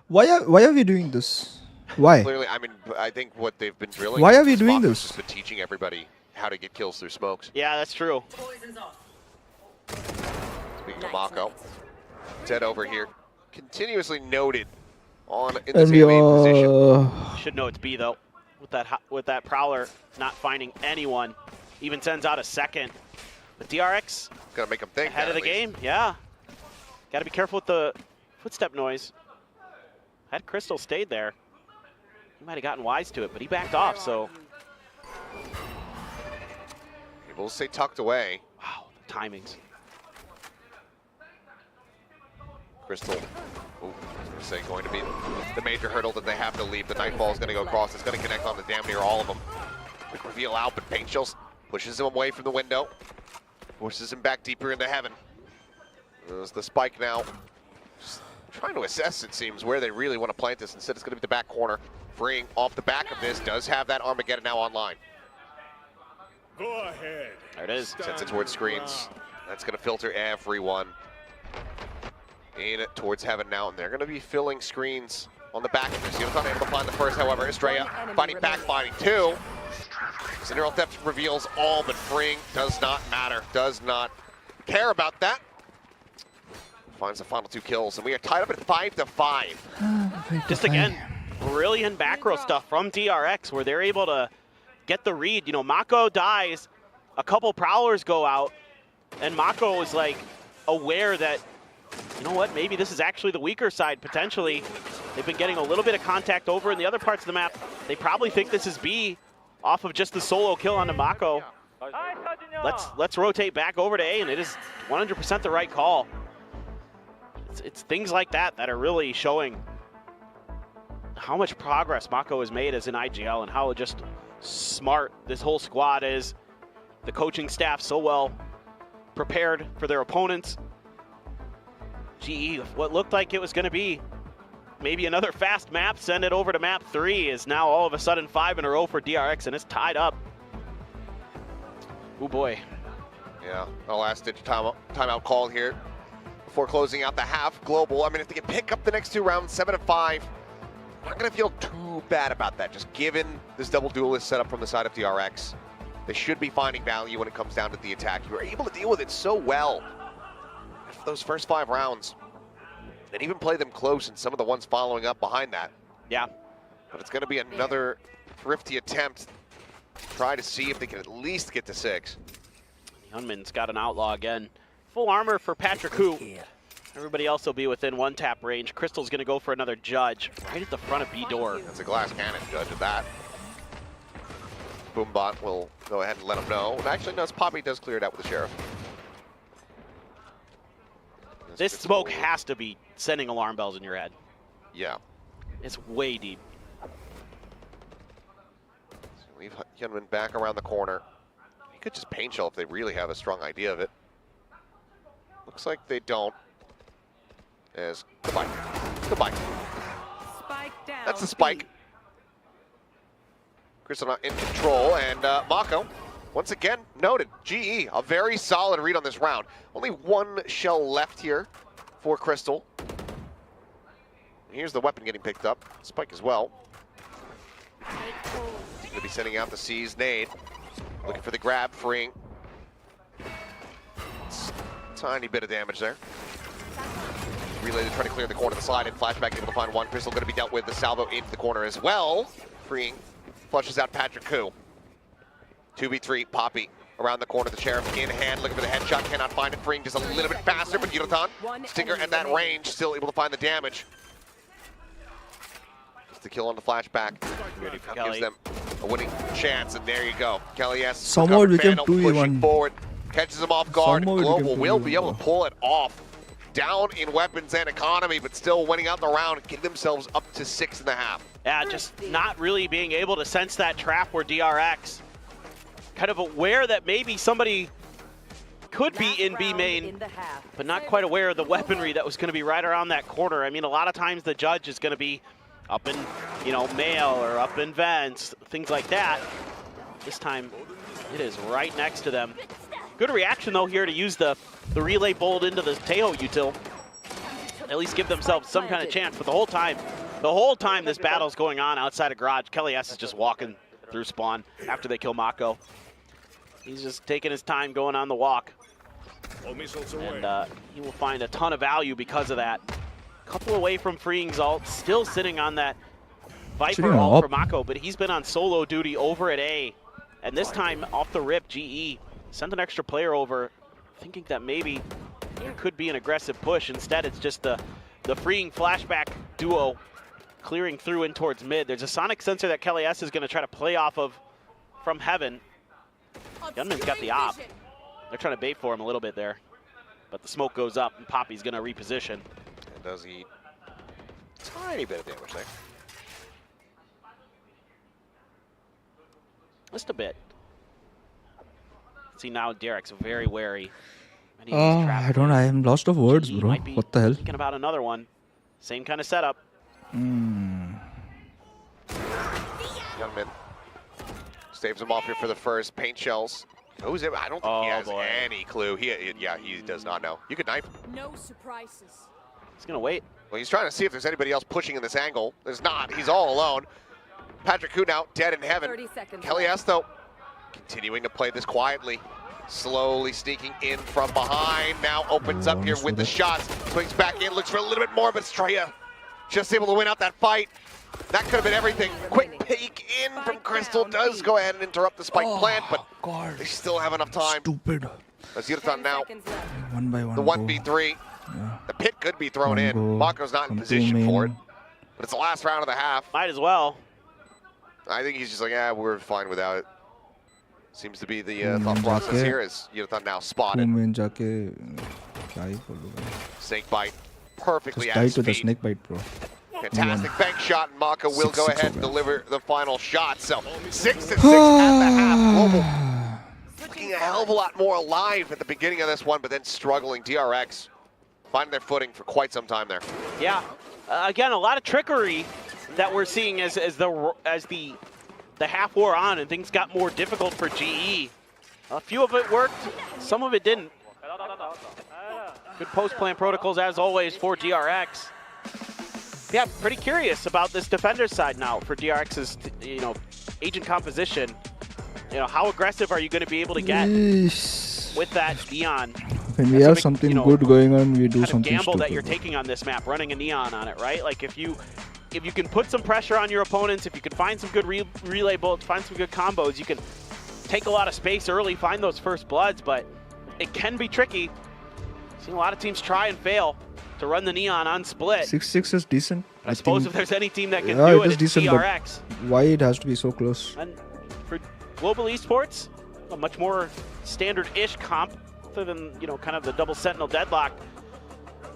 Why are we doing this? Why? Clearly, I mean, I think what they've been drilling. Why are we is doing Mako this? has been teaching everybody how to get kills through smokes. Yeah, that's true. Speaking of Mako, Ted over here, continuously noted on in And this we AoE position. Should know it's B though. With that Prowler not finding anyone, even sends out a second. But DRX Gonna make him think. ahead that of the at least. game, yeah. Got to be careful with the footstep noise. Had Crystal stayed there, he might have gotten wise to it, but he backed off. So We'll say tucked away. wow, the timings. Crystal, ooh, I was gonna say, going to be the major hurdle that they have to leave. The Nightfall is going to go across. It's going to connect on to damn near all of them. Quick reveal out, but Paint Shells pushes him away from the window. Forces him back deeper into heaven. There's the spike now. Just trying to assess, it seems, where they really want to plant this. Instead, it's going to be the back corner. Freeing off the back of this. Does have that Armageddon now online. Go ahead. There it is. Sends it towards screens. That's going to filter everyone in towards heaven now, and they're going to be filling screens on the back of this. Unit's unable to find the first, however. Estrella finding backfighting two. Cineral Theft reveals all, but freeing does not matter. Does not care about that. Finds the final 2 kills, and we are tied up at 5-5. Just again, brilliant back row stuff from DRX where they're able to get the read. You know, Mako dies, a couple Prowlers go out, and Mako is like aware that, you know what, maybe this is actually the weaker side potentially. They've been getting a little bit of contact over in the other parts of the map. They probably think this is B off of just the solo kill onto Mako. Let's rotate back over to A, and it is 100% the right call. It's things like that that are really showing how much progress Mako has made as an IGL and how just smart this whole squad is. The coaching staff so well prepared for their opponents. GE, what looked like it was going to be maybe another fast map, send it over to map 3, is now all of a sudden 5 in a row for DRX, and it's tied up. Oh boy. Yeah, a last-ditch timeout call here before closing out the half. Global, I mean, if they can pick up the next 2 rounds, 7-5, I'm not going to feel too bad about that, just given this double duelist setup from the side of DRX. They should be finding value when it comes down to the attack. You were able to deal with it so well for those first 5 rounds, and even play them close in some of the ones following up behind that. Yeah. But it's going to be another thrifty attempt to try to see if they can at least get to 6. Hyunmin's got an outlaw again. Full armor for Patrick Hu. Everybody else will be within 1-tap range. Crystal's going to go for another judge right at the front of B door. That's a glass cannon judge at that. Boombot will go ahead and let him know. And actually, no, Poppy does clear it out with the Sheriff. This smoke has to be sending alarm bells in your head. Yeah. It's way deep. So leave Hyunmin back around the corner. He could just paint shell if they really have a strong idea of it. Looks like they don't. As goodbye. Goodbye. Spike down. That's the spike. Crystal not in control, and Mako, once again, noted. GE, a very solid read on this round. Only 1 shell left here for Crystal. Here's the weapon getting picked up. Spike as well. He's going to be sending out the C's nade. Looking for the grab, freeing. Tiny bit of damage there. Relay to try to clear the corner of the slide, and flashback able to find 1. Crystal going to be dealt with. The salvo into the corner as well. Freeing. Flushes out Patrick Hu. 2v3, Poppy around the corner. The Sheriff in hand, looking for the headshot, cannot find it. Freeing just a little bit faster, but Yudotan, Stinger at that range, still able to find the damage. Just the kill on the flashback. Gives them a winning chance, and there you go. Kelly S. Somehow it became pushing 2v1. forward, catches him off guard. Somehow it Global became will 2v1, be able to pull it off. Down in weapons and economy, but still winning out the round, getting themselves up to 6.5. Yeah, just not really being able to sense that trap where DRX kind of aware that maybe somebody could be in B main, but not quite aware of the weaponry that was going to be right around that corner. I mean, a lot of times the judge is going to be up in, you know, mail or up in vents, things like that. This time, it is right next to them. Good reaction, though, here to use the relay bolt into the Tejo util. At least give themselves some kind of chance. But the whole time this battle's going on outside of garage, Kelly S is just walking through spawn after they kill Mako. He's just taking his time going on the walk. And he will find a ton of value because of that. Couple away from freeing Zalt, still sitting on that Viper ult for Mako, but he's been on solo duty over at A. And this time, off the rip, GE sent an extra player over, thinking that maybe there could be an aggressive push. Instead, it's just the freeing flashback duo clearing through in towards mid. There's a sonic sensor that Kelly S is going to try to play off of from heaven. Gunman's got the op. They're trying to bait for him a little bit there. But the smoke goes up, and Poppy's going to reposition. And does he tiny bit of damage there. Just a bit. See now DRX very wary. I don't know, I am lost of words, bro. What the hell? Thinking about another one. Same kind of setup. Youngman staves him off here for the first. Paint shells. Who's it? I don't think he has any clue. He does not know. You could knife him. No surprises. He's gonna wait. Well, he's trying to see if there's anybody else pushing in this angle. There's not. He's all alone. Patrick Hu now dead in heaven. 30 seconds Kelly S, though, continuing to play this quietly. Slowly sneaking in from behind. Now opens up here with the shots. Swings back in, looks for a little bit more, but Straya just able to win out that fight. That could have been everything. Quick fake in from Crystal does go ahead and interrupt the spike plant, but they still have enough time. Stupid. As Yuratan now, One by one. the 1v3. Yeah. The pit could be thrown One in. go. Mako's not in Come to position for it, main. but it's the last round of the half. Might as well. I think he's just like, yeah, we're fine without it. Seems to be the thought process here as Yuratan now spotted. में जाके क्या ही बोलूँ मैं. Snake bite perfectly Just at die his to the feet. snake bite, bro. Fantastic bank shot, and Mako will go 6-6 ahead and over. deliver the final shot. So 6-6 at the half. Global looking a hell of a lot more alive at the beginning of this one, but then struggling. DRX finding their footing for quite some time there. Yeah. Again, a lot of trickery that we're seeing as the half wore on and things got more difficult for GE. A few of it worked, some of it didn't. Good post-plan protocols as always for DRX. Yeah, pretty curious about this defender side now for DRX's, agent composition. How aggressive are you going to be able to get with that Neon? When we That's a have big, something good going on, we do kind of something gamble stupid. that you're taking on this map, running a Neon on it, right? Like if you can put some pressure on your opponents, if you can find some good relay bullets, find some good combos, you can take a lot of space early, find those first bloods, but it can be tricky. Seen a lot of teams try and fail to run the Neon on split. 6-6 is decent. I suppose if there's any team that can yeah, do it is it's decent, DRX. but why it has to be so close? And for global esports, a much more standard-ish comp, other than kind of the double sentinel deadlock.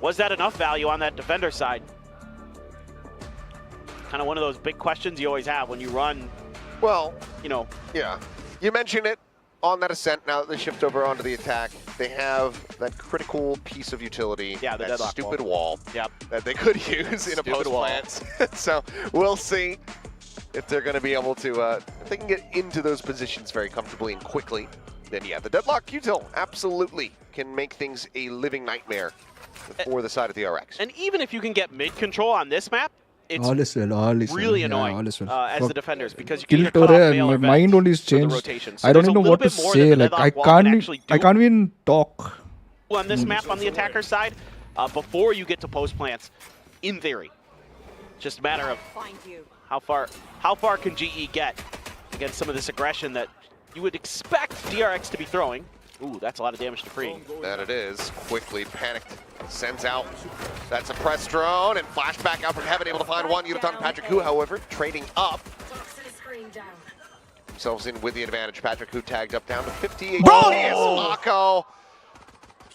Was that enough value on that defender side? Kind of one of those big questions you always have when you run. Well, yeah. You mentioned it on that Ascent. Now that they shift over onto the attack, they have that critical piece of utility. Yeah, the that deadlock stupid wall. Yep. That they could use in a Stupid wall. post-plant. So we'll see if they're going to be able to, if they can get into those positions very comfortably and quickly. Then yeah, the deadlock util absolutely can make things a living nightmare for the side of the DRX. And even if you can get mid control on this map, it's all is well, all is well. really Yeah, annoying all is well. as Fuck. the defenders because you can Kill either cut off Torre, Veil my or mind Vent only is for the changed. rotation. So I don't there's even a know little what to bit more say. that the Like I deadlock wall can can't, actually do I can't even talk. on this map on the attacker side before you get to post plants. In theory, just a matter of Find you. how far can GE get against some of this aggression that you would expect DRX to be throwing. Ooh, that's a lot of damage to free. That it is. Quickly panicked. Sends out that suppressed drone and flashback out from heaven, able to find one. Yuratan Patrick Hu, however, trading up. Themselves in with the advantage. Patrick Hu tagged up down to 58. Bro! Yes, Mako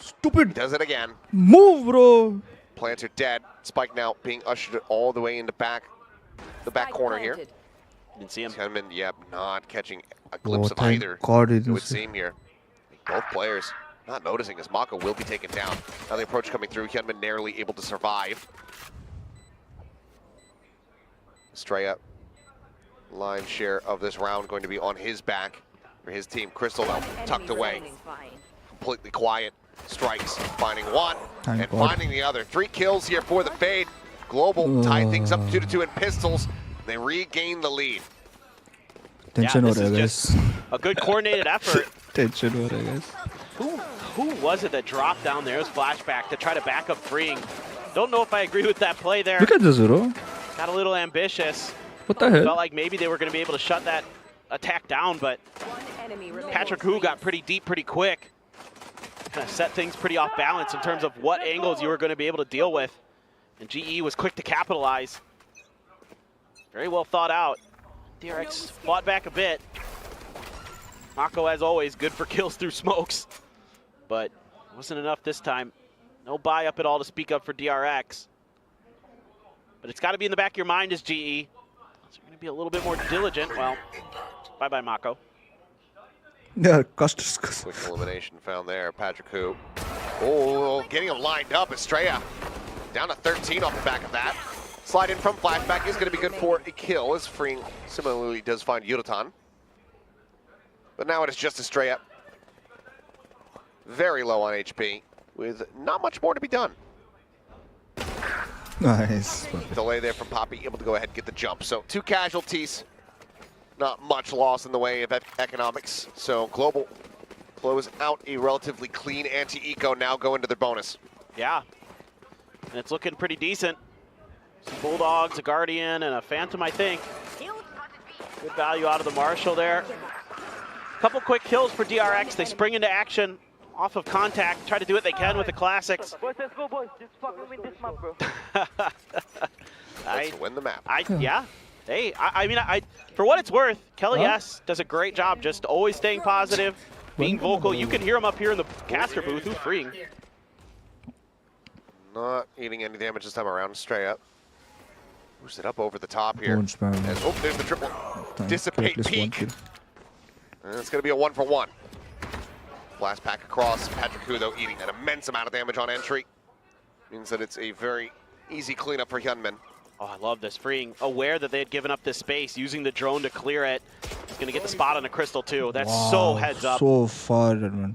Stupid. does it again. Move, bro. Plants are dead. Spike now being ushered all the way into the back corner here. Didn't see him. Tianmin, yep, not catching a glimpse of thank either. God It would is. seem here. Both players not noticing as Mako will be taken down. Now the approach coming through. Hyunmin narrowly able to survive. Estrella, lion's share of this round going to be on his back for his team. Crystal now tucked away, completely quiet. Strikes, finding one Thank and God. finding the other. 3 kills here for the Fade. Global tied things up 2-2 in pistols. They regain the lead. Tension हो this रहा है is guys. just a good coordinated effort. Tension हो रहा है guys. Who was it that dropped down there? It was flashback to try to back up freeing. Don't know if I agree with that play there. Look at this, bro. Got a little ambitious. What the hell? Felt like maybe they were going to be able to shut that attack down, but Patrick Hu got pretty deep pretty quick. Kind of set things pretty off balance in terms of what angles you were going to be able to deal with. And GE was quick to capitalize. Very well thought out. DRX fought back a bit. Mako, as always, good for kills through smokes. But wasn't enough this time. No buy up at all to speak up for DRX. But it's got to be in the back of your mind as GE. So you're going to be a little bit more diligent. Well, bye-bye, Mako. Yeah, cost. Quick elimination found there. Patrick Hu. Oh, getting him lined up. Estrella down to 13 off the back of that. Slide in from flashback is going to be good for a kill, as freeing similarly does find Yuratan. But now it is just Estrella. Very low on HP, with not much more to be done. Nice. Delay there from Poppy, able to go ahead and get the jump. So 2 casualties. Not much loss in the way of economics. So Global close out a relatively clean anti-eco, now go into their bonus. Yeah. And it's looking pretty decent. Some Bulldogs, a Guardian, and a Phantom, I think. Good value out of the Marshall there. Couple quick kills for DRX. They spring into action off of contact. Try to do what they can with the classics. Boys, let's go, boys. Just fucking win this map, bro. Let's win the map. Yeah. Hey, I mean, for what it's worth, Kelly S does a great job just always staying positive, being vocal. You can hear him up here in the caster booth. Who's freeing? Not eating any damage this time around. Straight up. Boost it up over the top here. Don't spam. As, oh, there's the triple. Time. Dissipate At least one peak. kill. And it's going to be a 1-for-1. Blast pack across. Patrick Hu, though, eating an immense amount of damage on entry. Means that it's a very easy cleanup for Hyunmin. Oh, I love this. Freeing, aware that they had given up this space, using the drone to clear it. He's going to get the spot on the crystal, too. That's so heads up. So far, man.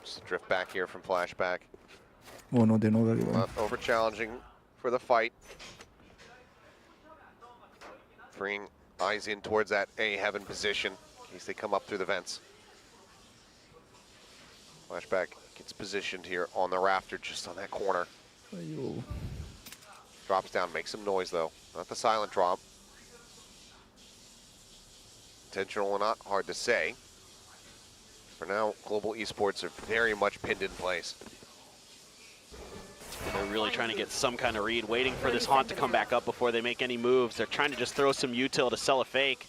Just a drift back here from flashback. Oh no, they know very well. Not over challenging for the fight. Freeing eyes in towards that A heaven position in case they come up through the vents. Flashback gets positioned here on the rafter, just on that corner. Ayo. Drops down, makes some noise though. Not the silent drop. Intentional or not, hard to say. For now, Global Esports are very much pinned in place. They're really trying to get some kind of read, waiting for this haunt to come back up before they make any moves. They're trying to just throw some util to sell a fake.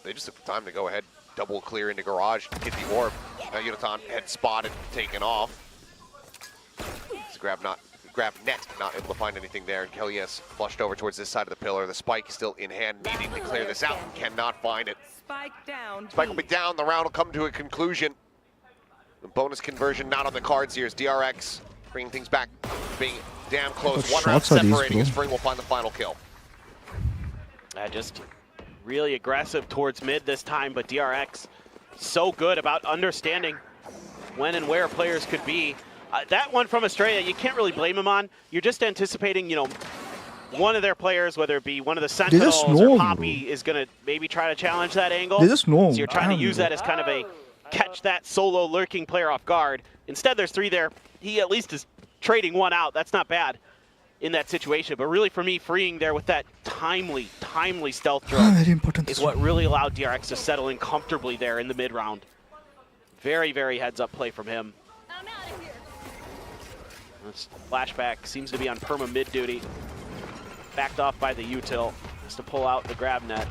They just took the time to go ahead, double clear into garage, get the orb. Now Yunaton had spotted, taken off. Grab net, not able to find anything there. And Kelly S flushed over towards this side of the pillar. The spike still in hand, needing to clear this out. Cannot find it. Spike down. Spike will be down. The round will come to a conclusion. The bonus conversion not on the cards here as DRX bringing things back, being damn close. What One round shots are these, separating bro? as Spring will find the final kill. Just really aggressive towards mid this time, but DRX so good about understanding when and where players could be. That one from Australia, you can't really blame him on. You're just anticipating, you know, one of their players, whether it be one of the Sentinels know, or Poppy, is going to maybe try to challenge that angle. They just know. So you're trying to Damn, use bro. that as kind of a catch that solo lurking player off guard. Instead, there's three there. He at least is trading one out. That's not bad in that situation. But really, for me, freeing there with that timely stealth drone Very important. is what really allowed DRX to settle in comfortably there in the mid round. Very, very heads-up play from him. This flashback seems to be on perma mid duty. Backed off by the util. Has to pull out the grab net.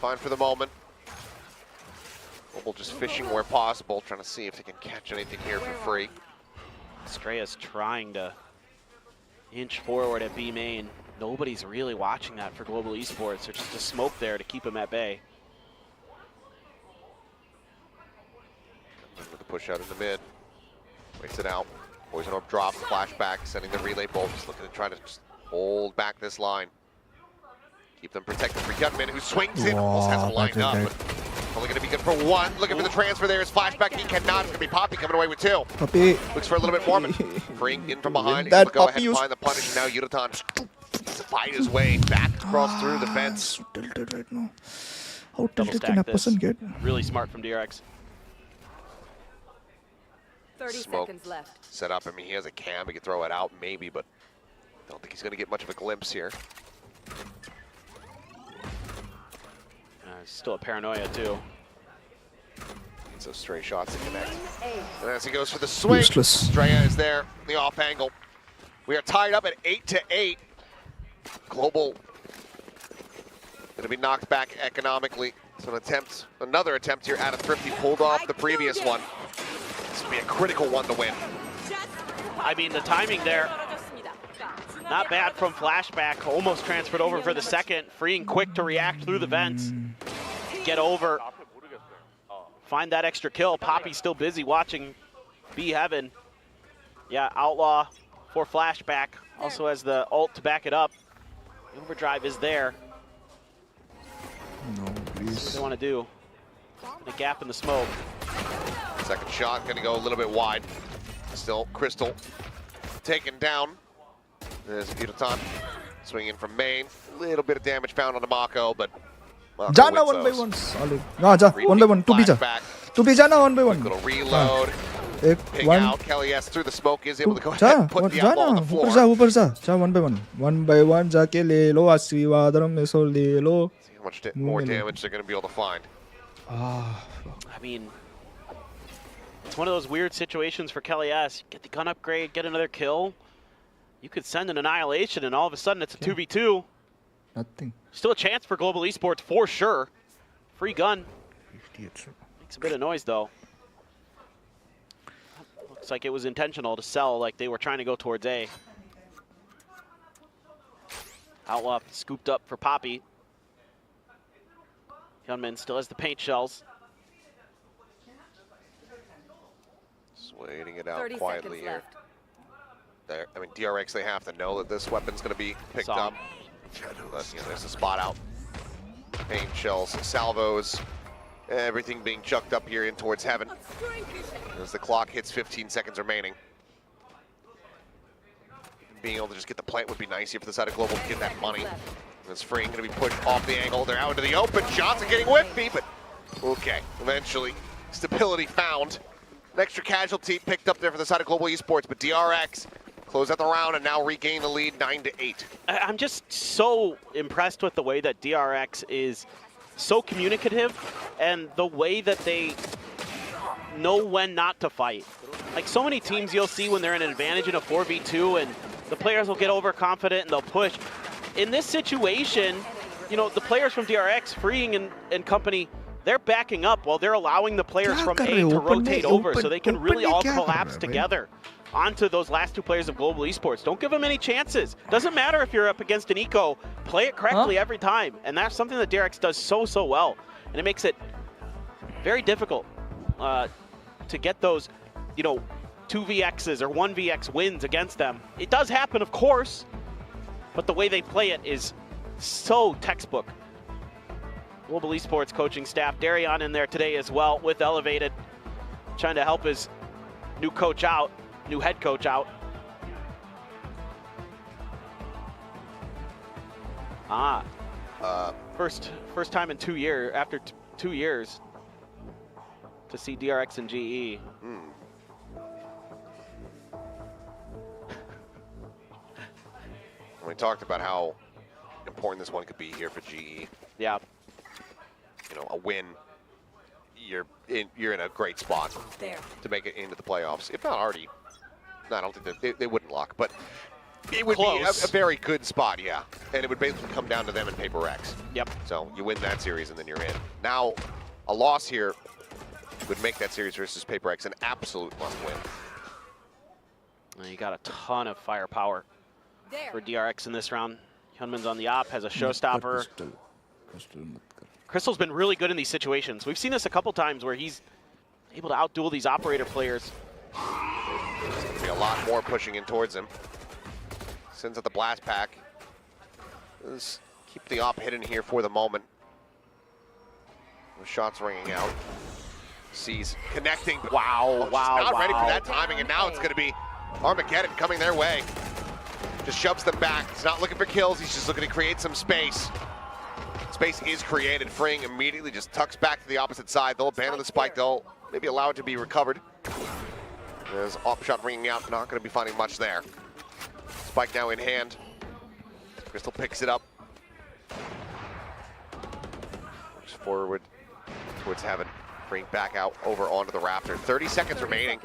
Fine for the moment. Global just fishing where possible, trying to see if they can catch anything here for free. Estrella's trying to inch forward at B main. Nobody's really watching that for Global Esports. There's just a smoke there to keep him at bay. With the push out in the mid. Waits it out. Poison orb drops, flashback, sending the relay bolt. Just looking to try to just hold back this line. Keep them protected for Hyunmin, who swings in. Almost has it lined up, but only going to be good for one. Looking for the transfer there. His flashback, he cannot. It's going to be Poppy coming away with two. Poppy. Looks for a little bit more, but freeing in from behind. That Able to go Poppy ahead and find the punish. And now Yudotan to fight his way back across through the fence. So tilted right now. How Double tilted can a stack person this. get? Really smart from DRX. 30 Smoke seconds left. set up. I mean, he has a cam. He could throw it out maybe, but I don't think he's going to get much of a glimpse here. Still a paranoia too. Needs those stray shots to connect. And as he goes for the swing, Useless. Estrella is there, the off angle. We are tied up at 8-8. Global going to be knocked back economically. So another attempt here out of Thrifty, pulled off the previous one. This will be a critical one to win. I mean, the timing there, not bad from flashback. Almost transferred over for the second. Freeing quick to react through the vents. Get over. Find that extra kill. Poppy's still busy watching B Heaven. Yeah, Outlaw for flashback. Also has the ult to back it up. The overdrive is there. No, That's what please. they want to do. The gap in the smoke. Second shot going to go a little bit wide. Still Crystal taken down. There's Yudotan swinging from main. Little bit of damage found on the Mako, but Mako Jana wins 1 by those. 1. Solid. Ja, 1 by 1. 2 bija. Flashback, 2 bija na 1 by 1. little reload. Ping one. out. Kelly S through the smoke is able to go ahead जा and put the जा ball on ना the floor. ऊपर जा 1 by 1 जाके ले लो आशीर्वादम में सो ले लो. See how much more damage they're going to be able to find. I mean, it's one of those weird situations for Kelly S. Get the gun upgrade, get another kill. You could send an annihilation, and all of a sudden it's a 2v2. Nothing. Still a chance for Global Esports for sure. Free gun. Makes a bit of noise though. Looks like it was intentional to sell, like they were trying to go towards A. Outlaw scooped up for Poppy. Hyunmin still has the paint shells. Just waiting it out quietly here. There, I mean, DRX, they have to know that this weapon's going to be picked up. But, there's a spot out. Paint shells, salvos, everything being chucked up here in towards heaven. As the clock hits 15 seconds remaining. Being able to just get the plant would be nice here for the side of Global to get that money. This Freeing going to be pushed off the angle. They're out into the open. Shots are getting whiffy, but okay. Eventually, stability found. An extra casualty picked up there for the side of Global Esports, but DRX close out the round and now regain the lead 9-8. I'm just so impressed with the way that DRX is so communicative and the way that they know when not to fight. Like so many teams you'll see when they're in an advantage in a 4v2 and the players will get overconfident and they'll push. In this situation, the players from DRX, Freeing and company, they're backing up while they're allowing the players from A to rotate over so they can really all collapse together onto those last two players of Global Esports. Don't give them any chances. Doesn't matter if you're up against an eco, play it correctly every time. And that's something that DRX does so well. And it makes it very difficult to get those, 2vx's or 1vx wins against them. It does happen, of course, but the way they play it is so textbook. Global Esports coaching staff, Darion in there today as well with Elevated, trying to help his new head coach out. First time in 2 years, after 2 years, to see DRX and GE. We talked about how important this one could be here for GE. Yeah. A win, you're in a great spot to make it into the playoffs. If not already, no, I don't think that they wouldn't lock, but it would be a very good spot, yeah. And it would basically come down to them and Paper X. Yep. So you win that series and then you're in. Now, a loss here would make that series versus Paper X an absolute must-win. You got a ton of firepower for DRX in this round. Hyunmin's on the op, has a showstopper. Crystal's been really good in these situations. We've seen this a couple times where he's able to outduel these operator players. There's going to be a lot more pushing in towards him. Sends out the blast pack. Let's keep the op hidden here for the moment. The shots ringing out. Sees connecting. Wow, Not ready for that timing, and now it's going to be Armageddon coming their way. Just shoves them back. He's not looking for kills. He's just looking to create some space. Space is created. Freeing immediately just tucks back to the opposite side. They'll abandon the spike. They'll maybe allow it to be recovered. There's op shot ringing out. Not going to be finding much there. Spike now in hand. Crystal picks it up. Moves forward towards heaven. Freeing back out over onto the Raptor. 30 seconds remaining.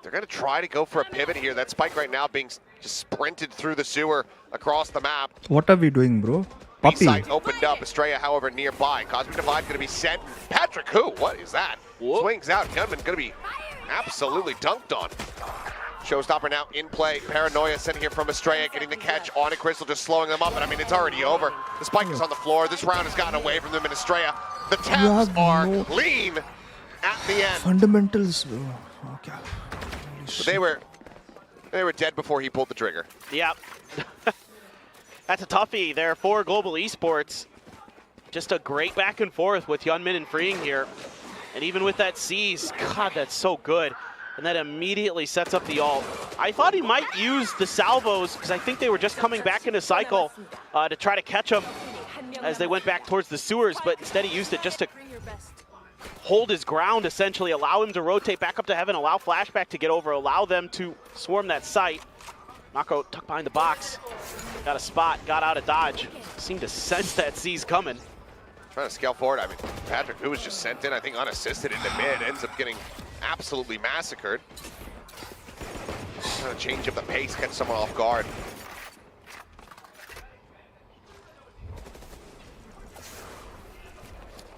They're going to try to go for a pivot here. That spike right now being just sprinted through the sewer across the map. What are we doing, bro? Puppy. B-site opened up. Estrella, however, nearby. Cosmic Divide going to be sent. Patrick, who? What is that? Whoa. Swings out. Hyunmin going to be absolutely dunked on. Showstopper now in play. Paranoia sent here from Estrella, getting the catch on a Crystal, just slowing them up. And I mean, it's already over. The spike is on the floor. This round has gotten away from them in Estrella. The taps are clean at the end. Fundamentals, bro. Okay. But they were dead before he pulled the trigger. Yep. That's a toughie there for Global Esports. Just a great back and forth with Hyunmin and Freeing here. And even with that seize, God, that's so good. And that immediately sets up the ult. I thought he might use the salvos because I think they were just coming back into cycle to try to catch them as they went back towards the sewers, but instead he used it just to hold his ground, essentially, allow him to rotate back up to heaven, allow Flashback to get over, allow them to swarm that site. Mako tucked behind the box, got a spot, got out of dodge. Seemed to sense that Z's coming. Trying to scale forward. I mean, Patrick, who was just sent in, I think, unassisted into mid, ends up getting absolutely massacred. Trying to change up the pace, catch someone off guard.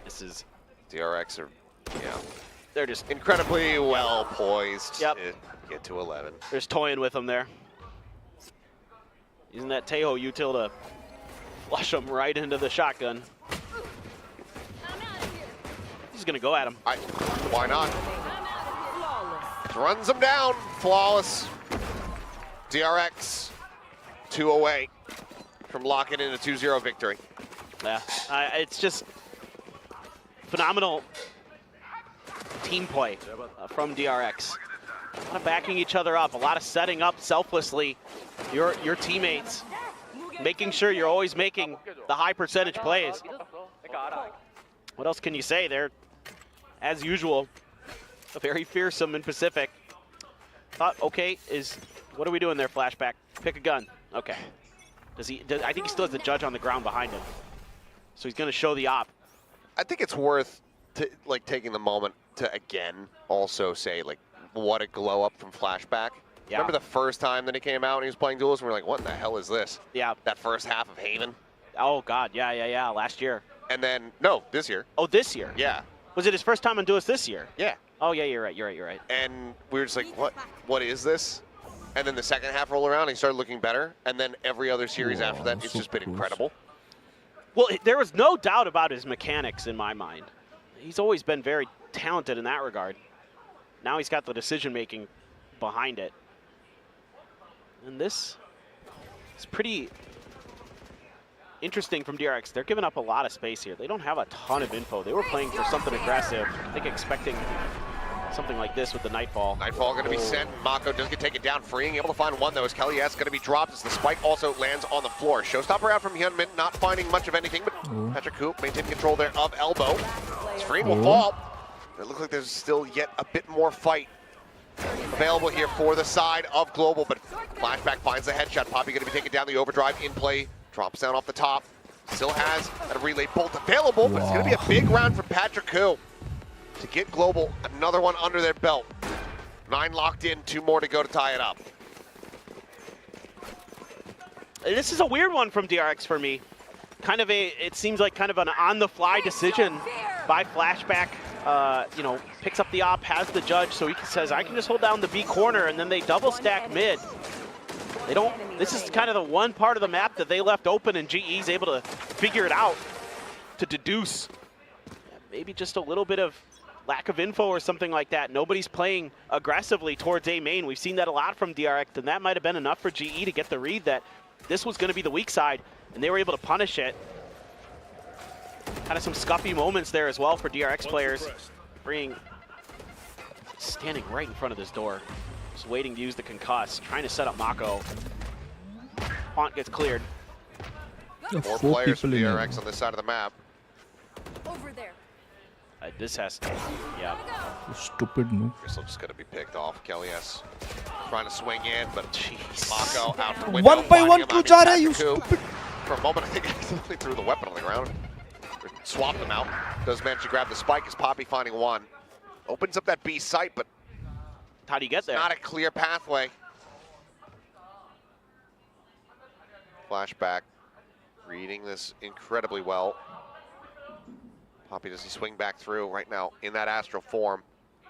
This is DRX are, yeah, they're just incredibly well poised Yep. to get to 11. they're just toying with him there. Using that Tejo util to flush him right into the shotgun. He's gonna go at him. Why not? Runs him down, flawless. DRX 2 away from locking in a 2-0 victory. Yeah, it's just phenomenal team play from DRX. A lot of backing each other up, a lot of setting up selflessly your teammates, making sure you're always making the high percentage plays. What else can you say? They're, as usual, very fearsome and Pacific. Thought, okay, what are we doing there, Flashback? Pick a gun. Okay. I think he still has the judge on the ground behind him. So he's going to show the op. I think it's worth taking the moment to again also say what a glow up from Flashback. Yeah. Remember the first time that he came out and he was playing duels and we were like, what in the hell is this? Yeah. That first half of Haven. Oh God, yeah, last year. And then, no, this year. Oh, this year? Yeah. Was it his first time on Duelist this year? Yeah. Oh yeah, you're right. And we were just like, what is this? And then the second half rolled around and he started looking better. And then every other series after that, it's just been incredible. Well, there was no doubt about his mechanics in my mind. He's always been very talented in that regard. Now he's got the decision-making behind it. And this is pretty interesting from DRX. They're giving up a lot of space here. They don't have a ton of info. They were playing for something aggressive. I think expecting something like this with the Nightfall. Nightfall going to be sent. Mako does get taken down, freeing, able to find one though, as Kelly S going to be dropped as the spike also lands on the floor. Showstopper out from Hyunmin, not finding much of anything, but Patrick Coop maintaining control there of elbow. Screen will fall. It looks like there's still yet a bit more fight available here for the side of Global, but Flashback finds the headshot. Poppy going to be taken down, the overdrive in play, drops down off the top. Still has a relay bolt available, but it's going to be a big round from Patrick Coop to get Global another one under their belt. 9 locked in, 2 more to go to tie it up. This is a weird one from DRX for me. It seems like kind of an on-the-fly decision by Flashback. Picks up the op, has the judge, so he says, I can just hold down the B corner, and then they double stack mid. This is kind of the one part of the map that they left open, and GE's able to figure it out to deduce. Maybe just a little bit of lack of info or something like that. Nobody's playing aggressively towards A main. We've seen that a lot from DRX, and that might have been enough for GE to get the read that this was going to be the weak side, and they were able to punish it. Kind of some scuffy moments there as well for DRX players. Standing right in front of this door. Just waiting to use the concuss, trying to set up Mako. Haunt gets cleared. More players from DRX on this side of the map. Over there. This has to, yeah. Stupid move. Crystal just going to be picked off. Kelly S trying to swing in, but Jeez. Mako out for window. 1 by 1 Kujare, you stupid. For a moment, I think he accidentally threw the weapon on the ground. Swapped them out. Does manage to grab the spike as Poppy finding one. Opens up that B site, but how do you get there? Not a clear pathway. Flashback reading this incredibly well. Poppy, does he swing back through right now in that astral form?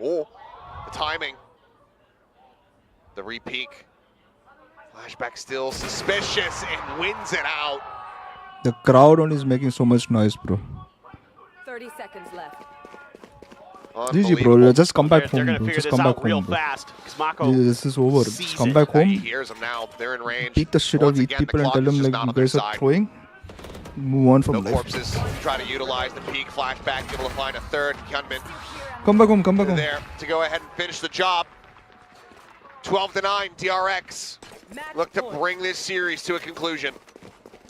Oh, the timing. The re-peek. Flashback still suspicious and wins it out. The crowd only is making so much noise, bro. 30 seconds left. GG, bro. Just come back They're home, gonna bro. figure Just this come back out real home, bro. fast. Mako This is over. sees Just come it. back He home. hears them now. They're in range. Beat the shit out of Once these again, the people and clock tell them is just like not you on their guys are side. throwing. Move on from No life. corpses. Try to utilize the peak. Flashback able to find a third. Hyunmin Come back home. Come back home. there to go ahead and finish the job. 12-9 DRX. Look to bring this series to a conclusion.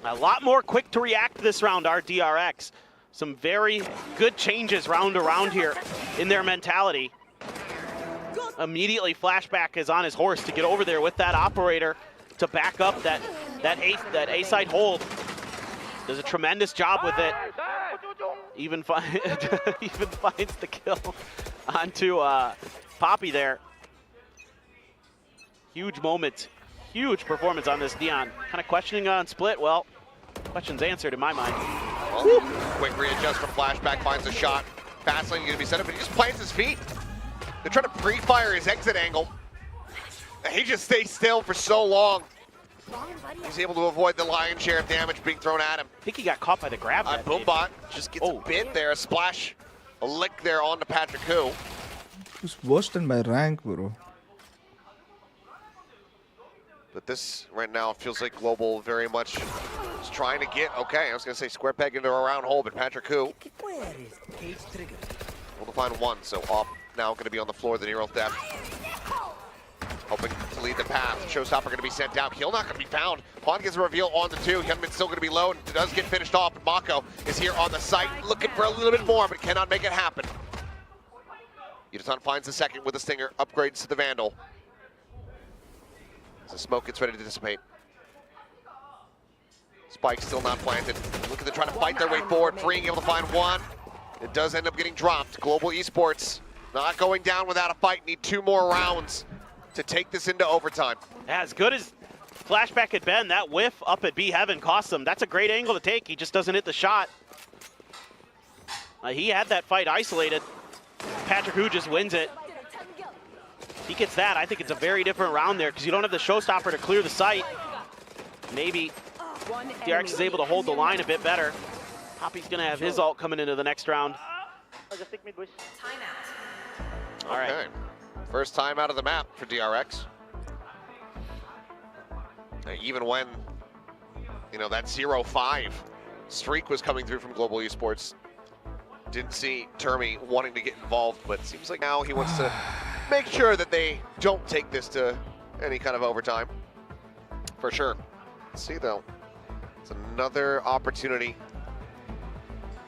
A lot more quick to react this round, our DRX. some very good changes round to round here in their mentality. Immediately, Flashback is on his horse to get over there with that operator to back up that A-side hold. Does a tremendous job with it. Even finds the kill onto Poppy there. Huge moment, huge performance on this Neon. Kind of questioning on Split. Well, question's answered in my mind. Well, quick readjust from Flashback, finds a shot. Fastlane going to be set up, but he just plants his feet. They're trying to pre-fire his exit angle. He just stays still for so long. He's able to avoid the lion's share of damage being thrown at him. I think he got caught by the grab. Boombot just gets a bit there, a splash, a lick there onto Patrick Hu. It's worse than my rank, bro. But this right now feels like Global very much is trying to get, okay, I was going to say square peg into a round hole, but Patrick Hu will find one, so off now going to be on the floor, the near depth. Hoping to lead the path. Showstopper going to be sent down. Kill not going to be found. Pawn gets a reveal on the two. Hyunmin still going to be low and does get finished off. But Mako is here on the site looking for a little bit more, but cannot make it happen. Yuta finds the second with a stinger. Upgrades to the Vandal. As the smoke gets ready to dissipate. Spike still not planted. Looking to try to fight their way forward. Freeing, able to find one. It does end up getting dropped. Global Esports not going down without a fight. Need 2 more rounds to take this into overtime. As good as Flashback had been, that whiff up at B Heaven cost him. That's a great angle to take. He just doesn't hit the shot. He had that fight isolated. Patrick Hu just wins it. He gets that. I think it's a very different round there because you don't have the showstopper to clear the site. Maybe DRX is able to hold the line a bit better. Poppy's going to have his ult coming into the next round. All right. Okay. First time out of the map for DRX. Even when, you know, that 0-5 streak was coming through from Global Esports, didn't see Termi wanting to get involved, but it seems like now he wants to make sure that they don't take this to any kind of overtime. For sure. Let's see, though. It's another opportunity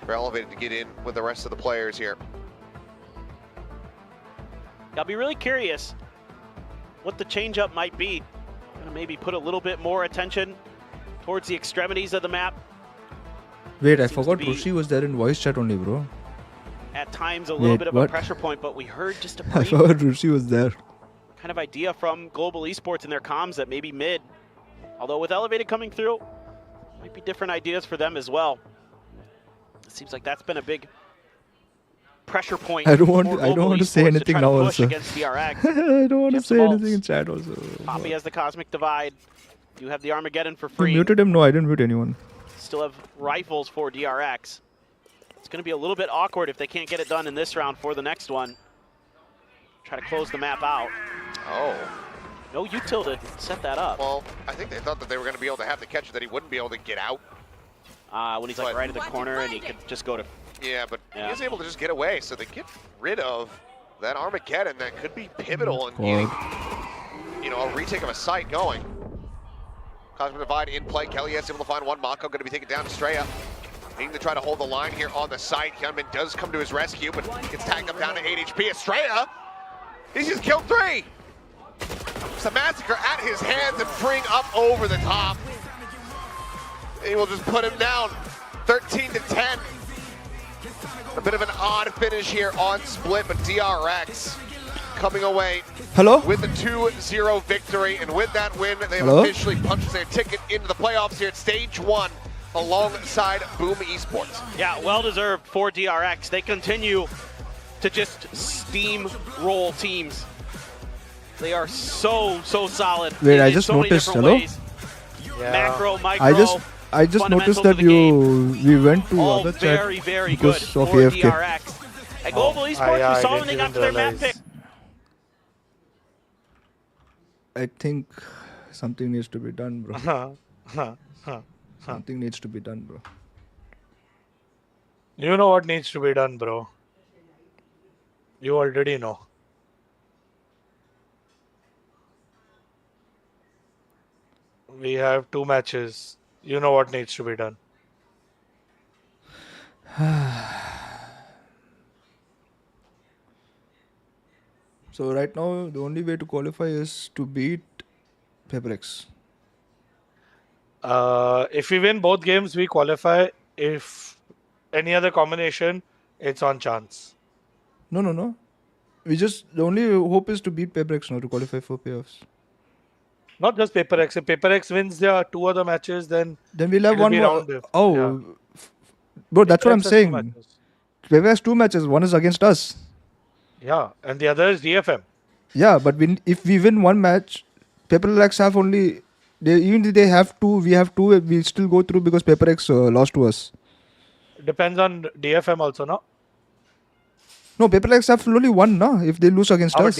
for Elevated to get in with the rest of the players here. I'll be really curious what the changeup might be. Gonna maybe put a little bit more attention towards the extremities of the map. Wait, I forgot Rushi was there in voice chat only, bro. At times a little bit of a pressure point, but we heard just a I brief forgot Rushi was there. kind of idea from Global Esports and their comms that maybe mid, although with Elevated coming through, might be different ideas for them as well. It seems like that's been a big pressure point. I don't want to say anything now also. Against DRX. I don't want to say anything in chat also. Poppy has the Cosmic Divide. You have the Armageddon for You free. muted him? No, I didn't mute anyone. Still have rifles for DRX. It's going to be a little bit awkward if they can't get it done in this round for the next one. Try to close the map out. Oh. No, you tilted. Set that up. Well, I think they thought that they were going to be able to have the catch, that he wouldn't be able to get out. When he's like right at the corner and he could just go to... Yeah, but he was able to just get away, so they get rid of that Armageddon that could be pivotal in getting, you know, a retake of a site going. Cosmic Divide in play. Kelly is able to find one. Mako going to be taken down to Straya. Needing to try to hold the line here on the site. Hyunmin does come to his rescue, but gets tagged up down to 8 HP. Estrella, he's just killed 3. It's a massacre at his hands and freeing up over the top. He will just put him down, 13-10. A bit of an odd finish here on Split, but DRX coming away with a 2-0 victory. And with that win, they have officially punched their ticket into the playoffs here at Stage 1 alongside Boom Esports. Yeah, well-deserved for DRX. They continue to just steamroll teams. They are so solid. Wait, I just noticed, Macro, micro, I just noticed that we went to other chat very because good of for AFK. DRX. At Global Esports, we saw when they got to their map pick. I think something needs to be done, bro. Something needs to be done, bro. You know what needs to be done, bro. You already know. We have 2 matches. You know what needs to be done. So right now, the only way to qualify is to beat PaperX. If we win both games, we qualify. If any other combination, it's on chance. No. The only hope is to beat PaperX now to qualify for playoffs. Not just Paper X. If Paper X wins their 2 other matches, then Then we'll have it'll one be more. round. Yeah. Bro, that's what Paper I'm X has 2 saying. matches. PaperX has 2 matches. One is against us. Yeah, and the other is DFM. Yeah, but if we win one match, PaperX have only. Even if they have 2, we have 2. We still go through because PaperX lost to us. Depends on DFM also, no? No, PaperX have only 1, no? If they lose against Our us.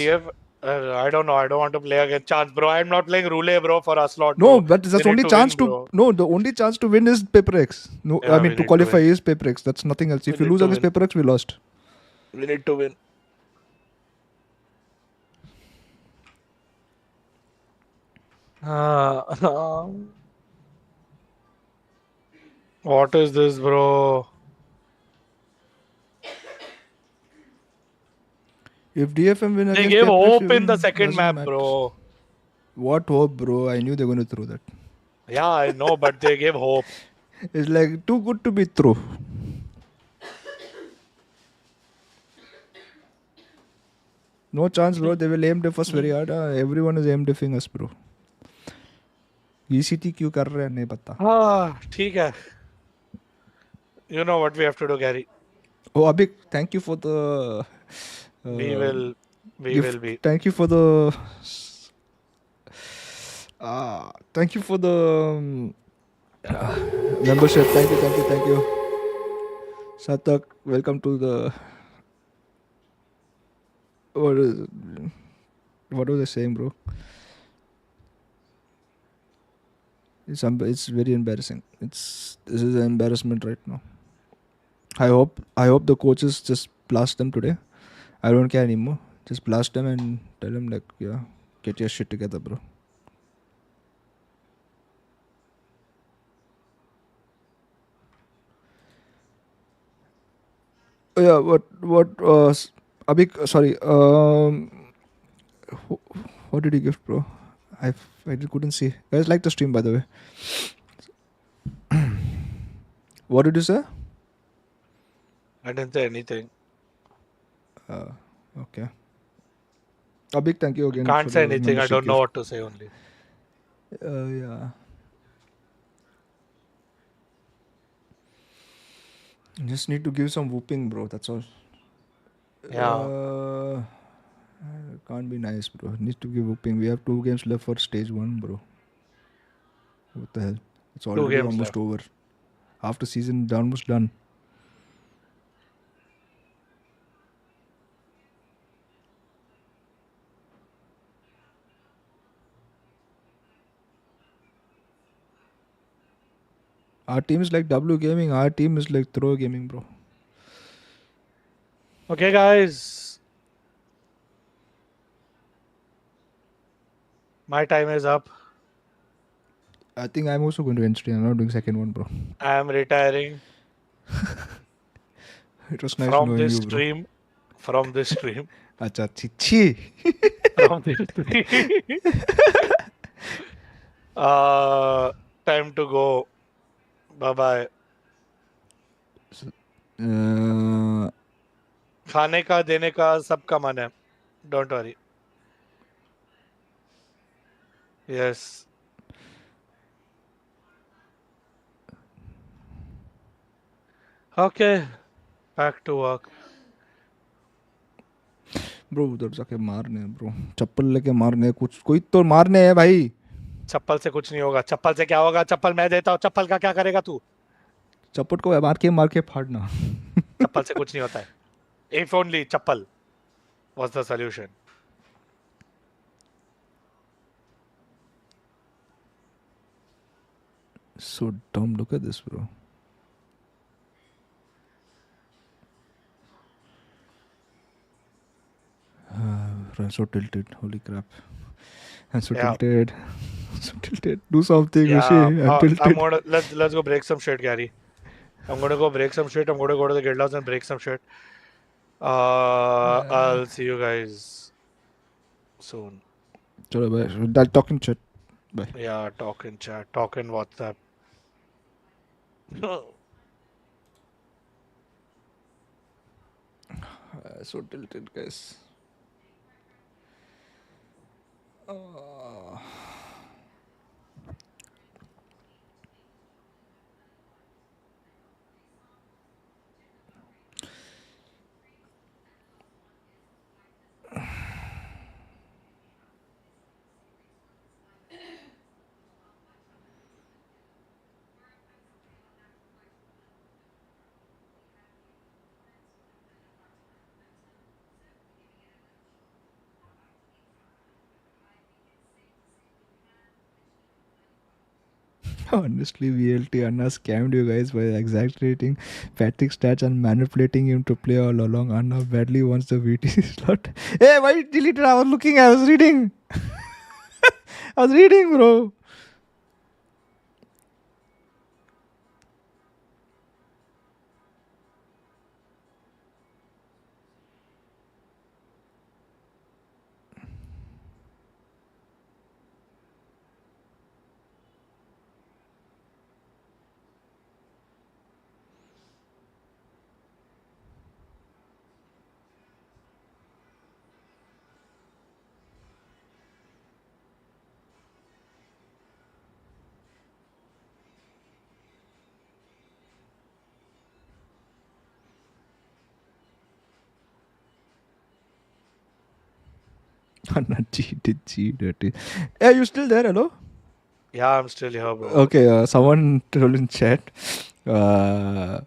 I don't know. I don't want to play against chance, bro. I'm not playing roulette, bro, for us lot. No, bro. but that's We only need chance win, to. bro. No, the only chance to win is PaperX. No, Yeah, I we mean to need to qualify win. is PaperX. That's nothing else. If you need lose to against win. PaperX, we lost. We need to win. What is this, bro? If DFM win They against gave PaperX, hope we in the win. second Doesn't map, matter. bro. What hope, bro? I knew they were going to throw that. Yeah, I know, but they gave hope. It's like too good to be true. No chance, bro. They will aim diff us very hard. Everyone is aim diffing us, bro. VCT क्यों कर रहे हैं नहीं पता. ठीक है. You know what we have to do, Gary. Oh, Abhik, thank you for the. We will be. Thank you for the. Thank you for the membership. Thank you. Satak, welcome to the. What was I saying, bro? It's very embarrassing. This is an embarrassment right now. I hope the coaches just blast them today. I don't care anymore. Just blast them and tell them like, yeah, get your shit together, bro. Oh, yeah, what Abhik, sorry. What did he gift, bro? I couldn't see. Guys, like the stream, by the way. What did you say? I didn't say anything. Okay. A big thank you again. Can't for say the anything. I membership don't know gift. what to say only. Yeah. Just need to give some whooping, bro. That's all. Yeah. Can't be nice, bro. Need to give whooping. We have 2 games left for stage 1, bro. What the hell? It's already games almost left. over. Half the season almost done. Our team is like W Gaming. Our team is like Throw Gaming, bro. Okay, guys. My time is up. I think I'm also going to end stream. I'm not doing second one, bro. I am retiring It was nice from knowing this you, bro. stream. From this stream. Acha, chi. From this stream. Time to go. Bye-bye. खाने का देने का सबका मन है. Don't worry. Yes. Okay. Back to work. Bro उधर जाके मारने हैं ब्रो. चप्पल लेके मारने हैं. कुछ कोई तो मारने हैं भाई. चप्पल से कुछ नहीं होगा. चप्पल से क्या होगा? चप्पल मैं देता हूँ. चप्पल का क्या करेगा तू? चप्पल को मार के फाड़ना. चप्पल से कुछ नहीं होता है. If only chappal was the solution. So dumb. Look at this, bro. I'm so tilted. Holy crap. I'm so tilted. So tilted. Do something, Rishi. I'm tilted. Let's go break some shit, Gary. I'm gonna go break some shit. I'm gonna go to the guild house and break some shit. I'll see you guys soon. Chalo, bye. I'll talk in chat. Bye. Yeah, talk in chat, talk in WhatsApp. So tilted, guys. Honestly, VLT Anna scammed you guys by exaggerating Patrick's stats and manipulating him to play all along. Anna badly wants the VT slot. Hey, why did you delete it? I was looking, I was reading. I was reading, bro. Anna cheated. Hey, you still there? Hello? Yeah, I'm still here, bro. Okay, someone told in chat. Uh,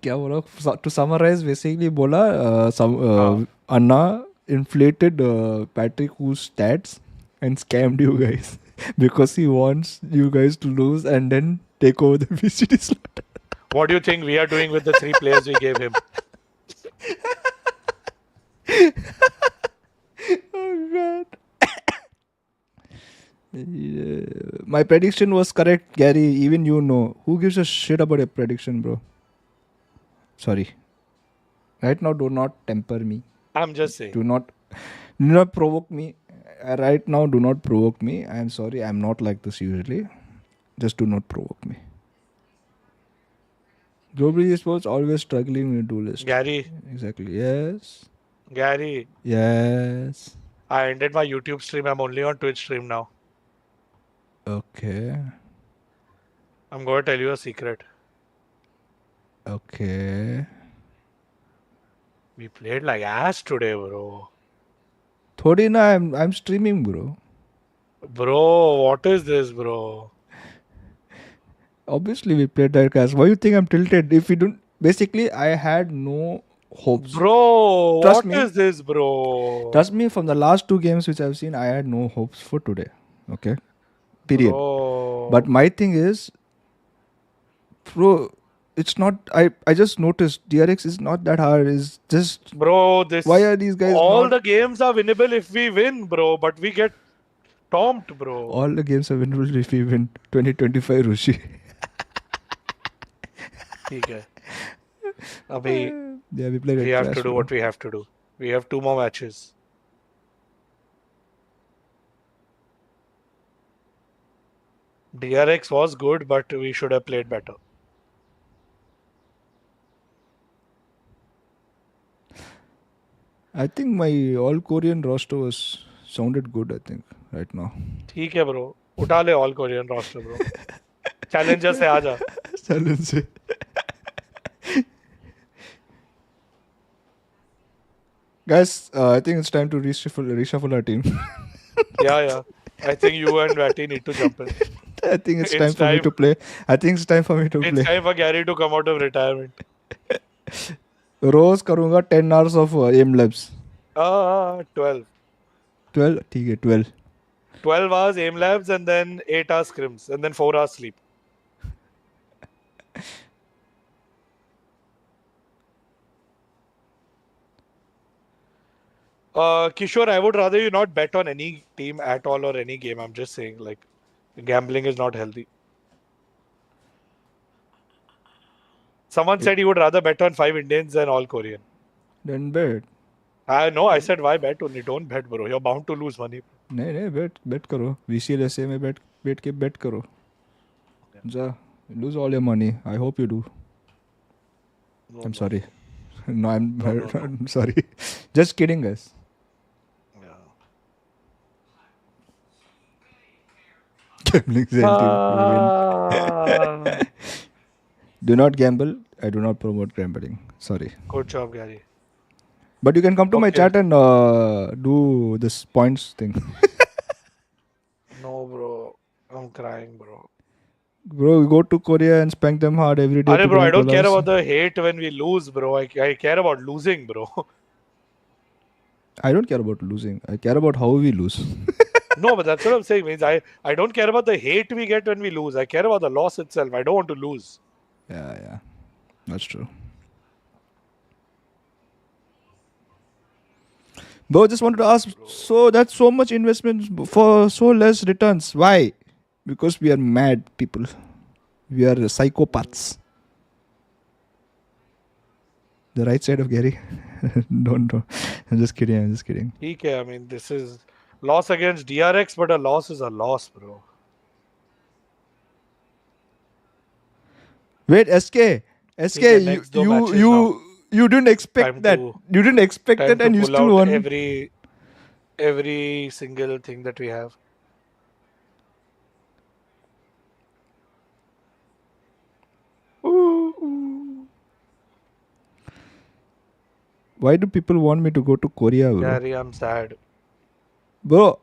क्या बोला? To summarize, basically बोला Anna inflated Patrick whose stats and scammed you guys because he wants you guys to lose and then take over the VCT slot. What do you think we are doing with the 3 players we gave him? Oh god. My prediction was correct, Gary. Even you know. Who gives a shit about a prediction, bro? Sorry. Right now, do not temper me. I'm just saying. Do not provoke me. Right now, do not provoke me. I am sorry. I'm not like this usually. Just do not provoke me. Global esports always struggling with dual list. Gary. Exactly. Yes. Gary. Yes. I ended my YouTube stream. I'm only on Twitch stream now. Okay. I'm going to tell you a secret. Okay. We played like ass today, bro. Thodi na, I'm streaming, bro. Bro, what is this, bro? Obviously, we played like ass. Why you think I'm tilted? If we don't, basically, I had no hopes. Bro, Trust what me. is this, bro? Trust me, from the last 2 games which I've seen, I had no hopes for today. Okay? Period. Bro. But my thing is, bro, it's not. I just noticed DRX is not that hard. It's just. Bro, this. Why are these guys all not? the games are winnable if we win, bro. But we get tomped, bro. All the games are winnable if we win. 2025 Rushi. ठीक है. अभी Yeah, we played. we have to do what we have to do. We have 2 more matches. DRX was good, but we should have played better. I think my all Korean roster was sounded good. I think right now. ठीक है bro. उठा ले all Korean roster, bro. Challenger से आजा. Challenger. Guys, I think it's time to reshuffle our team. Yeah. I think you and Vati need to jump in. I think it's time for me to play. It's time for Gary to come out of retirement. रोज करूंगा 10 hours of aim labs. 12. 12 ठीक है 12. 12 hours aim labs and then 8 hours scrims and then 4 hours sleep. Kishore, I would rather you not bet on any team at all or any game. I'm just saying, like, gambling is not healthy. Someone said he would rather bet on 5 Indians than all Korean. Then bet. I know. I said why bet only. Don't bet, bro. You're bound to lose money. नहीं bet करो VCL SA में bet करो जा lose all your money. I hope you do. No, I'm no. sorry. No, No. I'm sorry. Just kidding, guys. Yeah. Gambling is win. Do not gamble. I do not promote gambling. Sorry. Good job, Gary. But you can come to my Okay. chat and do this points thing. No, bro. I'm crying, bro. Bro, go to Korea and spank them hard every day. Arey, to bro, go I on don't care collabs. about the hate when we lose, bro. I care about losing, bro. I don't care about losing. I care about how we lose. No, but that's what I'm saying. Means I don't care about the hate we get when we lose. I care about the loss itself. I don't want to lose. Yeah. That's true. Bro, just wanted to ask. So that's so much investment for so less returns. Why? Because we are mad people. We are psychopaths. The right side of Gary. Don't. I'm just kidding. Okay, I mean, this is loss against DRX, but a loss is a loss, bro. Wait, SK, Okay, next two matches now. you didn't expect Time that. to- You didn't expect Time that, to and you pull still out won. every single thing that we have. Why do people want me to go to Korea, bro? Gary, I'm sad. Bro,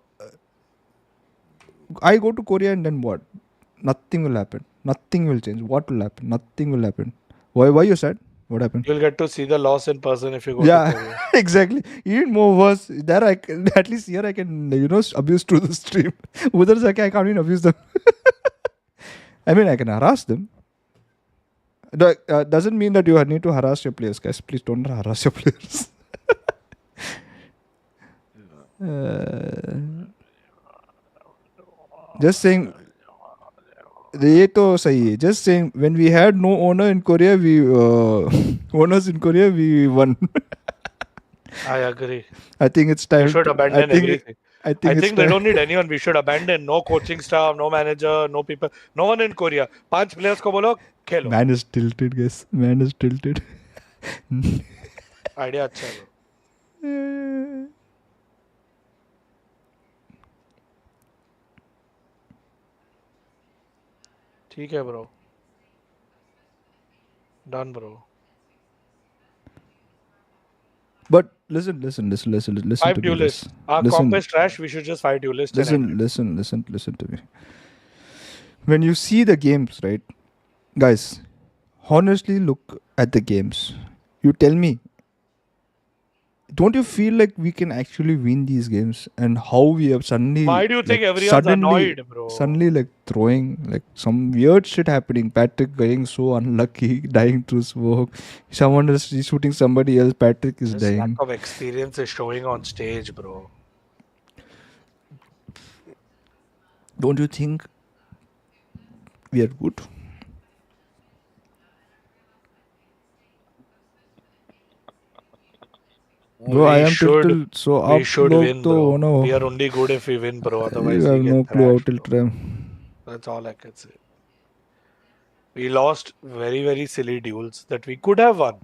I go to Korea and then what? Nothing will happen. Nothing will change. What will happen? Nothing will happen. Why you sad? What happened? You'll get to see the loss in person if you go to Yeah, Korea. exactly. Even more worse. There I can, at least here I can abuse through the stream. Udhar se I can't even abuse them. I mean I can harass them. Doesn't mean that you need to harass your players, guys. Please don't harass your players. Just saying. ये तो सही है. Just saying, when we had no owner in Korea, owners in Korea, we won. I agree. I think it's time. We should abandon everything. I think they don't need anyone. We should abandon. No coaching staff, no manager, no people, no one in Korea. 5 players को बोलो खेलो. Man is tilted, guys. Man is tilted. Idea अच्छा है bro. ठीक है bro. Done bro. But listen Five to me. duelists. Our comp is trash. We should just fight duelists. Listen to me. When you see the games, right, guys, honestly look at the games. You tell me, don't you feel like we can actually win these games? And how we have suddenly... Why do you think like, everyone's annoyed, bro? Suddenly like throwing like some weird shit happening. Patrick getting so unlucky, dying through smoke. Someone is shooting somebody else. Patrick is This dying. lack of experience is showing on stage, bro. Don't you think we are good? Bro, I am tilted. So we should win, bro. No. We are only good if we win, bro. Otherwise, You we have get no clue how thrashed, tilt bro. them. That's all I can say. We lost very, very silly duels that we could have won.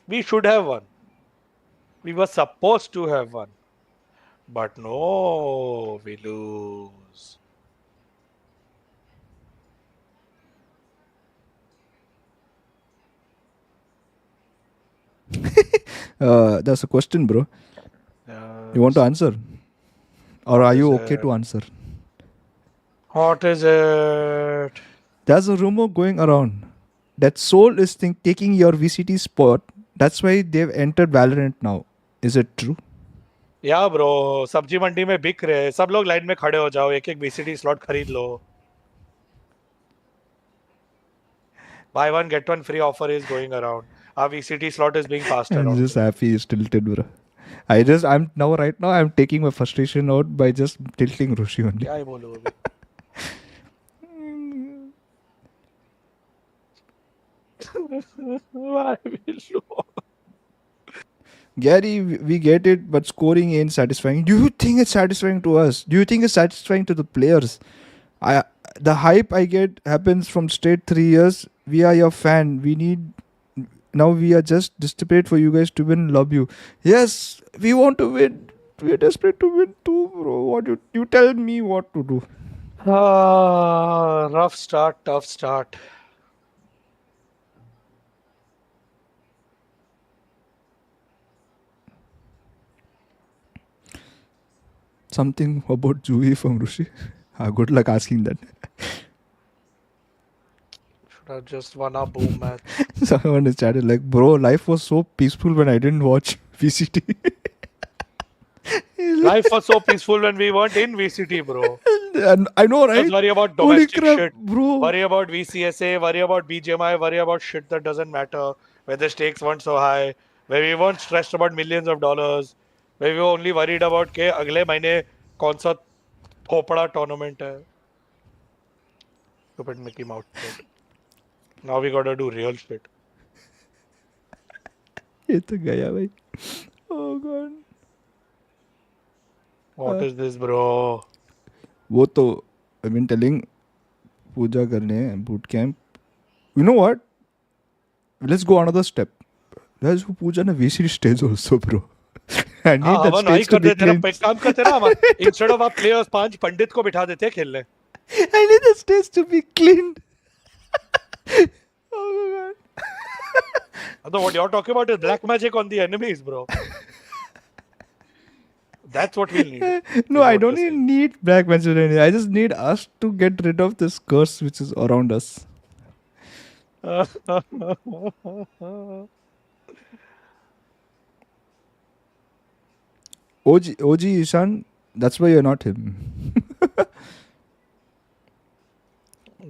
We should have won. We were supposed to have won. But no, we lose. That's a question, bro. Yes. You want to answer? Or are you okay to answer? What is it? There's a rumor going around that Soul is taking your VCT spot. That's why they've entered Valorant now. Is it true? या bro सब्जी मंडी में बिक रहे हैं सब लोग line में खड़े हो जाओ एक एक बीसीटी स्लॉट खरीद लो buy one get one free offer is going around our VCT slot is being passed I'm around just happy he's tilted, bro. Right now I'm taking my frustration out by just tilting Roshi only. क्या ही बोलूं अभी Why we lose? Gary, we get it, but scoring ain't satisfying. Do you think it's satisfying to us? Do you think it's satisfying to the players? I the hype I get happens from straight 3 years. We are your fan. We need now. We are just desperate for you guys to win. Love you. Yes, we want to win. We are desperate to win too, bro. What you tell me what to do? Rough start, tough start. Something about Jui from Rushi. Good luck asking that. Should have just won a boom match. Someone is chatting like, bro, life was so peaceful when I didn't watch VCT. Life was so peaceful when we weren't in VCT, bro. And I know, right? Just worry about Holy domestic crap, shit. bro. Worry about VCSA, worry about BGMI, worry about shit that doesn't matter, where the stakes weren't so high, where we weren't stressed about millions of dollars, where we were only worried about के अगले महीने कौन सा थोपड़ा tournament है. Stupid Mickey Mouse shit. Now we gotta do real shit. ये तो गया भाई. Oh god. What is this, bro? वो तो I've been telling पूजा करने boot camp. You know what? Let's go another step. Let's do Puja na VCT stage also, bro. I need that हवन वही stage to कर be देते ना. clean. एक काम करते ना हम. Instead of our players 5 पंडित को बिठा देते खेलने. I need the stage to be cleaned. Oh god. What you're talking about is black magic on the enemies, bro. That's what we need. No, I don't even need black magic. I just need us to get rid of this curse which is around us. OG Ishan, that's why you're not him.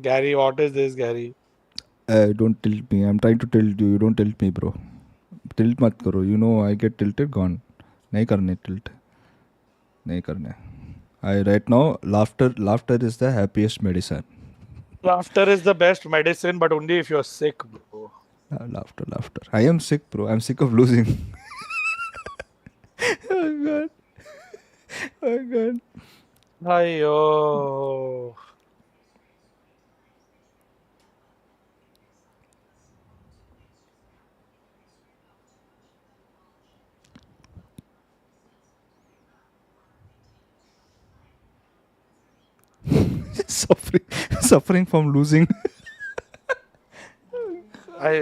Gary, what is this, Gary? Don't tilt me. I'm trying to tilt you. You don't tilt me, bro. Tilt mat karo. You know I get tilted. Gone. नहीं करने tilt. नहीं करने. Right now laughter is the happiest medicine. Laughter is the best medicine, but only if you're sick, bro. Laughter. I am sick, bro. I'm sick of losing. Oh god. Oh god. Ayo. Suffering from losing.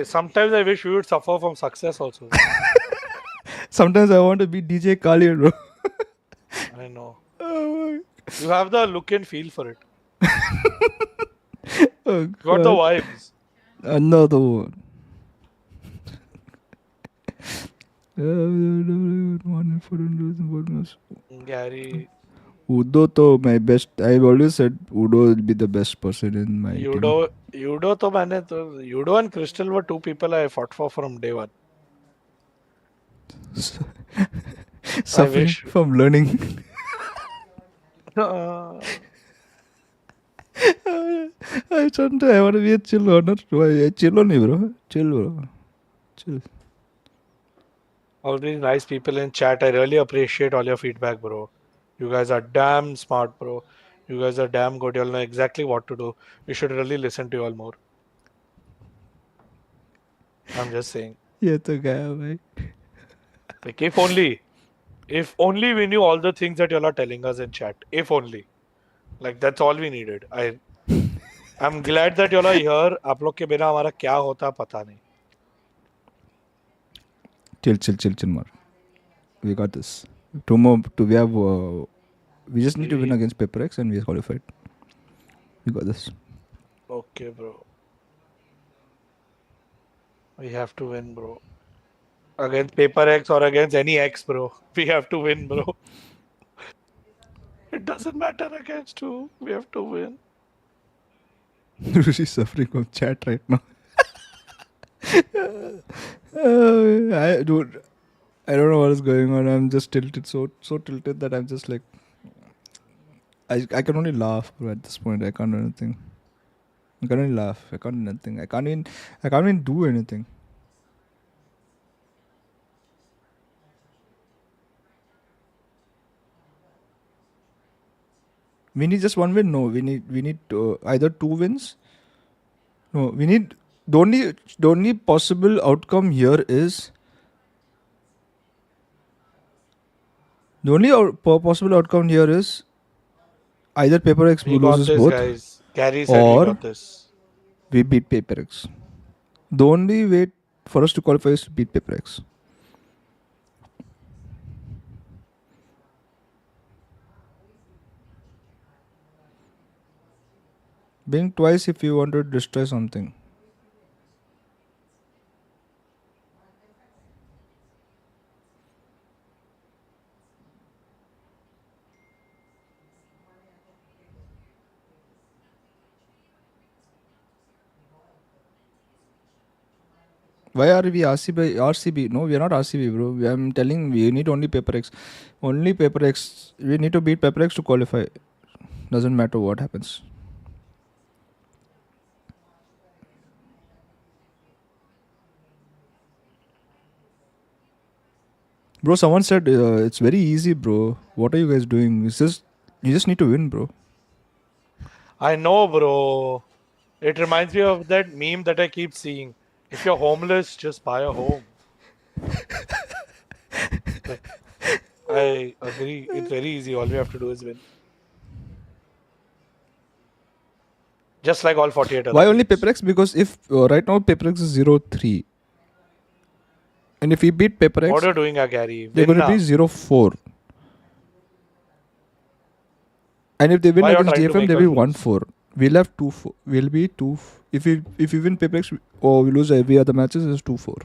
Sometimes I wish we would suffer from success also. Sometimes I want to be DJ Kali, bro. I know. Oh, You have the look and feel for it. oh You got the vibes. Another one. Gary, Udo to my best. I've always said Udo will be the best person in my team. Yudo to मैंने तो Yudo and Crystal were 2 people I fought for from day one. Suffering wish. from learning. I don't. I want to be a chill owner. Chill only, bro. Chill, bro. Chill. All these nice people in chat. I really appreciate all your feedback, bro. You guys are damn smart, bro. You guys are damn good. You'll know exactly what to do. You should really listen to you all more. I'm just saying. ये तो गया भाई. Like if only we knew all the things that y'all are telling us in chat. If only. Like that's all we needed. I'm glad that y'all are here. आप लोग के बिना हमारा क्या होता पता नहीं. Chill, Mar. We got this. Two more. We have. We just need to win against Paper X and we are qualified. We got this. Okay, bro. We have to win, bro. Against Paper X or against any X, bro. We have to win, bro. It doesn't matter against who. We have to win. She's suffering from chat right now. I don't know what is going on. I'm just tilted, so tilted that I'm just like, I can only laugh, bro, at this point. I can't do anything. I can only laugh. I can't do nothing. I can't even do anything. We need just one win. No, we need either 2 wins. No, we need the only possible outcome here is possible outcome here is either Paper X We got loses this, both guys. Gary said we or got this. we beat Paper X. The only way for us to qualify is to beat Paper X. Blink twice if you want to destroy something. Why are we RCB? No, we are not RCB, bro. I'm telling we need only Paper X. Only Paper X. We need to beat Paper X to qualify. Doesn't matter what happens. Bro, someone said it's very easy, bro. What are you guys doing? You just need to win, bro. I know, bro. It reminds me of that meme that I keep seeing. If you're homeless, just buy a home. Like, I agree. It's very easy. All we have to do is win. Just like all 48 other Why only teams. Paper X? Because if right now Paper X is 0-3. And if we beat Paper X, What are you doing, Gary? they're Win going to be now. 0-4. And if they win Why you're against trying to DFM, make they'll us be lose? 1-4. We'll have 2-4. We'll be 2. If we win Paper X or we lose every other matches, it's 2-4.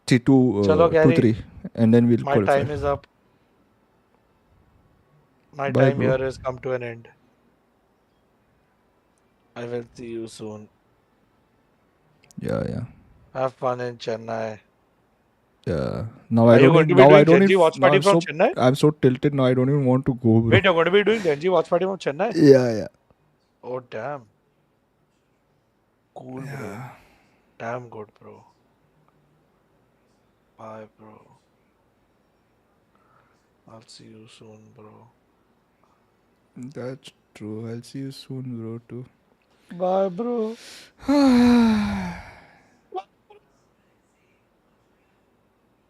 See, 2, Chalo, Gary. 2-3. And then we'll My qualify. time is up. My Bye, time bro. here has come to an end. I will see you soon. Yeah. Have fun in Chennai. Yeah. Now Are I you don't going even. to be Now I doing don't Genji even. watch Now party from Chennai? I'm so tilted now. I don't even want to go, bro. Wait, you're going to be doing Genji watch party from Chennai? Yeah. Oh, damn. Cool, bro. Damn good, bro. Bye, bro. I'll see you soon, bro. That's true. I'll see you soon, bro. Too. Bye, bro.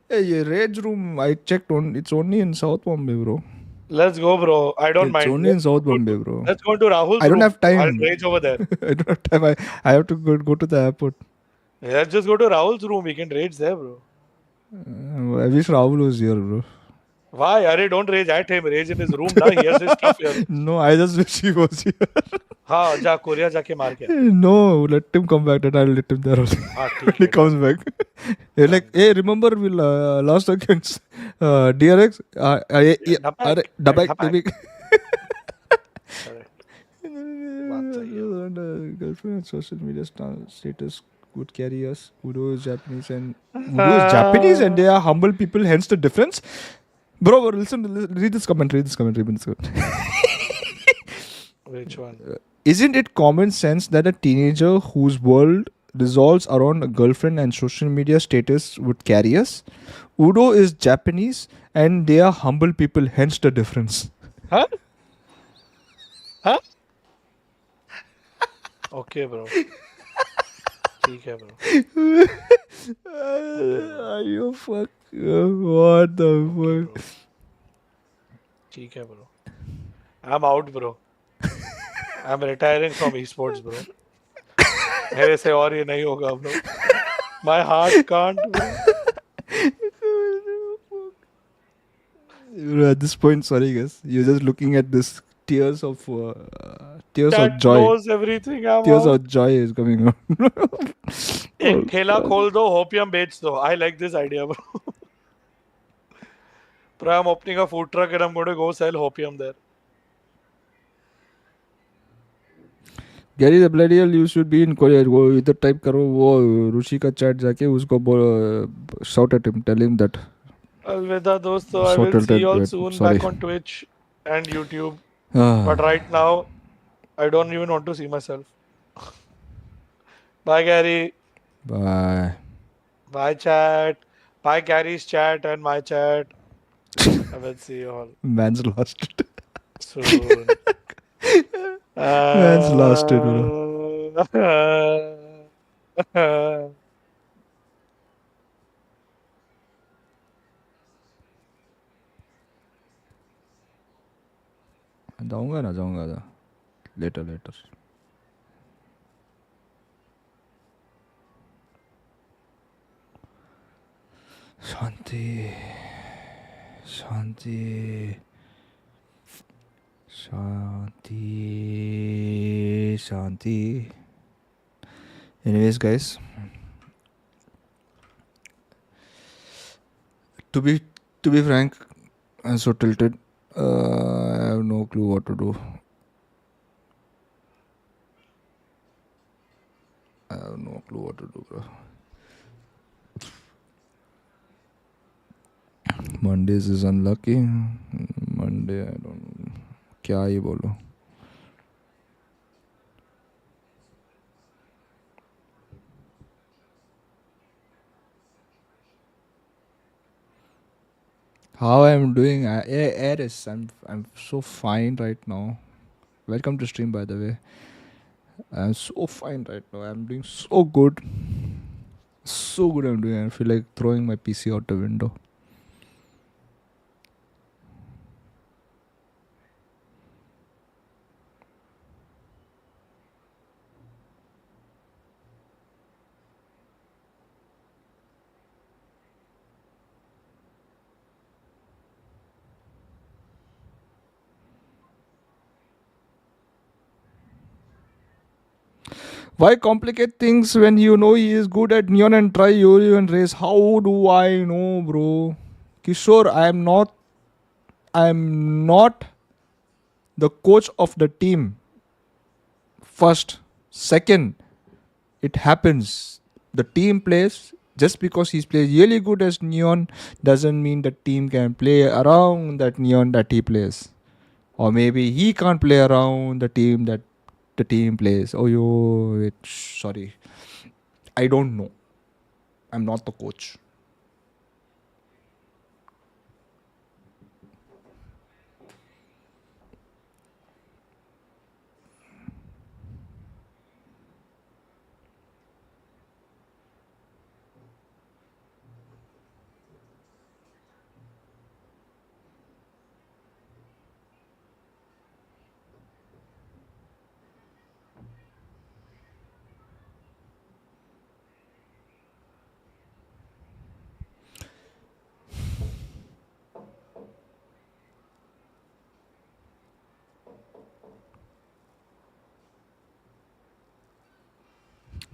Hey, your rage room. I checked on. It's only in South Bombay, bro. Let's go, bro. I don't It's mind. only in South Bombay, bro. Let's go to Rahul's I don't room. have time. I'll rage over there. I don't have time. I have to go to the airport. Let's just go to Rahul's room. We can rage there, bro. I wish Rahul was here, bro. Why? Arey, don't rage at him. Rage in his room. Now he has his stuff here. No, I just wish he was here. हाँ जा Korea जाके मार के No, let him come back. Then I'll let him there also. हाँ When ठीक he है comes back. Hey, like, hey, remember we lost against DRX? Dabak. Dabak. Dabak. बात सही है Girlfriend and social media status would carry us. Udo is Japanese and they are humble people. Hence the difference. Bro, listen, read this comment. Which one? Isn't it common sense that a teenager whose world revolves around a girlfriend and social media status would carry us? Udo is Japanese and they are humble people, hence the difference. Huh? Okay, bro. ठीक है, bro. You fuck. What the fuck? ठीक है, bro. I'm out, bro. I'm retiring from esports, bro. मेरे से और ये नहीं होगा, bro. My heart can't, bro. At this point, sorry guys, you're just looking at this tears of joy. knows everything. I'm Tears out. of joy is coming out. एक ठेला खोल दो, hopium बेच दो. I like this idea, bro. Bro, I'm opening a food truck and I'm going to go sell hopium there. Gary the bloody hell, you should be in Korea. वो इधर type करो वो रुचि का chat जाके उसको shout at him, tell him that. Alvida दोस्तों, I will see you all soon back on Twitch and YouTube. But right now, I don't even want to see myself. Bye, Gary. Bye. Bye, chat. Bye, Gary's chat and my chat. I will see you all. Man's lost. Soon. Man's lost it, bro. जाऊंगा later. Shanti. Anyways, guys, to be frank, I'm so tilted. I have no clue what to do. Bro. Mondays is unlucky. Monday, I don't. क्या ये बोलो? How I'm doing? Aris, I'm so fine right now. Welcome to stream, by the way. I'm so fine right now. I'm doing so good. So good I'm doing. I feel like throwing my PC out the window. Why complicate things when you know he is good at Neon and try Yuri and Race? How do I know, bro? Kishore, I'm not the coach of the team. First. Second, it happens. The team plays. Just because he's plays really good as Neon doesn't mean the team can play around that Neon that he plays. Or maybe he can't play around the team that the team plays. Sorry. I don't know. I'm not the coach.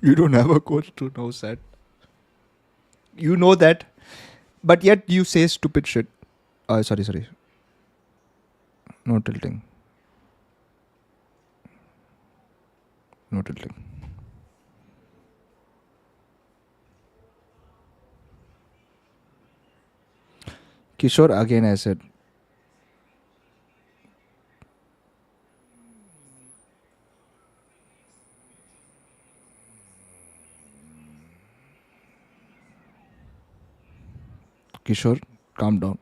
You don't have a coach to know that. You know that. But yet you say stupid shit. Sorry. No tilting. Kishore, again I said. Kishore, calm down.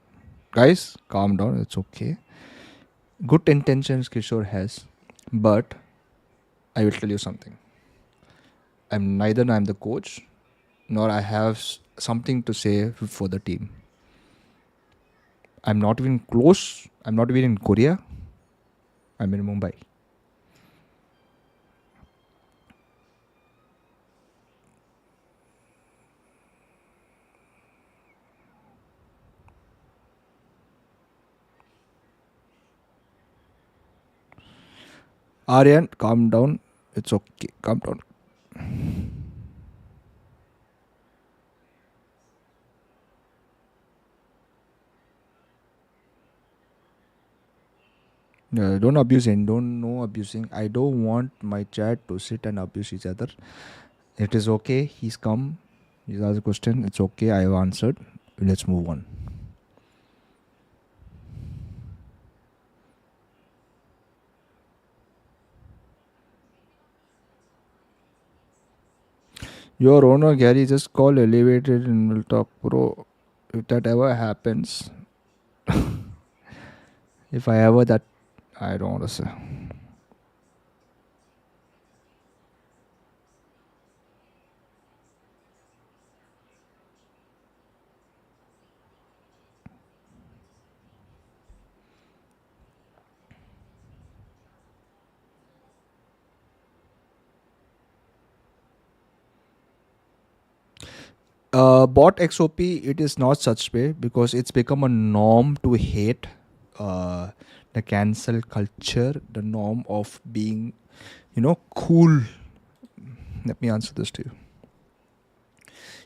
Guys, calm down. It's okay. Good intentions Kishore has. But I will tell you something. I'm the coach, nor I have something to say for the team. I'm not even close. I'm not even in Korea. I'm in Mumbai. Aryan, calm down. It's okay. Calm down. Don't abuse him. No abusing. I don't want my chat to sit and abuse each other. It is okay. He's come. He's asked a question. It's okay. I have answered. Let's move on. Your owner, Gary, just call elevated and we'll talk, bro. If that ever happens, if I ever that I don't want to say. Bot XOP, it is not such way because it's become a norm to hate the cancel culture, the norm of being, cool. Let me answer this to you.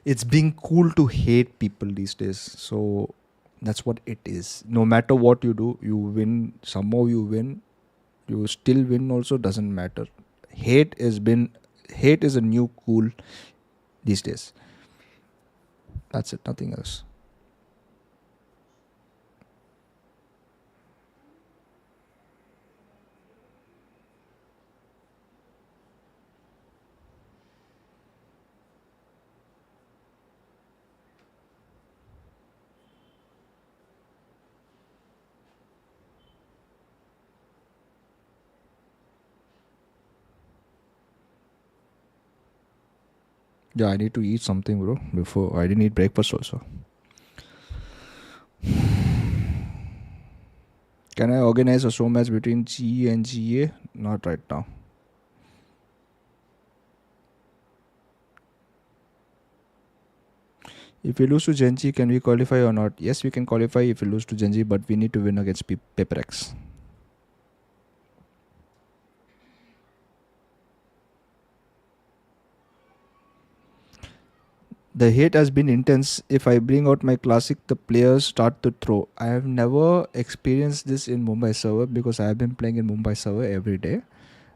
It's being cool to hate people these days. So that's what it is. No matter what you do, you win. Somehow you win. You still win also, doesn't matter. Hate is a new cool these days. That's it, nothing else. Yeah, I need to eat something, bro. Before I didn't eat breakfast also. Can I organize a show match between GE and GA? Not right now. If we lose to Genji, can we qualify or not? Yes, we can qualify if we lose to Genji, but we need to win against PaperX. The hate has been intense. If I bring out my classic, the players start to throw. I have never experienced this in Mumbai server because I have been playing in Mumbai server every day.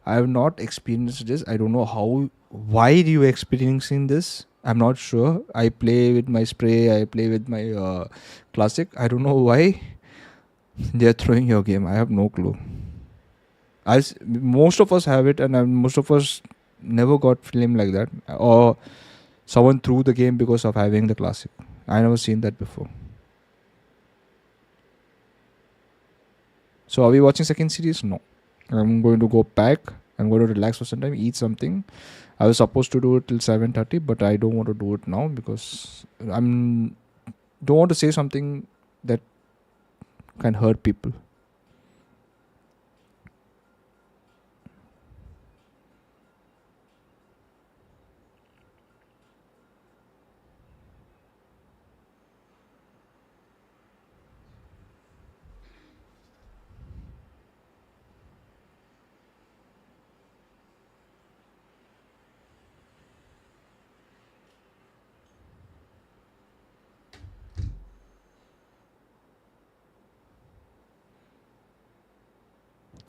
I have not experienced this. I don't know how. Why are you experiencing this? I'm not sure. I play with my spray. I play with my classic. I don't know why they're throwing your game. I have no clue. As most of us have it, and most of us never got flame like that, or someone threw the game because of having the classic. I never seen that before. So are we watching second series? No. I'm going to go back. I'm going to relax for some time, eat something. I was supposed to do it till 7:30, but I don't want to do it now because I'm don't want to say something that can hurt people.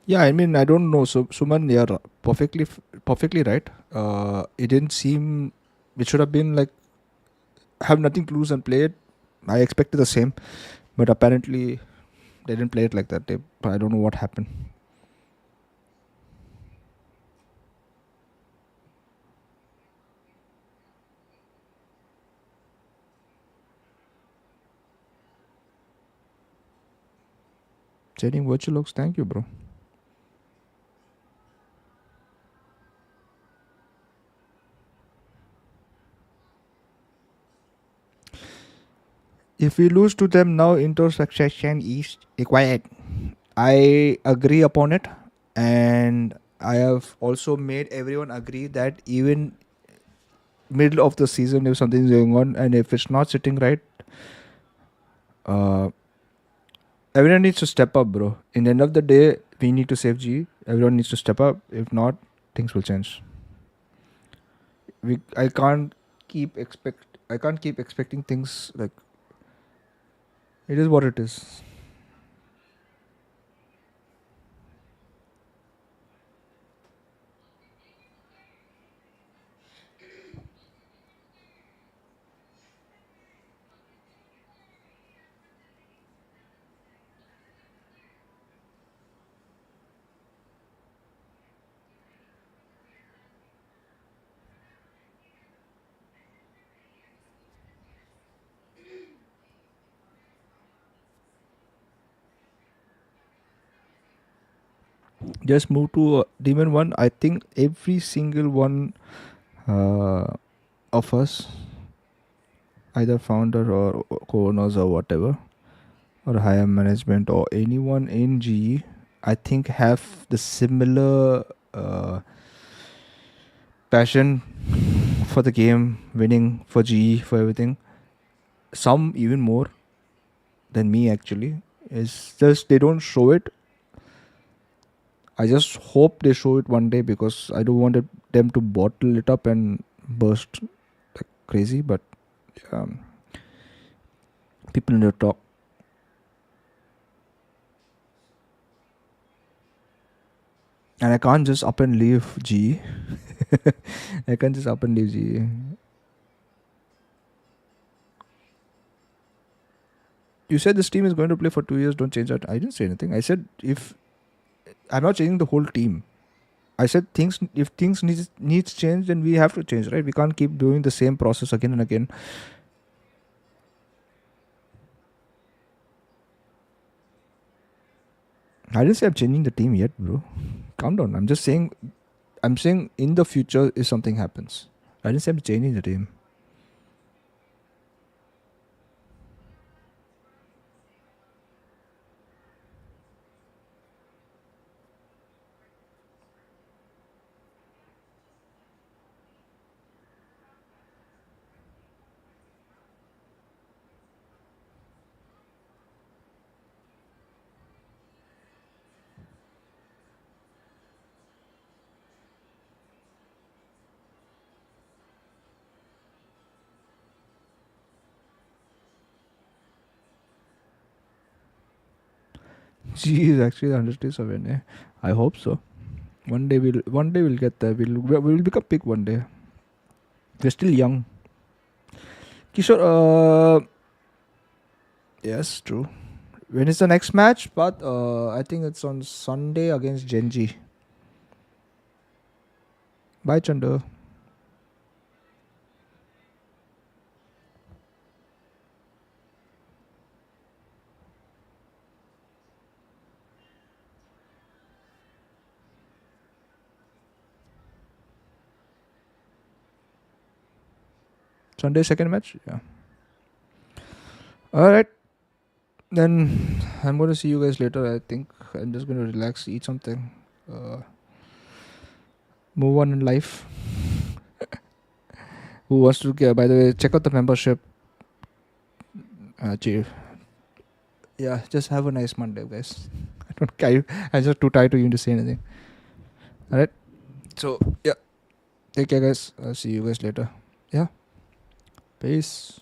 Yeah, I mean, I don't know. So, Suman, you're perfectly right. It didn't seem. It should have been like have nothing to lose and play it. I expected the same, but apparently they didn't play it like that. I don't know what happened. Trading virtual looks. Thank you, bro. If we lose to them now, introspection is required. I agree upon it, and I have also made everyone agree that even middle of the season, if something's going on and if it's not sitting right, uh, everyone needs to step up, bro. In the end of the day, we need to save G. Everyone needs to step up. If not, things will change. I can't keep expecting things like it is what it is. just move to Demon 1. I think every single one of us, either founder or co-owners or whatever, or higher management or anyone in GE, I think have the similar passion for the game, winning, for GE, for everything. Some even more than me actually. It's just they don't show it. I just hope they show it one day because I don't want them to bottle it up and burst like crazy. But people need to talk. And I can't just up and leave GE. I can't just up and leave GE. You said this team is going to play for 2 years, don't change that. I didn't say anything. I said if I'm not changing the whole team. I said if things needs change, then we have to change, right? We can't keep doing the same process again and again. I didn't say I'm changing the team yet, bro. Calm down. I'm saying in the future if something happens. I didn't say I'm changing the team. She is actually the 100 days of NA. I hope so. One day we'll get there. We'll become big one day. We're still young. Kishore, yes, true. When is the next match? But I think it's on Sunday against Genji. Bye, Chanda. Sunday second match? Yeah. Alright. Then I'm going to see you guys later. I think I'm just going to relax, eat something. Move on in life. Who wants to get, by the way, check out the membership. Yeah, just have a nice Monday, guys. I'm just too tired to even to say anything. Alright. So, yeah. Take care, guys. I'll see you guys later. Yeah. Peace.